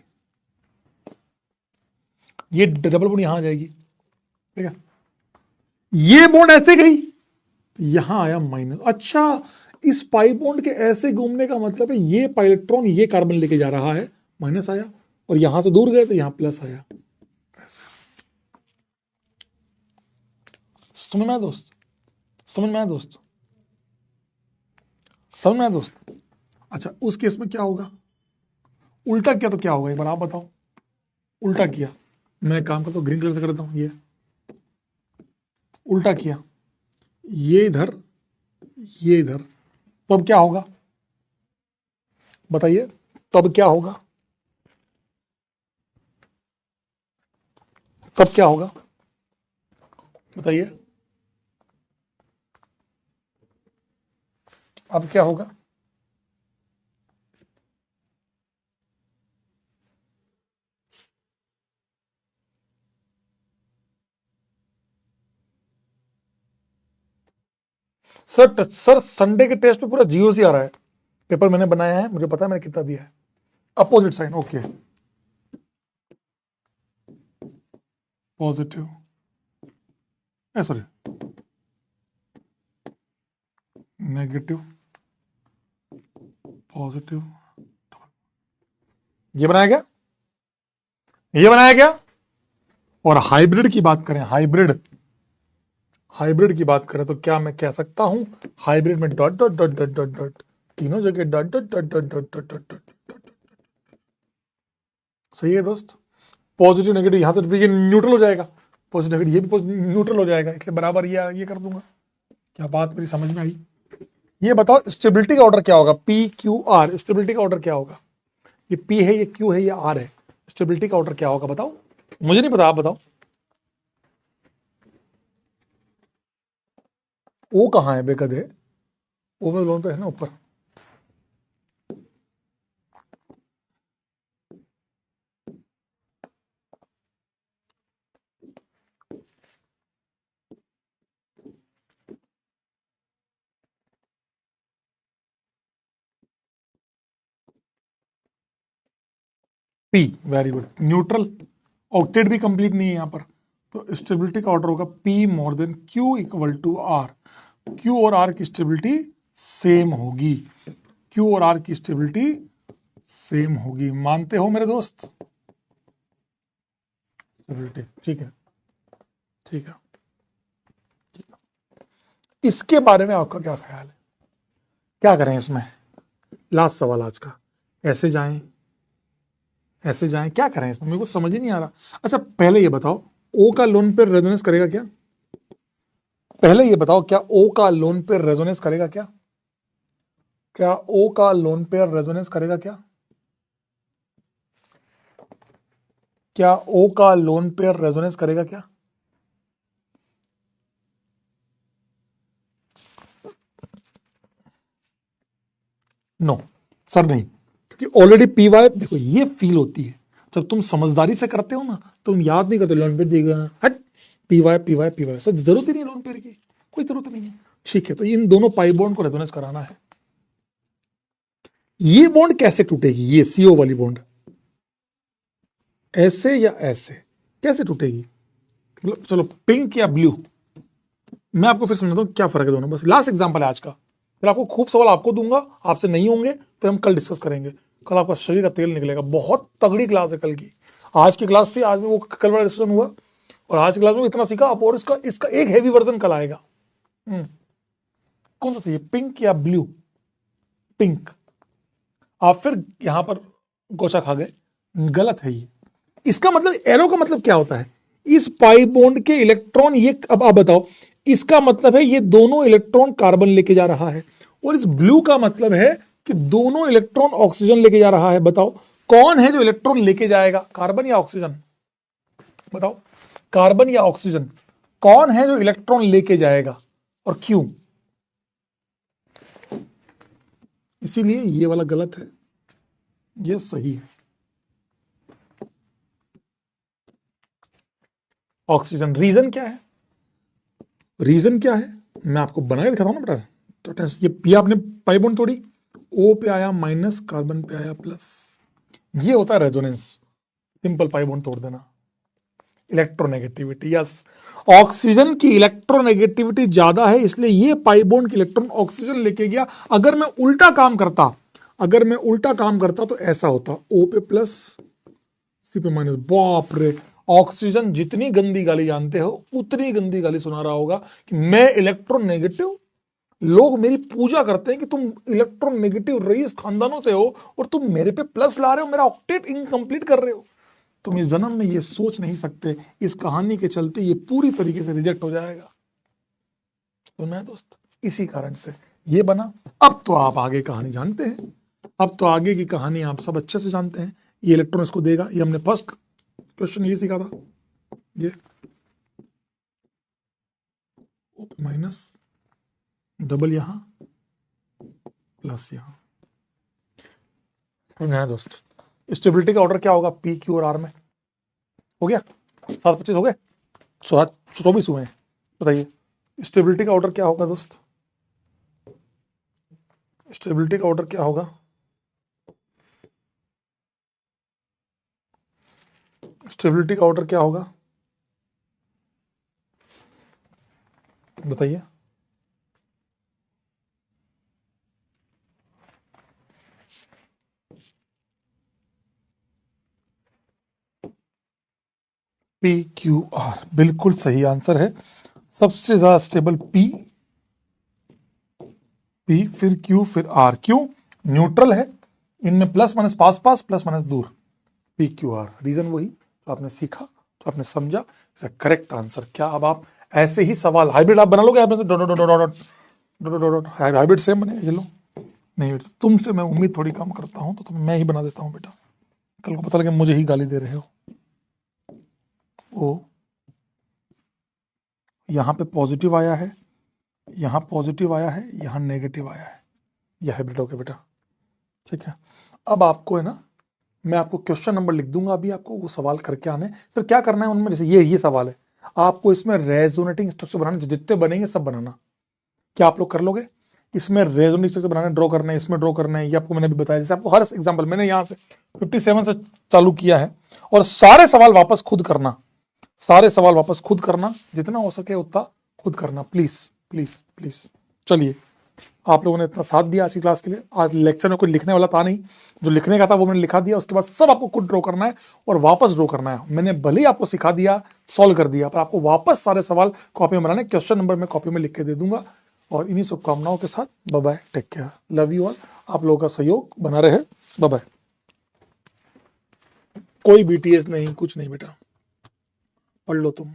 ये डबल बॉन्ड यहां आ जाएगी, ठीक है। ये बॉन्ड ऐसे गई, यहां आया माइनस। अच्छा, इस पाई बॉन्ड के ऐसे घूमने का मतलब है ये पाई इलेक्ट्रॉन ये कार्बन लेके जा रहा है, माइनस आया, और यहां से दूर गए तो यहां प्लस आया। समझ में आया दोस्त? समझ में आया दोस्त? समझ में आया दोस्त? अच्छा, उस केस में क्या होगा? उल्टा किया तो क्या होगा एक बार आप बताओ। उल्टा किया, मैं काम करता हूं ग्रीन कलर से करता हूं, ये उल्टा किया, ये इधर, ये इधर, तो अब क्या होगा बताइए? तो अब क्या होगा? तब क्या होगा बताइए? अब क्या होगा? सर संडे के टेस्ट में पूरा जीरो सी आ रहा है। पेपर मैंने बनाया है, मुझे पता है मैंने कितना दिया है। Opposite sign, okay, positive, sorry negative, positive. ये बनाया क्या? ये बनाया क्या? और हाइब्रिड की बात करें, हाइब्रिड, हाइब्रिड की बात करें तो क्या मैं कह सकता हूं? हाइब्रिड में dot dot dot dot dot dot, तीनों जगह dot dot dot dot dot dot dot dot. सही है दोस्त? पॉजिटिव नेगेटिव यहां तो ये न्यूट्रल हो जाएगा, पॉजिटिव नेगेटिव ये भी न्यूट्रल हो जाएगा, इसलिए बराबर ये कर दूंगा। क्या बात मेरी समझ में आई? ये बताओ स्टेबिलिटी का ऑर्डर क्या होगा? पी क्यू आर, स्टेबिलिटी का ऑर्डर क्या होगा? ये पी है, ये क्यू है, ये आर है, स्टेबिलिटी का ऑर्डर क्या होगा बताओ? मुझे नहीं पता, आप बताओ। ओ कहाँ है बेकदरे? ओ में लोन पे है ना ऊपर। P, very good, neutral. Octet भी कंप्लीट नहीं है यहां पर, तो स्टेबिलिटी का ऑर्डर होगा P more than Q equal to R. Q और आर की स्टेबिलिटी सेम होगी, क्यू और आर की स्टेबिलिटी सेम होगी। मानते हो मेरे दोस्त? स्टेबिलिटी ठीक है, ठीक है। इसके बारे में आपका क्या ख्याल है? क्या करें इसमें? लास्ट सवाल आज का, ऐसे जाएं, ऐसे जाएं, क्या करें इसमें? मेरे को समझ ही नहीं आ रहा। अच्छा पहले ये बताओ, ओ का लोन पेयर रेजोनेंस करेगा क्या? पहले ये बताओ, क्या ओ का लोन पेयर रेजोनेंस करेगा क्या? क्या ओ का लोन पेयर रेजोनेंस करेगा क्या? क्या ओ का लोन पेयर रेजोनेंस करेगा क्या? नो सर नहीं, क्योंकि ऑलरेडी पी वाई, देखो ये फील होती है जब तुम समझदारी से करते हो ना, तुम याद नहीं करते लोन पेयर देगा, हट P Y P Y P Y, sir जरूरत ही नहीं लोन पेयर की, कोई जरूरत नहीं है। ठीक है, तो इन दोनों पाई बॉन्ड को रेजोनेंस कराना है। ये बॉन्ड कैसे टूटेगी, ये सीओ वाली बॉन्ड ऐसे या ऐसे कैसे टूटेगी? मतलब चलो पिंक या ब्लू, मैं आपको फिर समझाता हूं क्या फर्क है दोनों, बस लास्ट एग्जांपल है आज का, फिर आपको खूब सवाल आपको दूंगा, आपसे नहीं होंगे, फिर हम कल डिस्कस करेंगे। कल आपका शरीर का तेल निकलेगा, बहुत तगड़ी क्लास है कल की। आज की क्लास थी, आज में वो कल वाला डिस्कशन हुआ, और आज की क्लास में इतना सीखा आप, और इसका इसका एक हैवी वर्जन कल आएगा। कौन सा सही है, पिंक या ब्लू? पिंक। आप फिर यहां पर गोचा खा गए, गलत है ये। इसका मतलब एरो का मतलब क्या होता है, इस पाई बॉन्ड के इलेक्ट्रॉन, ये अब आप बताओ, इसका मतलब है ये दोनों इलेक्ट्रॉन कार्बन लेके जा रहा है, और इस ब्लू का मतलब है कि दोनों इलेक्ट्रॉन ऑक्सीजन लेके जा रहा है। बताओ कौन है जो इलेक्ट्रॉन लेके जाएगा, कार्बन या ऑक्सीजन? बताओ, कार्बन या ऑक्सीजन, कौन है जो इलेक्ट्रॉन लेके जाएगा और क्यों? इसीलिए ये वाला गलत है, ये सही है। ऑक्सीजन, रीजन क्या है? रीजन क्या है मैं आपको बना के दिखाता हूं ना बेटा। तो ये पी आपने पाई बॉन्ड तोड़ी, ओ पे आया माइनस, कार्बन पे आया प्लस, ये होता है रेजोनेंस। सिंपल पाई बॉन्ड तोड़ देना। इलेक्ट्रोनेगेटिविटी, यस, ऑक्सीजन की इलेक्ट्रोनेगेटिविटी ज्यादा है, इसलिए ये पाई बॉन्ड की इलेक्ट्रॉन ऑक्सीजन लेके गया। अगर मैं उल्टा काम करता, अगर मैं उल्टा काम करता तो ऐसा होता, ओ पे प्लस, सी पे माइनस। बाप रे, ऑक्सीजन जितनी गंदी गाली जानते हो उतनी गंदी गाली सुना रहा होगा कि मैं इलेक्ट्रोनेगेटिव, लोग मेरी पूजा करते हैं कि तुम इलेक्ट्रोनेगेटिव रईस खानदानों से हो और तुम मेरे पे प्लस ला रहे हो, मेरा ऑक्टेट इनकम्प्लीट कर रहे हो। तुम इस जन्म में ये सोच नहीं सकते, इस कहानी के चलते ये पूरी तरीके से रिजेक्ट हो जाएगा। तो मैं दोस्त इसी कारण से ये बना। अब तो आप आगे कहानी जानते हैं, अब तो आगे की कहानी आप सब अच्छे से जानते हैं। ये इलेक्ट्रॉन इसको देगा, ये हमने फर्स्ट क्वेश्चन ये सीखा था, ये माइनस, डबल यहां, प्लस यहां। दोस्त स्टेबिलिटी का ऑर्डर क्या होगा, पी क्यू और आर में? हो गया, 7:25 हो गए, 24 हुए हैं। बताइए स्टेबिलिटी का ऑर्डर क्या होगा दोस्त, स्टेबिलिटी का ऑर्डर क्या होगा? स्टेबिलिटी का ऑर्डर क्या होगा बताइए? पी क्यू आर, बिल्कुल सही आंसर है। सबसे ज्यादा स्टेबल पी, पी फिर क्यू फिर आर। क्यों? न्यूट्रल है, इनमें प्लस माइनस पास पास, प्लस माइनस दूर। पी क्यू आर, रीजन वही तो आपने सीखा, तो आपने समझा, करेक्ट आंसर। क्या अब आप ऐसे ही सवाल हाइब्रिड आप बना लोगे, हाइब्रिड सेम बने, ये लो नहीं बेटा, तुमसे मैं उम्मीद थोड़ी कम करता हूं, तो मैं ही बना देता हूं बेटा, कल को पता लगे मुझे ही गाली दे रहे हो। ओ यहां पे पॉजिटिव आया है, यहां पॉजिटिव आया है, यहां नेगेटिव आया है, यह हाइब्रिड हो गया बेटा। ठीक है, अब आपको है ना, मैं आपको क्वेश्चन नंबर लिख दूंगा, अभी आपको वो सवाल करके आने। सर क्या करना है उनमें, जैसे ये सवाल है, आपको इसमें रेजोनेटिंग स्ट्रक्चर बनाना, जितने बनेंगे सब बनाना। क्या आप लोग कर लोगे? इसमें रेजोनेटिंग स्ट्रक्चर बनाना, ड्रॉ करना है, इसमें ड्रॉ करना है, ये आपको मैंने भी बताया। जैसे आपको हर एग्जांपल मैंने यहां से 57 से चालू किया है, और सारे सवाल वापस खुद करना, सारे सवाल वापस खुद करना, जितना हो सके उतना खुद करना, प्लीज प्लीज प्लीज। चलिए, आप लोगों ने इतना साथ दिया आज की क्लास के लिए। आज लेक्चर में कुछ लिखने वाला था नहीं, जो लिखने का था वो मैंने लिखा दिया, उसके बाद सब आपको खुद ड्रॉ करना है और वापस ड्रॉ करना है। मैंने भले ही आपको सिखा दिया, सॉल्व कर दिया, पर आपको वापस सारे सवाल कॉपी में बनाने, क्वेश्चन नंबर मैं कॉपी में लिख के दे दूंगा। और इन्हीं शुभकामनाओं के साथ bye bye, take care, love you all. आप लोगों का सहयोग बना रहे, बाय बाय। कोई बीटीएस नहीं, कुछ नहीं बेटा। पढ़ लो तुम।